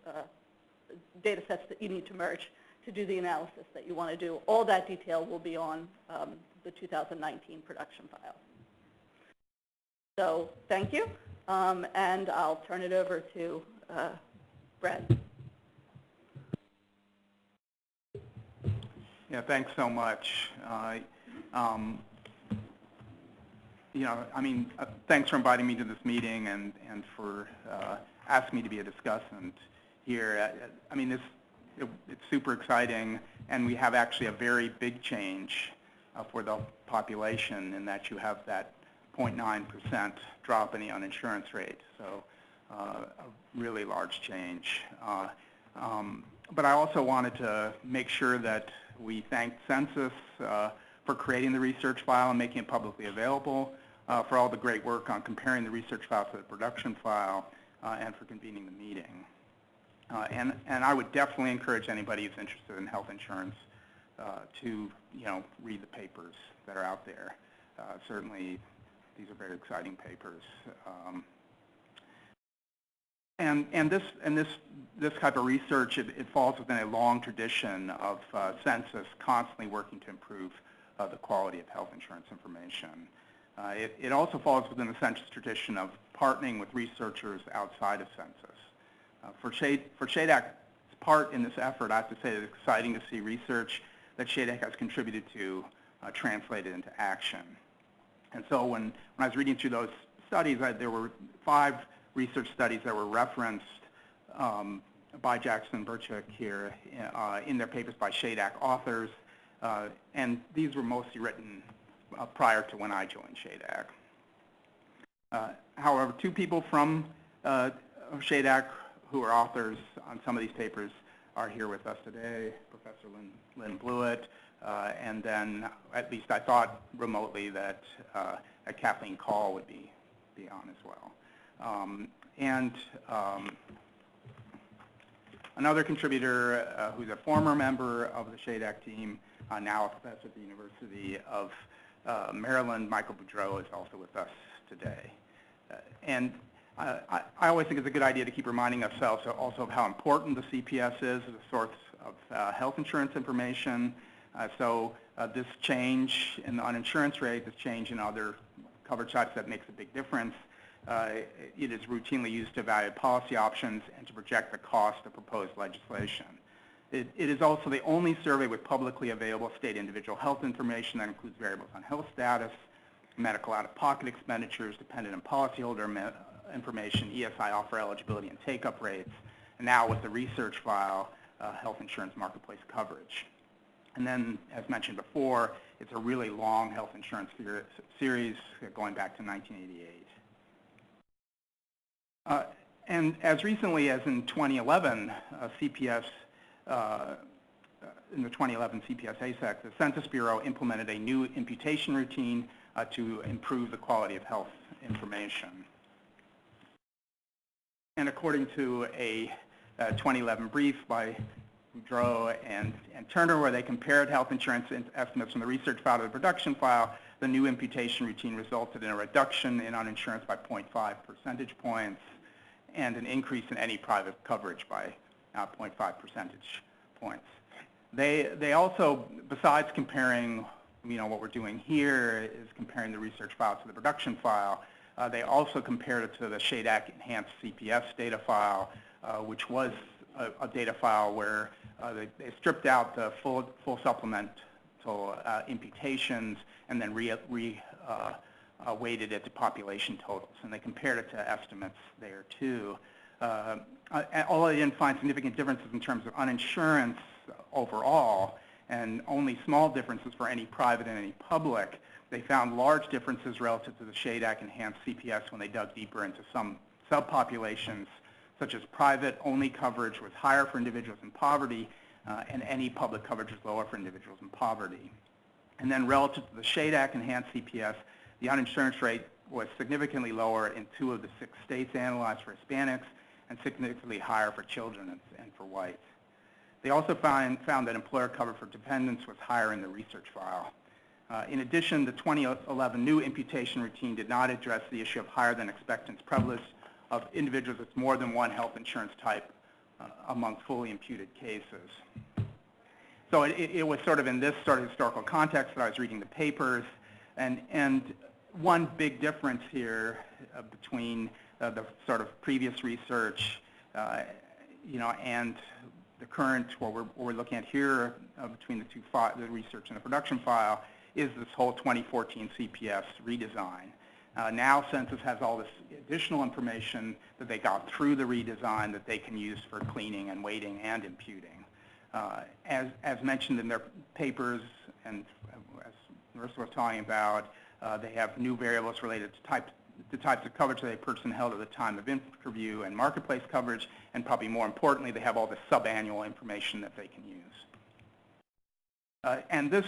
data sets that you need to merge to do the analysis that you want to do. All that detail will be on the 2019 production file. So thank you, and I'll turn it over to Brad. Yeah, thanks so much. Thanks for inviting me to this meeting and for asking me to be a discussant here. It's super exciting, and we have actually a very big change for the population in that you have that 0.9% drop in the uninsurance rate, so a really large change. But I also wanted to make sure that we thank Census for creating the research file and making it publicly available, for all the great work on comparing the research file to the production file, and for convening the meeting. And I would definitely encourage anybody who's interested in health insurance to read the papers that are out there. Certainly, these are very exciting papers. And this type of research, it falls within a long tradition of Census constantly working to improve the quality of health insurance information. It also falls within the Census tradition of partnering with researchers outside of Census. For SHADAC's part in this effort, I have to say that it's exciting to see research that SHADAC has contributed to translated into action. And so when I was reading through those studies, there were 5 research studies that were referenced by Jackson and Burchuk here in their papers by SHADAC authors, and these were mostly written prior to when I joined SHADAC. However, 2 people from SHADAC who are authors on some of these papers are here with us today, Professor Lynn Blewett, and then at least I thought remotely that Kathleen Call would be on as well. Another contributor who's a former member of the SHADAC team, now a professor at the University of Maryland, Michael Boudreau, is also with us today. I always think it's a good idea to keep reminding ourselves also of how important the CPS is as a source of health insurance information. So this change in the uninsurance rate, this change in other coverage types, that makes a big difference. It is routinely used to evaluate policy options and to project the cost of proposed legislation. It is also the only survey with publicly available state individual health information that includes variables on health status, medical out-of-pocket expenditures, dependent on policyholder information, ESI offer eligibility and take-up rates, and now with the research file, health insurance marketplace coverage. And then, as mentioned before, it's a really long health insurance series going back to 1988. And as recently as in 2011, in the 2011 CPS ASEC, the Census Bureau implemented a new imputation routine to improve the quality of health information. And according to a 2011 brief by Boudreau and Turner, where they compared health insurance estimates from the research file to the production file, the new imputation routine resulted in a reduction in uninsurance by 0.5 percentage points and an increase in any private coverage by 0.5 percentage points. They also, besides comparing, what we're doing here is comparing the research file to the production file. They also compared it to the SHADAC enhanced CPS data file, which was a data file where they stripped out the full supplemental imputations and then weighted it to population totals, and they compared it to estimates there too. Although they didn't find significant differences in terms of uninsurance overall, and only small differences for any private and any public, they found large differences relative to the SHADAC enhanced CPS when they dug deeper into some subpopulations, such as private-only coverage was higher for individuals in poverty, and any public coverage was lower for individuals in poverty. And then relative to the SHADAC enhanced CPS, the uninsurance rate was significantly lower in 2 of the 6 states analyzed for Hispanics, and significantly higher for children and for whites. They also found that employer cover for dependents was higher in the research file. In addition, the 2011 new imputation routine did not address the issue of higher than expected prevalence of individuals with more than one health insurance type among fully imputed cases. So it was sort of in this sort of historical context that I was reading the papers, and one big difference here between the sort of previous research, and the current, what we're looking at here between the the research and the production file, is this whole 2014 CPS redesign. Now Census has all this additional information that they got through the redesign that they can use for cleaning and weighting and imputing. As mentioned in their papers, and as Marissa was talking about, they have new variables related to types of coverage that a person held at the time of interview and marketplace coverage, and probably more importantly, they have all the subannual information that they can use. And this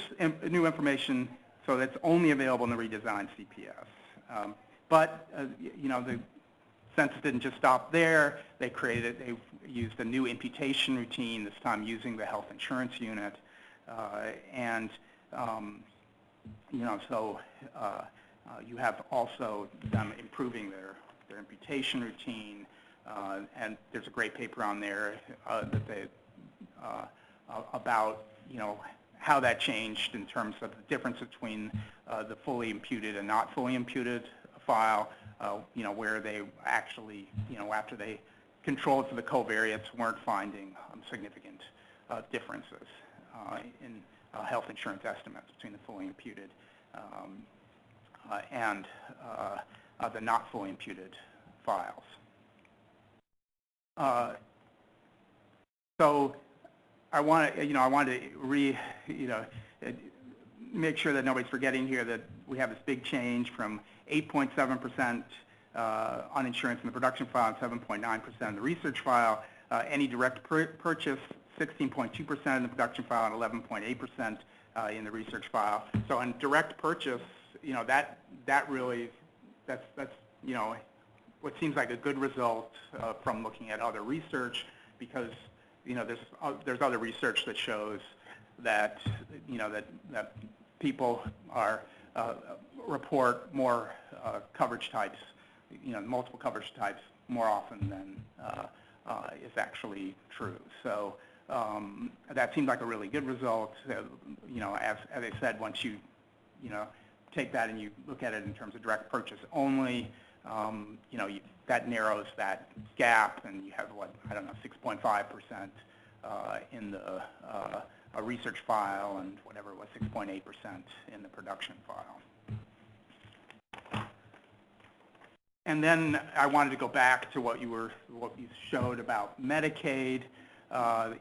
new information, so that's only available in the redesigned CPS. But the Census didn't just stop there. They used a new imputation routine, this time using the health insurance unit. You have also them improving their imputation routine, and there's a great paper on there that they, about how that changed in terms of the difference between the fully imputed and not fully imputed file, where they actually, after they controlled for the covariates, weren't finding significant differences in health insurance estimates between the fully imputed and the not fully imputed files. So I wanted to make sure that nobody's forgetting here that we have this big change from 8.7% uninsurance in the production file and 7.9% in the research file. Any direct purchase, 16.2% in the production file and 11.8% in the research file. So in direct purchase, that's what seems like a good result from looking at other research, because there's other research that shows that that people report more coverage types, multiple coverage types more often than is actually true. So that seems like a really good result. As I said, once you take that and you look at it in terms of direct purchase only, that narrows that gap, and you have 6.5% in the research file, and whatever it was, 6.8% in the production file. And then I wanted to go back to what you showed about Medicaid. So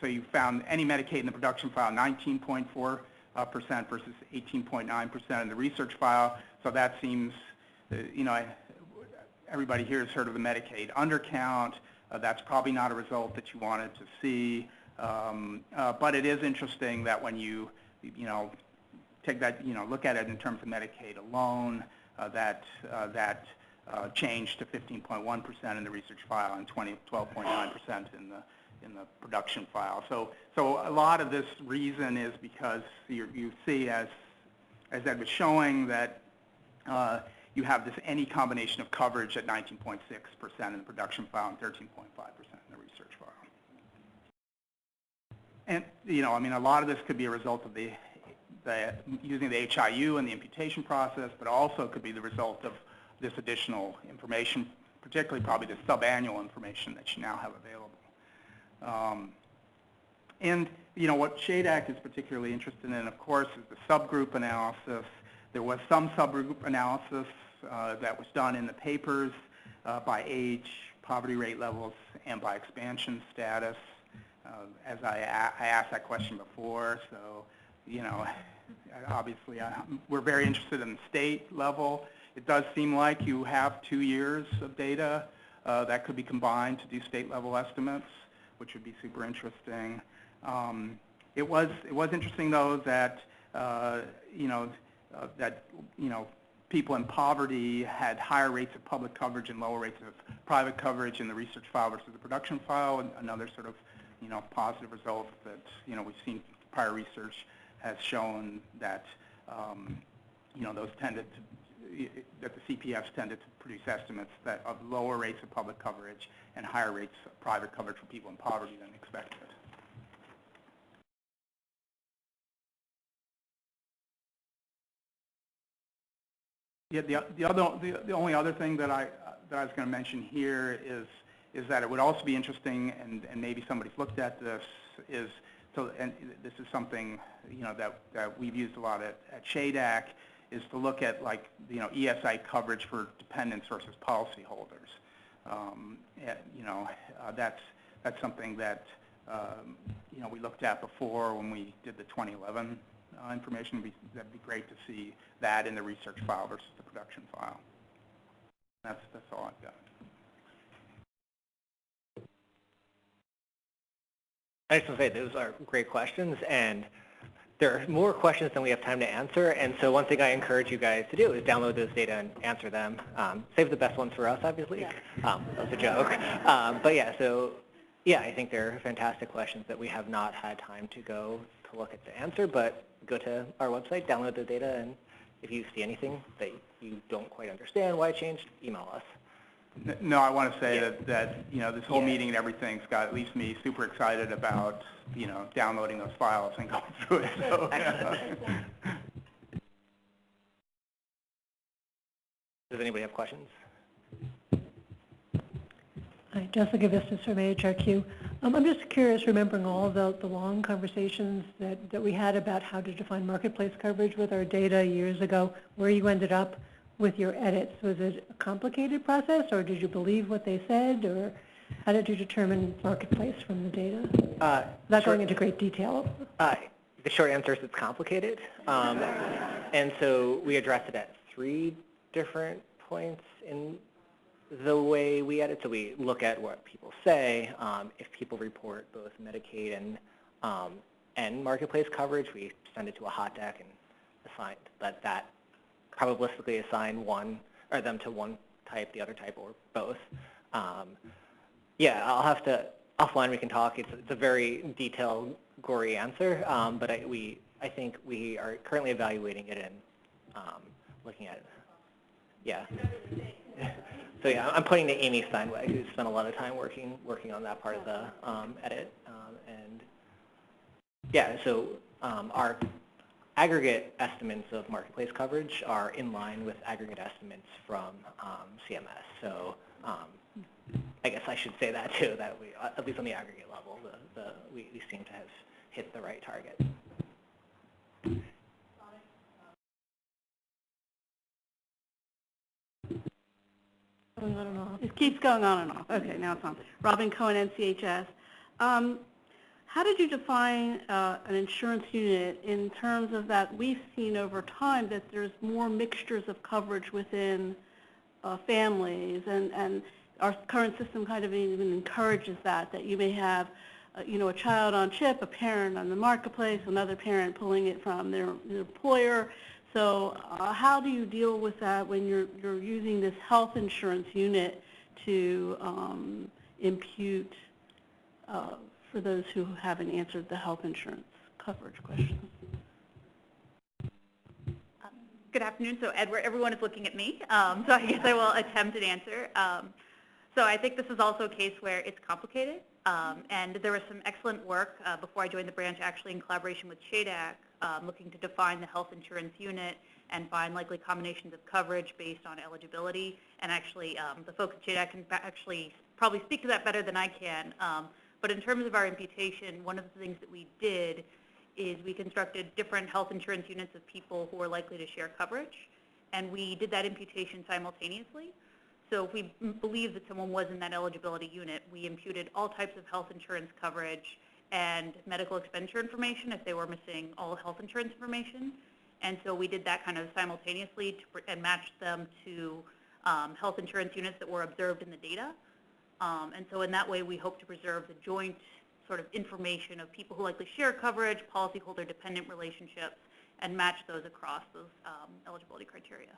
you found any Medicaid in the production file, 19.4% versus 18.9% in the research file. So that seems, everybody here has heard of the Medicaid undercount. That's probably not a result that you wanted to see. But it is interesting that when you, take that, look at it in terms of Medicaid alone, that changed to 15.1% in the research file and 12.9% in the production file. So a lot of this reason is because you see, as Ed was showing, that you have this any combination of coverage at 19.6% in the production file and 13.5% in the research file. And, you know, I mean, a lot of this could be a result of using the HIU and the imputation process, but also could be the result of this additional information, particularly probably the subannual information that you now have available. And, you know, what SHADAC is particularly interested in, of course, is the subgroup analysis. There was some subgroup analysis that was done in the papers by age, poverty rate levels, and by expansion status. As I asked that question before, so, you know, obviously we're very interested in the state level. It does seem like you have 2 years of data that could be combined to do state level estimates, which would be super interesting. It was interesting though that people in poverty had higher rates of public coverage and lower rates of private coverage in the research file versus the production file. And another sort of positive result that we've seen prior research has shown that those tended to that the CPFs tended to produce estimates that of lower rates of public coverage and higher rates of private coverage for people in poverty than expected. Yeah, the only other thing that I was going to mention here is that it would also be interesting, and maybe somebody's looked at this, and this is something that we've used a lot at SHADAC, is to look at ESI coverage for dependents versus policyholders. That's something that we looked at before when we did the 2011 information. That'd be great to see that in the research file versus the production file. That's all I've got. I just want to say those are great questions, and there are more questions than we have time to answer, and so one thing I encourage you guys to do is download those data and answer them. Save the best ones for us, obviously. Yeah. That was a joke. But yeah, so yeah, I think they're fantastic questions that we have not had time to go to look at the answer, but go to our website, download the data, and if you see anything that you don't quite understand why it changed, email us. No, I want to say that this whole meeting and everything's got at least me super excited about downloading those files and going through it. So, Does anybody have questions? Hi, Jessica Vistas from AHRQ. I'm just curious, remembering all of the long conversations that we had about how to define marketplace coverage with our data years ago, where you ended up with your edits. Was it a complicated process, or did you believe what they said, or how did you determine marketplace from the data? Without going into great detail. The short answer is it's complicated. And so we addressed it at 3 different points in the way we edit. So we look at what people say. If people report both Medicaid and marketplace coverage, we send it to a hot deck and assign that probabilistically assign them to one type, the other type, or both. Yeah, I'll have to, offline we can talk. It's a very detailed, gory answer, but I think we are currently evaluating it and looking at it. Yeah. So yeah, I'm pointing to Amy Steinweg, who spent a lot of time working on that part of the edit. And yeah, so our aggregate estimates of marketplace coverage are in line with aggregate estimates from CMS. So I guess I should say that too, that we, at least on the aggregate level, we seem to have hit the right target. Going on and off. It keeps going on and off. Okay, now it's on. Robin Cohen, NCHS. How did you define an insurance unit in terms of that we've seen over time that there's more mixtures of coverage within families, and our current system kind of even encourages that you may have a child on CHIP, a parent on the marketplace, another parent pulling it from their employer. So how do you deal with that when you're using this health insurance unit to impute for those who haven't answered the health insurance coverage question? Good afternoon. So everyone is looking at me, so I guess I will attempt an answer. So I think this is also a case where it's complicated. And there was some excellent work before I joined the branch, actually in collaboration with SHADAC, looking to define the health insurance unit and find likely combinations of coverage based on eligibility. And actually, the folks at SHADAC can actually probably speak to that better than I can. But in terms of our imputation, one of the things that we did is we constructed different health insurance units of people who are likely to share coverage, and we did that imputation simultaneously. So if we believe that someone was in that eligibility unit, we imputed all types of health insurance coverage and medical expenditure information if they were missing all health insurance information. And so we did that kind of simultaneously and matched them to health insurance units that were observed in the data. And so in that way, we hope to preserve the joint sort of information of people who likely share coverage, policyholder-dependent relationships, and match those across those eligibility criteria.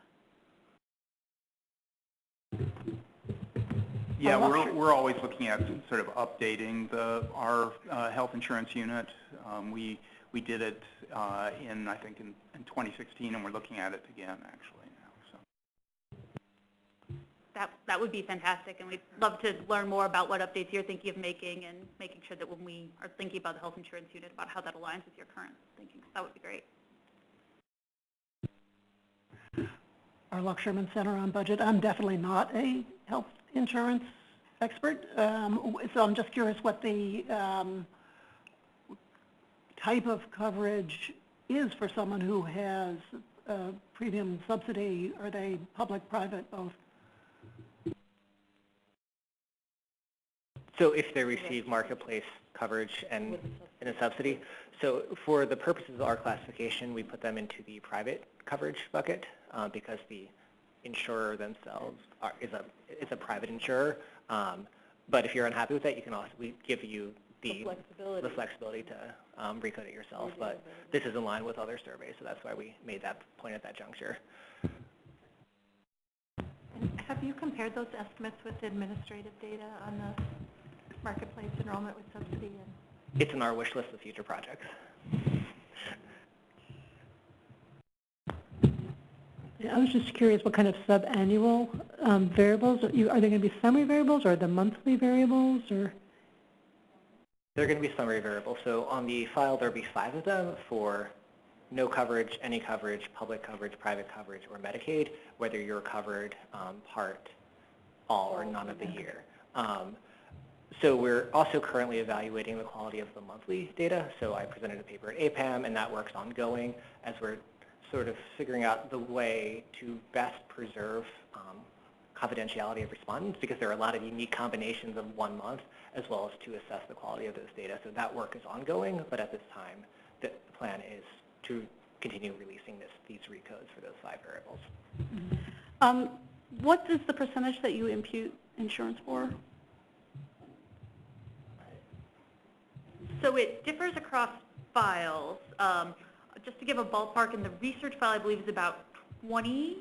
Yeah, we're always looking at sort of updating our health insurance unit. We did it in, I think, in 2016, and we're looking at it again, actually, now. So That would be fantastic, and we'd love to learn more about what updates you're thinking of making and making sure that when we are thinking about the health insurance unit, about how that aligns with your current thinking. That would be great. Our Luck Sherman Center on Budget. I'm definitely not a health insurance expert, so I'm just curious what the type of coverage is for someone who has a premium subsidy. Are they public, private, both? So if they receive marketplace coverage and a subsidy, so for the purposes of our classification, we put them into the private coverage bucket because the insurer themselves is a private insurer. But if you're unhappy with that, you can also, we give you the flexibility to recode it yourself. But this is in line with other surveys, so that's why we made that point at that juncture. Have you compared those estimates with the administrative data on the marketplace enrollment with subsidy? It's in our wish list of future projects. I was just curious what kind of sub-annual variables, are they going to be summary variables or the monthly variables, or? They're going to be summary variables. So on the file, there'll be 5 of them for no coverage, any coverage, public coverage, private coverage, or Medicaid, whether you're covered part, all, or none of the year. So we're also currently evaluating the quality of the monthly data. So I presented a paper at APAM, and that work's ongoing as we're sort of figuring out the way to best preserve confidentiality of respondents, because there are a lot of unique combinations of 1 month, as well as to assess the quality of those data. So that work is ongoing, but at this time, the plan is to continue releasing these recodes for those 5 variables. What is the percentage that you impute insurance for? So it differs across files. Just to give a ballpark, in the research file, I believe is about 20%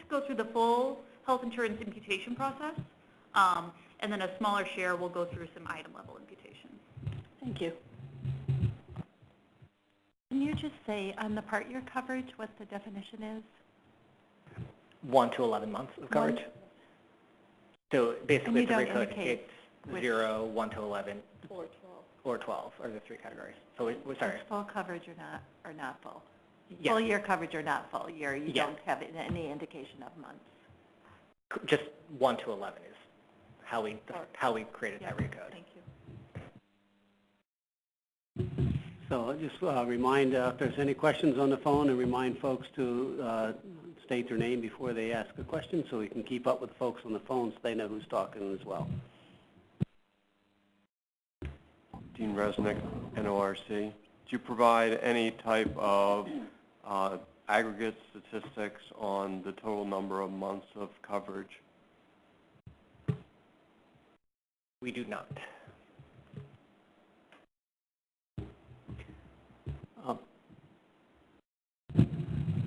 go through the full health insurance imputation process, and then a smaller share will go through some item-level imputation. Thank you. Can you just say on the part year coverage what the definition is? 1 to 11 months of coverage. So basically, it's a recode. It's 0, 1 to 11, or 12, are the 3 categories. So we're sorry. It's full coverage or not full? Yes. Full year coverage or not full year? You Yes. don't have any indication of months? Just 1 to 11 is how we created that recode. Thank you. So I'll just remind if there's any questions on the phone, and remind folks to state their name before they ask a question, so we can keep up with folks on the phone so they know who's talking as well. Dean Resnick, NORC. Do you provide any type of aggregate statistics on the total number of months of coverage? We do not.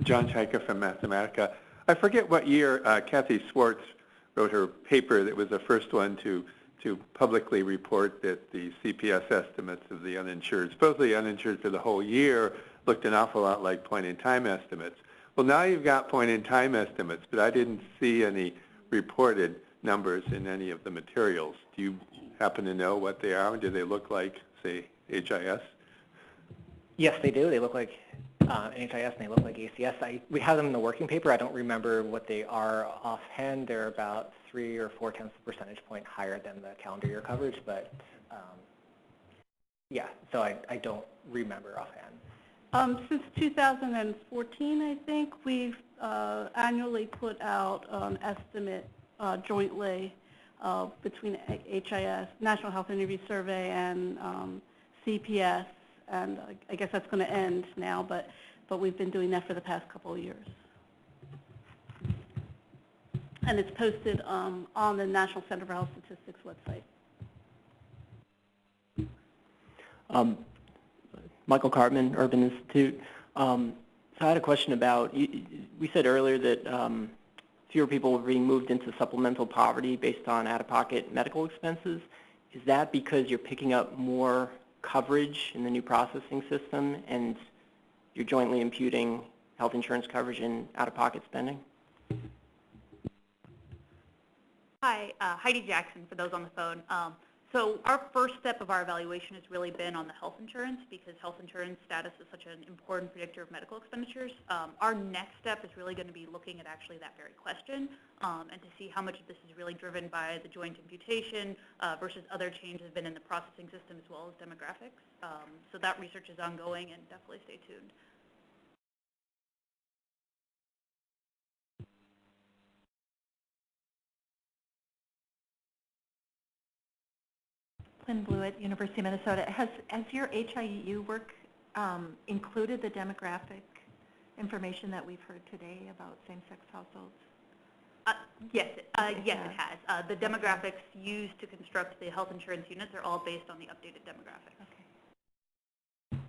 John Chaika from Mathematica. I forget what year Kathy Swartz wrote her paper that was the first one to publicly report that the CPS estimates of the uninsured, supposedly uninsured for the whole year, looked an awful lot like point-in-time estimates. Well, now you've got point-in-time estimates, but I didn't see any reported. numbers in any of the materials. Do you happen to know what they are? Do they look like, say, HIS? Yes, they do. They look like NHIS and they look like ACS. We have them in the working paper. I don't remember what they are offhand. They're about 3 or 4 tenths of a percentage point higher than the calendar year coverage, but yeah, so I don't remember offhand. Since 2014, I think, we've annually put out an estimate jointly between HIS, National Health Interview Survey, and CPS, and I guess that's going to end now, but we've been doing that for the past couple of years. And it's posted on the National Center for Health Statistics website. Michael Cartman, Urban Institute. So I had a question about, we said earlier that fewer people were being moved into supplemental poverty based on out-of-pocket medical expenses. Is that because you're picking up more coverage in the new processing system and you're jointly imputing health insurance coverage in out-of-pocket spending? Hi, Heidi Jackson for those on the phone. So our first step of our evaluation has really been on the health insurance because health insurance status is such an important predictor of medical expenditures. Our next step is really going to be looking at actually that very question and to see how much of this is really driven by the joint imputation versus other changes that have been in the processing system as well as demographics. So that research is ongoing and definitely stay tuned. Lynn Blewett, University of Minnesota. Has your HIU work included the demographic information that we've heard today about same-sex households? Yes, it has. The demographics used to construct the health insurance units are all based on the updated demographics. Okay.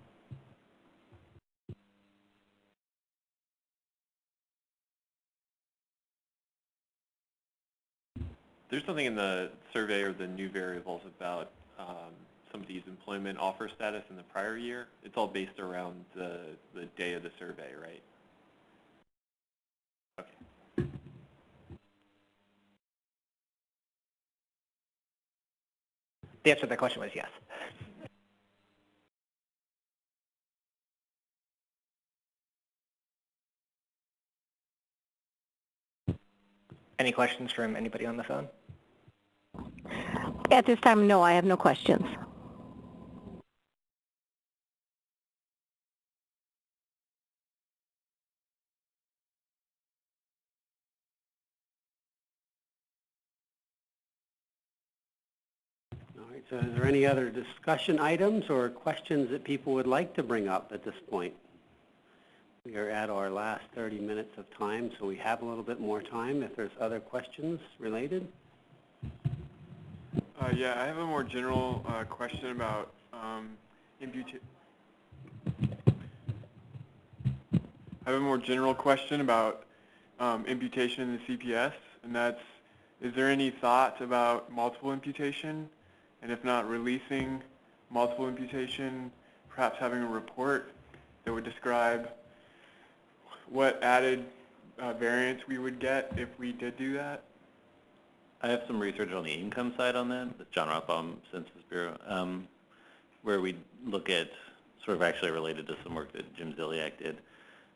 There's something in the survey or the new variables about somebody's employment offer status in the prior year. It's all based around the day of the survey, right? Okay. The answer to that question was yes. Any questions from anybody on the phone? At this time, no, I have no questions. All right, so is there any other discussion items or questions that people would like to bring up at this point? We are at our last 30 minutes of time, so we have a little bit more time if there's other questions related. Yeah, I have a more general question about imputation. I have a more general question about imputation in the CPS, and that's, is there any thought about multiple imputation? And if not releasing multiple imputation, perhaps having a report that would describe what added variance we would get if we did do that? I have some research on the income side on that. That's John Rothbaum, Census Bureau, where we look at, sort of actually related to some work that Jim Ziliak did,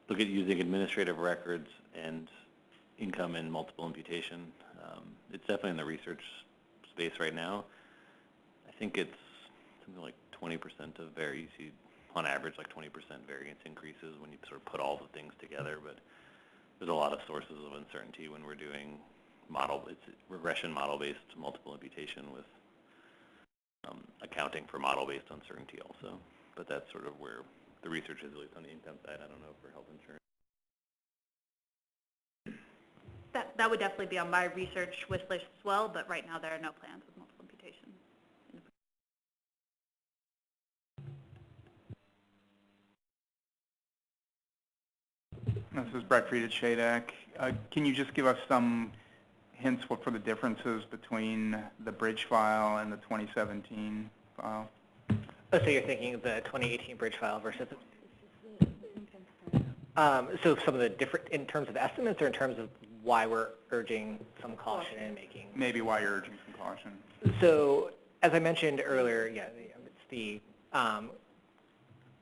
look at using administrative records and income and multiple imputation. It's definitely in the research space right now. I think it's something like 20% of variance, on average like 20% variance increases when you sort of put all the things together, but there's a lot of sources of uncertainty when we're doing it's regression model-based multiple imputation with accounting for model-based uncertainty also. But that's sort of where the research is, at least on the income side. I don't know for health insurance. That would definitely be on my research wish list as well, but right now there are no plans with multiple imputation. This is Brett Fried at SHADAC. Can you just give us some hints for the differences between the bridge file and the 2017 file? Oh, so you're thinking of the 2018 bridge file versus so some of the different, in terms of estimates or in terms of why we're urging some caution and making. Maybe why you're urging some caution. So, as I mentioned earlier, yeah, it's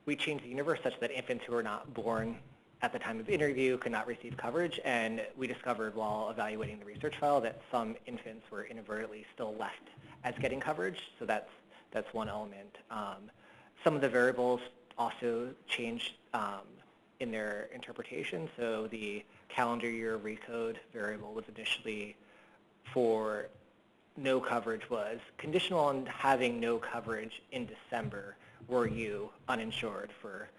we changed the universe such that infants who are not born at the time of interview could not receive coverage, and we discovered while evaluating the research file that some infants were inadvertently still left as getting coverage, so that's one element. Some of the variables also changed in their interpretation, so the calendar year recode variable was initially for no coverage was conditional on having no coverage in December were you uninsured for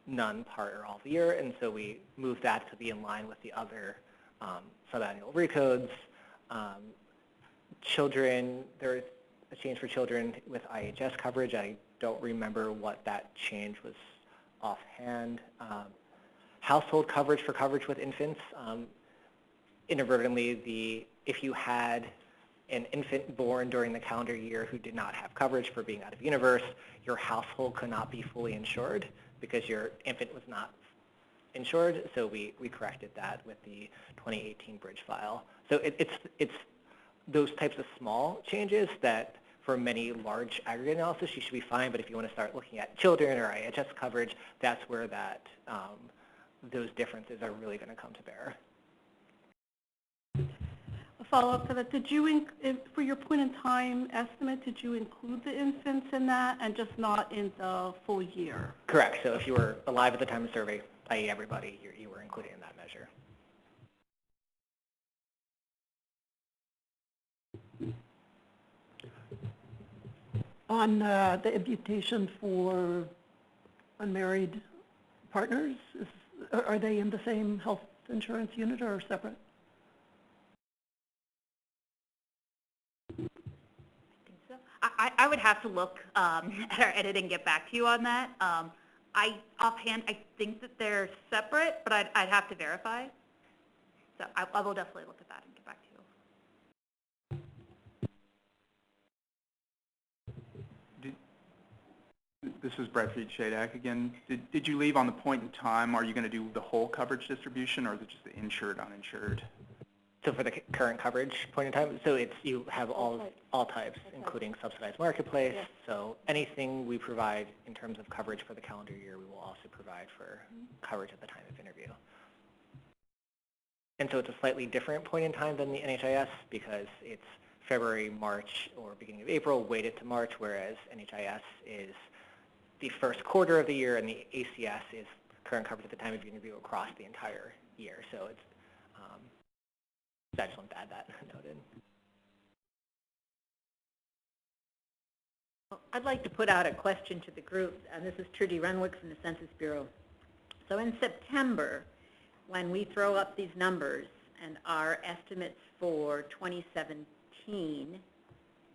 none, part, or all of the year, and so we moved that to be in line with the other subannual recodes. Children, there's a change for children with IHS coverage. I don't remember what that change was offhand. Household coverage for coverage with infants. Inadvertently, if you had an infant born during the calendar year who did not have coverage for being out of universe, your household could not be fully insured because your infant was not insured, so we corrected that with the 2018 bridge file. So it's those types of small changes that for many large aggregate analysis you should be fine, but if you want to start looking at children or IHS coverage, that's where that those differences are really going to come to bear. A follow-up to that, did you, for your point-in-time estimate, did you include the infants in that and just not in the full year? Correct. So if you were alive at the time of survey, i.e. everybody, you were included in that measure. On the imputation for unmarried partners, are they in the same health insurance unit or separate? I would have to look at our edit and get back to you on that. Offhand, I think that they're separate, but I'd have to verify. So I will definitely look at that and get back to you. This is Brett Shadak again. Did you leave on the point in time? Are you going to do the whole coverage distribution, or is it just the insured, uninsured? So for the current coverage point in time, so it's you have all types, including subsidized marketplace. Yeah. So anything we provide in terms of coverage for the calendar year, we will also provide for coverage at the time of interview. And so it's a slightly different point in time than the NHIS because it's February, March, or beginning of April, weighted to March, whereas NHIS is the first quarter of the year, and the ACS is current coverage at the time of interview across the entire year. So it's I just want to add that note in. Well, I'd like to put out a question to the group, and this is Trudy Renwick from the Census Bureau. So in September, when we throw up these numbers and our estimates for 2017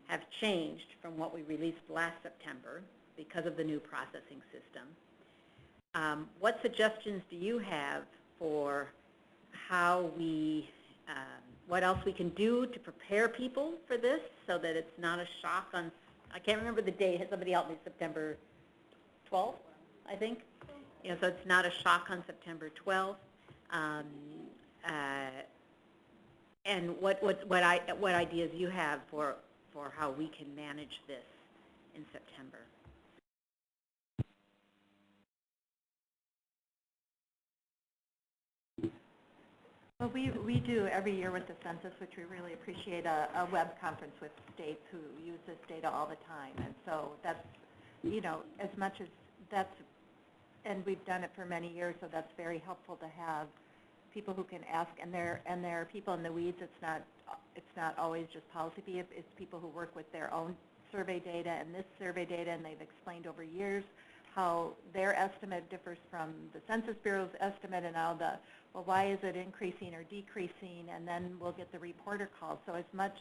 have changed from what we released last September because of the new processing system, what suggestions do you have for how we what else we can do to prepare people for this so that it's not a shock on, I can't remember the date, has somebody help me, September 12th, I think? You know, so it's not a shock on September 12th. And what ideas you have for how we can manage this in September? Well, we do every year with the census, which we really appreciate, a web conference with states who use this data all the time. And so that's, you know, as much as that's, and we've done it for many years, so that's very helpful to have people who can ask, and there are people in the weeds. It's not always just policy people. It's people who work with their own survey data and this survey data, and they've explained over years how their estimate differs from the Census Bureau's estimate, and now well, why is it increasing or decreasing, and then we'll get the reporter calls. So as much,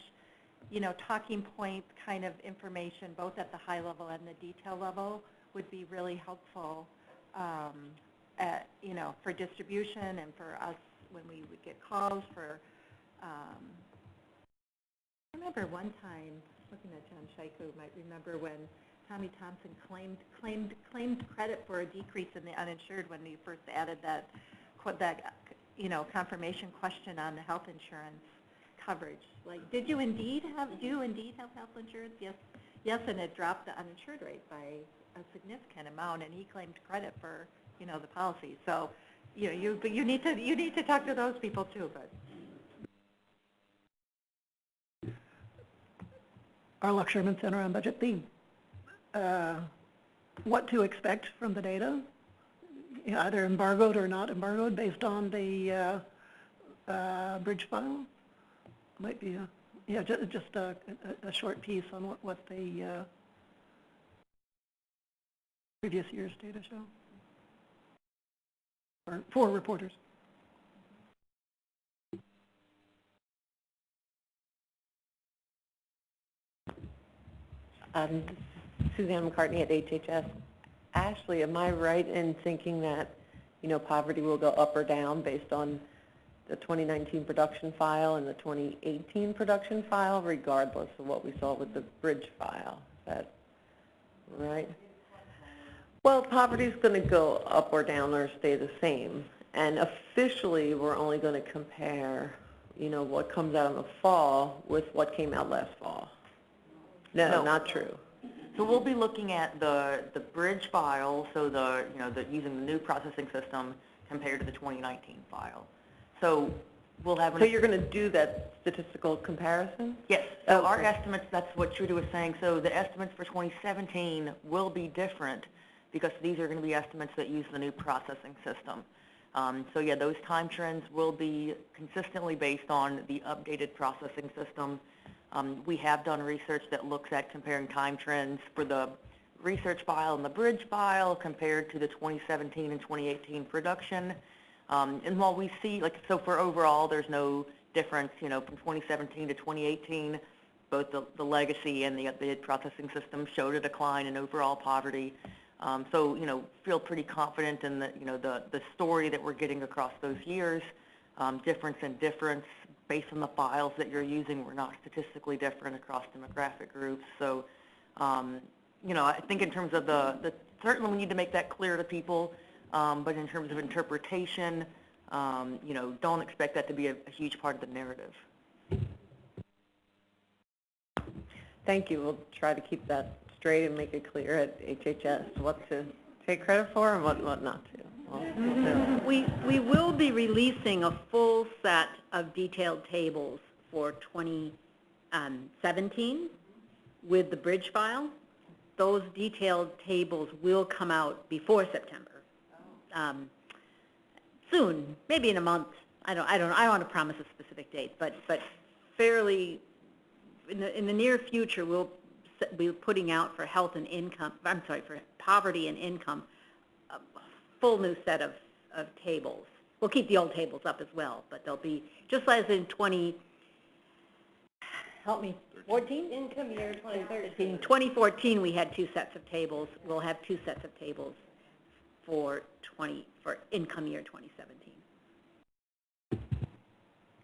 you know, talking point kind of information, both at the high level and the detail level, would be really helpful, you know, for distribution and for us when we would get calls for, I remember one time, looking at John Shaiko, might remember when Tommy Thompson claimed credit for a decrease in the uninsured when we first added that confirmation question on the health insurance coverage. Like, do you indeed have health insurance? Yes, and it dropped the uninsured rate by a significant amount, and he claimed credit for, the policy. So, you need to talk to those people too, but. Our Luck Sherman Center on Budget theme. What to expect from the data, either embargoed or not embargoed, based on the bridge file. Might be just a short piece on what the previous year's data show. For reporters. Suzanne McCartney at HHS. Ashley, am I right in thinking that, poverty will go up or down based on the 2019 production file and the 2018 production file, regardless of what we saw with the bridge file? Is that right? Well, poverty's going to go up or down or stay the same. And officially, we're only going to compare, what comes out in the fall with what came out last fall. No, not true. So we'll be looking at the bridge file, so using the new processing system compared to the 2019 file. So we'll have. So you're going to do that statistical comparison? Yes. So our estimates, that's what Trudy was saying. So the estimates for 2017 will be different because these are going to be estimates that use the new processing system. So yeah, those time trends will be consistently based on the updated processing system. We have done research that looks at comparing time trends for the research file and the bridge file compared to the 2017 and 2018 production. And while we see, so for overall, there's no difference, from 2017 to 2018, both the legacy and the updated processing system showed a decline in overall poverty. So, feel pretty confident in the story that we're getting across those years. Difference in difference based on the files that you're using, we're not statistically different across demographic groups. So, I think in terms of certainly we need to make that clear to people, but in terms of interpretation, don't expect that to be a huge part of the narrative. Thank you. We'll try to keep that straight and make it clear at HHS what to take credit for and what not to. We will be releasing a full set of detailed tables for 2017 with the bridge file. Those detailed tables will come out before September. Soon, maybe in a month. I don't want to promise a specific date, but fairly in the near future, we'll be putting out for health and income. For poverty and income, a full new set of tables. We'll keep the old tables up as well, but they'll be just as in 14? Income year 2013. In 2014, we had two sets of tables. We'll have two sets of tables for income year 2017.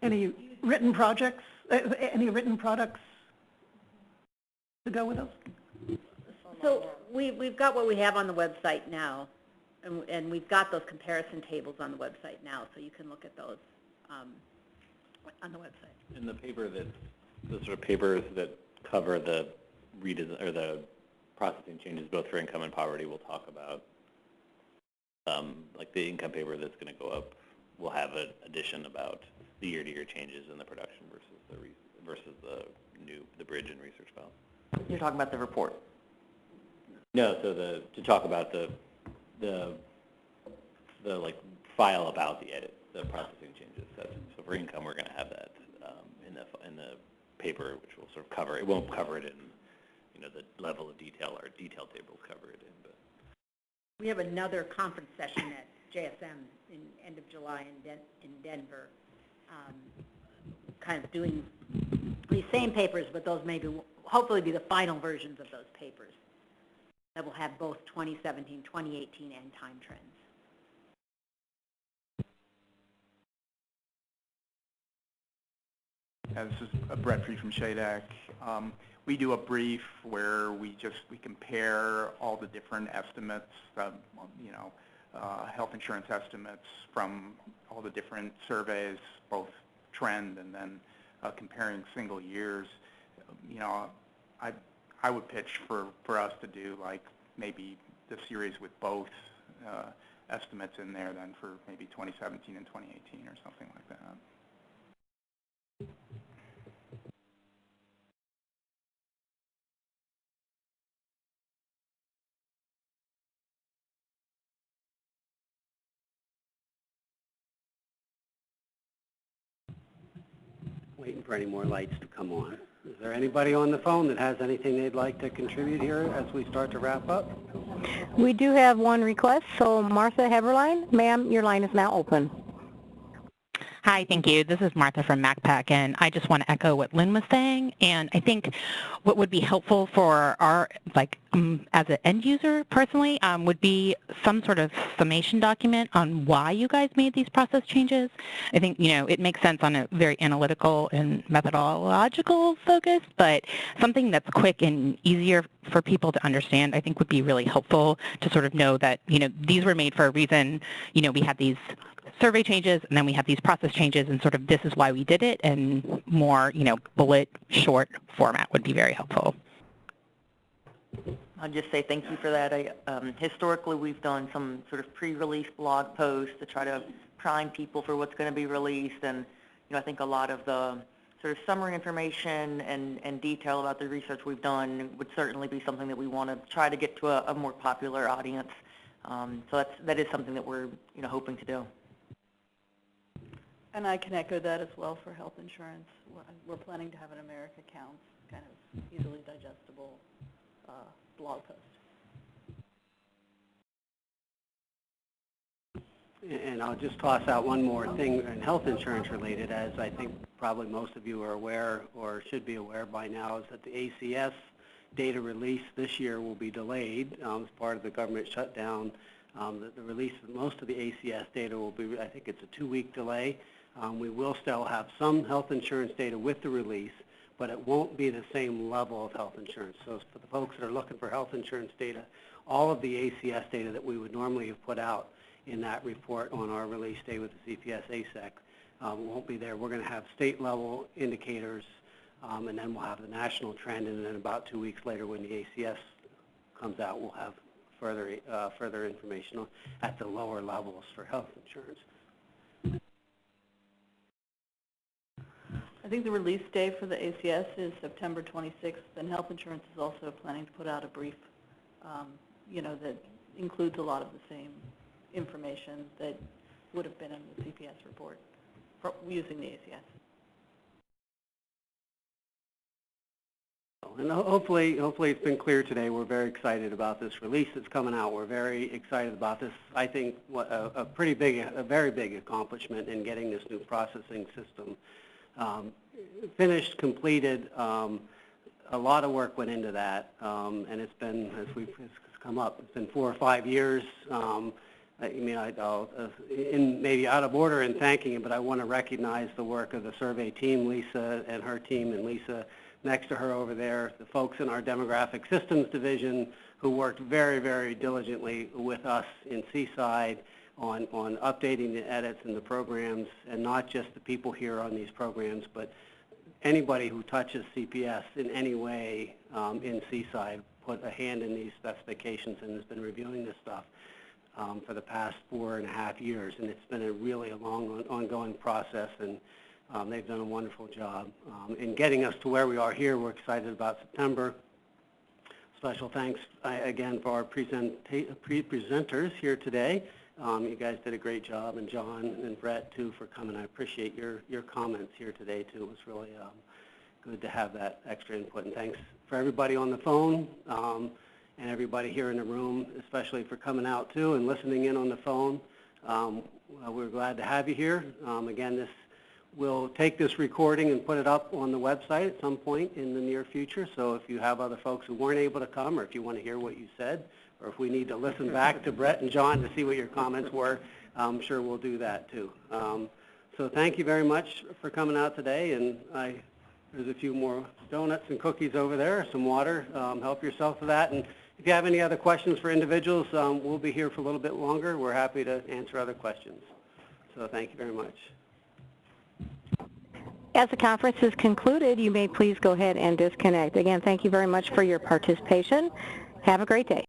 Any written projects? Any written products to go with those? So we've got what we have on the website now, and we've got those comparison tables on the website now, so you can look at those on the website. In the paper the sort of papers that cover the redesign or the processing changes both for income and poverty, we'll talk about like the income paper that's going to go up. We'll have an addition about the year-to-year changes in the production versus the bridge and research file. You're talking about the report? No, so to talk about the file about the edit, the processing changes. So for income, we're going to have that in the paper, which will sort of cover. It won't cover it in the level of detail our detail table will cover it in. But we have another conference session at JSM in end of July in Denver, kind of doing these same papers, but those hopefully be the final versions of those papers that will have both 2017, 2018, and time trends. This is Brett Free from SHADAC. We do a brief where we compare all the different estimates, health insurance estimates from all the different surveys, both trend and then comparing single years. I would pitch for us to do like maybe the series with both estimates in there then for maybe 2017 and 2018 or something like that. Waiting for any more lights to come on. Is there anybody on the phone that has anything they'd like to contribute here as we start to wrap up? We do have one request, so Martha Heberlein, ma'am, your line is now open. Hi, thank you. This is Martha from MacPac, and I just want to echo what Lynn was saying. And I think what would be helpful for our, as an end user personally, would be some sort of summation document on why you guys made these process changes. I think, it makes sense on a very analytical and methodological focus, but something that's quick and easier for people to understand, I think would be really helpful to sort of know that, these were made for a reason. We had these survey changes, and then we have these process changes, and sort of this is why we did it, and more, bullet, short format would be very helpful. I'll just say thank you for that. Historically, we've done some sort of pre-release blog posts to try to prime people for what's going to be released, and I think a lot of the sort of summary information and detail about the research we've done would certainly be something that we want to try to get to a more popular audience. So that is something that we're hoping to do. And I can echo that as well for health insurance. We're planning to have an America Counts kind of easily digestible blog post. And I'll just toss out one more thing, and health insurance related, as I think probably most of you are aware or should be aware by now, is that the ACS data release this year will be delayed as part of the government shutdown. The release of most of the ACS data will be, I think it's a 2-week delay. We will still have some health insurance data with the release, but it won't be the same level of health insurance. So for the folks that are looking for health insurance data, all of the ACS data that we would normally have put out in that report on our release day with the CPS ASEC won't be there. We're going to have state-level indicators, and then we'll have the national trend, and then about 2 weeks later when the ACS comes out, we'll have further information at the lower levels for health insurance. I think the release day for the ACS is September 26th, and health insurance is also planning to put out a brief, that includes a lot of the same information that would have been in the CPS report using the ACS. And hopefully it's been clear today. We're very excited about this release that's coming out. We're very excited about this. I think a very big accomplishment in getting this new processing system finished, completed. A lot of work went into that, and it's been, as we've come up, it's been 4 or 5 years. I'll maybe out of order in thanking him, but I want to recognize the work of the survey team, Lisa and her team, and Lisa next to her over there, the folks in our demographic systems division who worked very, very diligently with us in Seaside on updating the edits and the programs, and not just the people here on these programs, but anybody who touches CPS in any way in Seaside put a hand in these specifications and has been reviewing this stuff for the past 4.5 years, and it's been a really long ongoing process, and they've done a wonderful job in getting us to where we are here. We're excited about September. Special thanks again for our presenters here today. You guys did a great job, and John and Brett too for coming. I appreciate your comments here today too. It was really good to have that extra input, and thanks for everybody on the phone and everybody here in the room, especially for coming out too and listening in on the phone. We're glad to have you here. Again, we'll take this recording and put it up on the website at some point in the near future. So if you have other folks who weren't able to come, or if you want to hear what you said, or if we need to listen back to Brett and John to see what your comments were, I'm sure we'll do that too. So thank you very much for coming out today, and there's a few more donuts and cookies over there, some water. Help yourself to that, and If you have any other questions for individuals, we'll be here for a little bit longer. We're happy to answer other questions. So thank you very much. As the conference is concluded, you may please go ahead and disconnect. Again, thank you very much for your participation. Have a great day.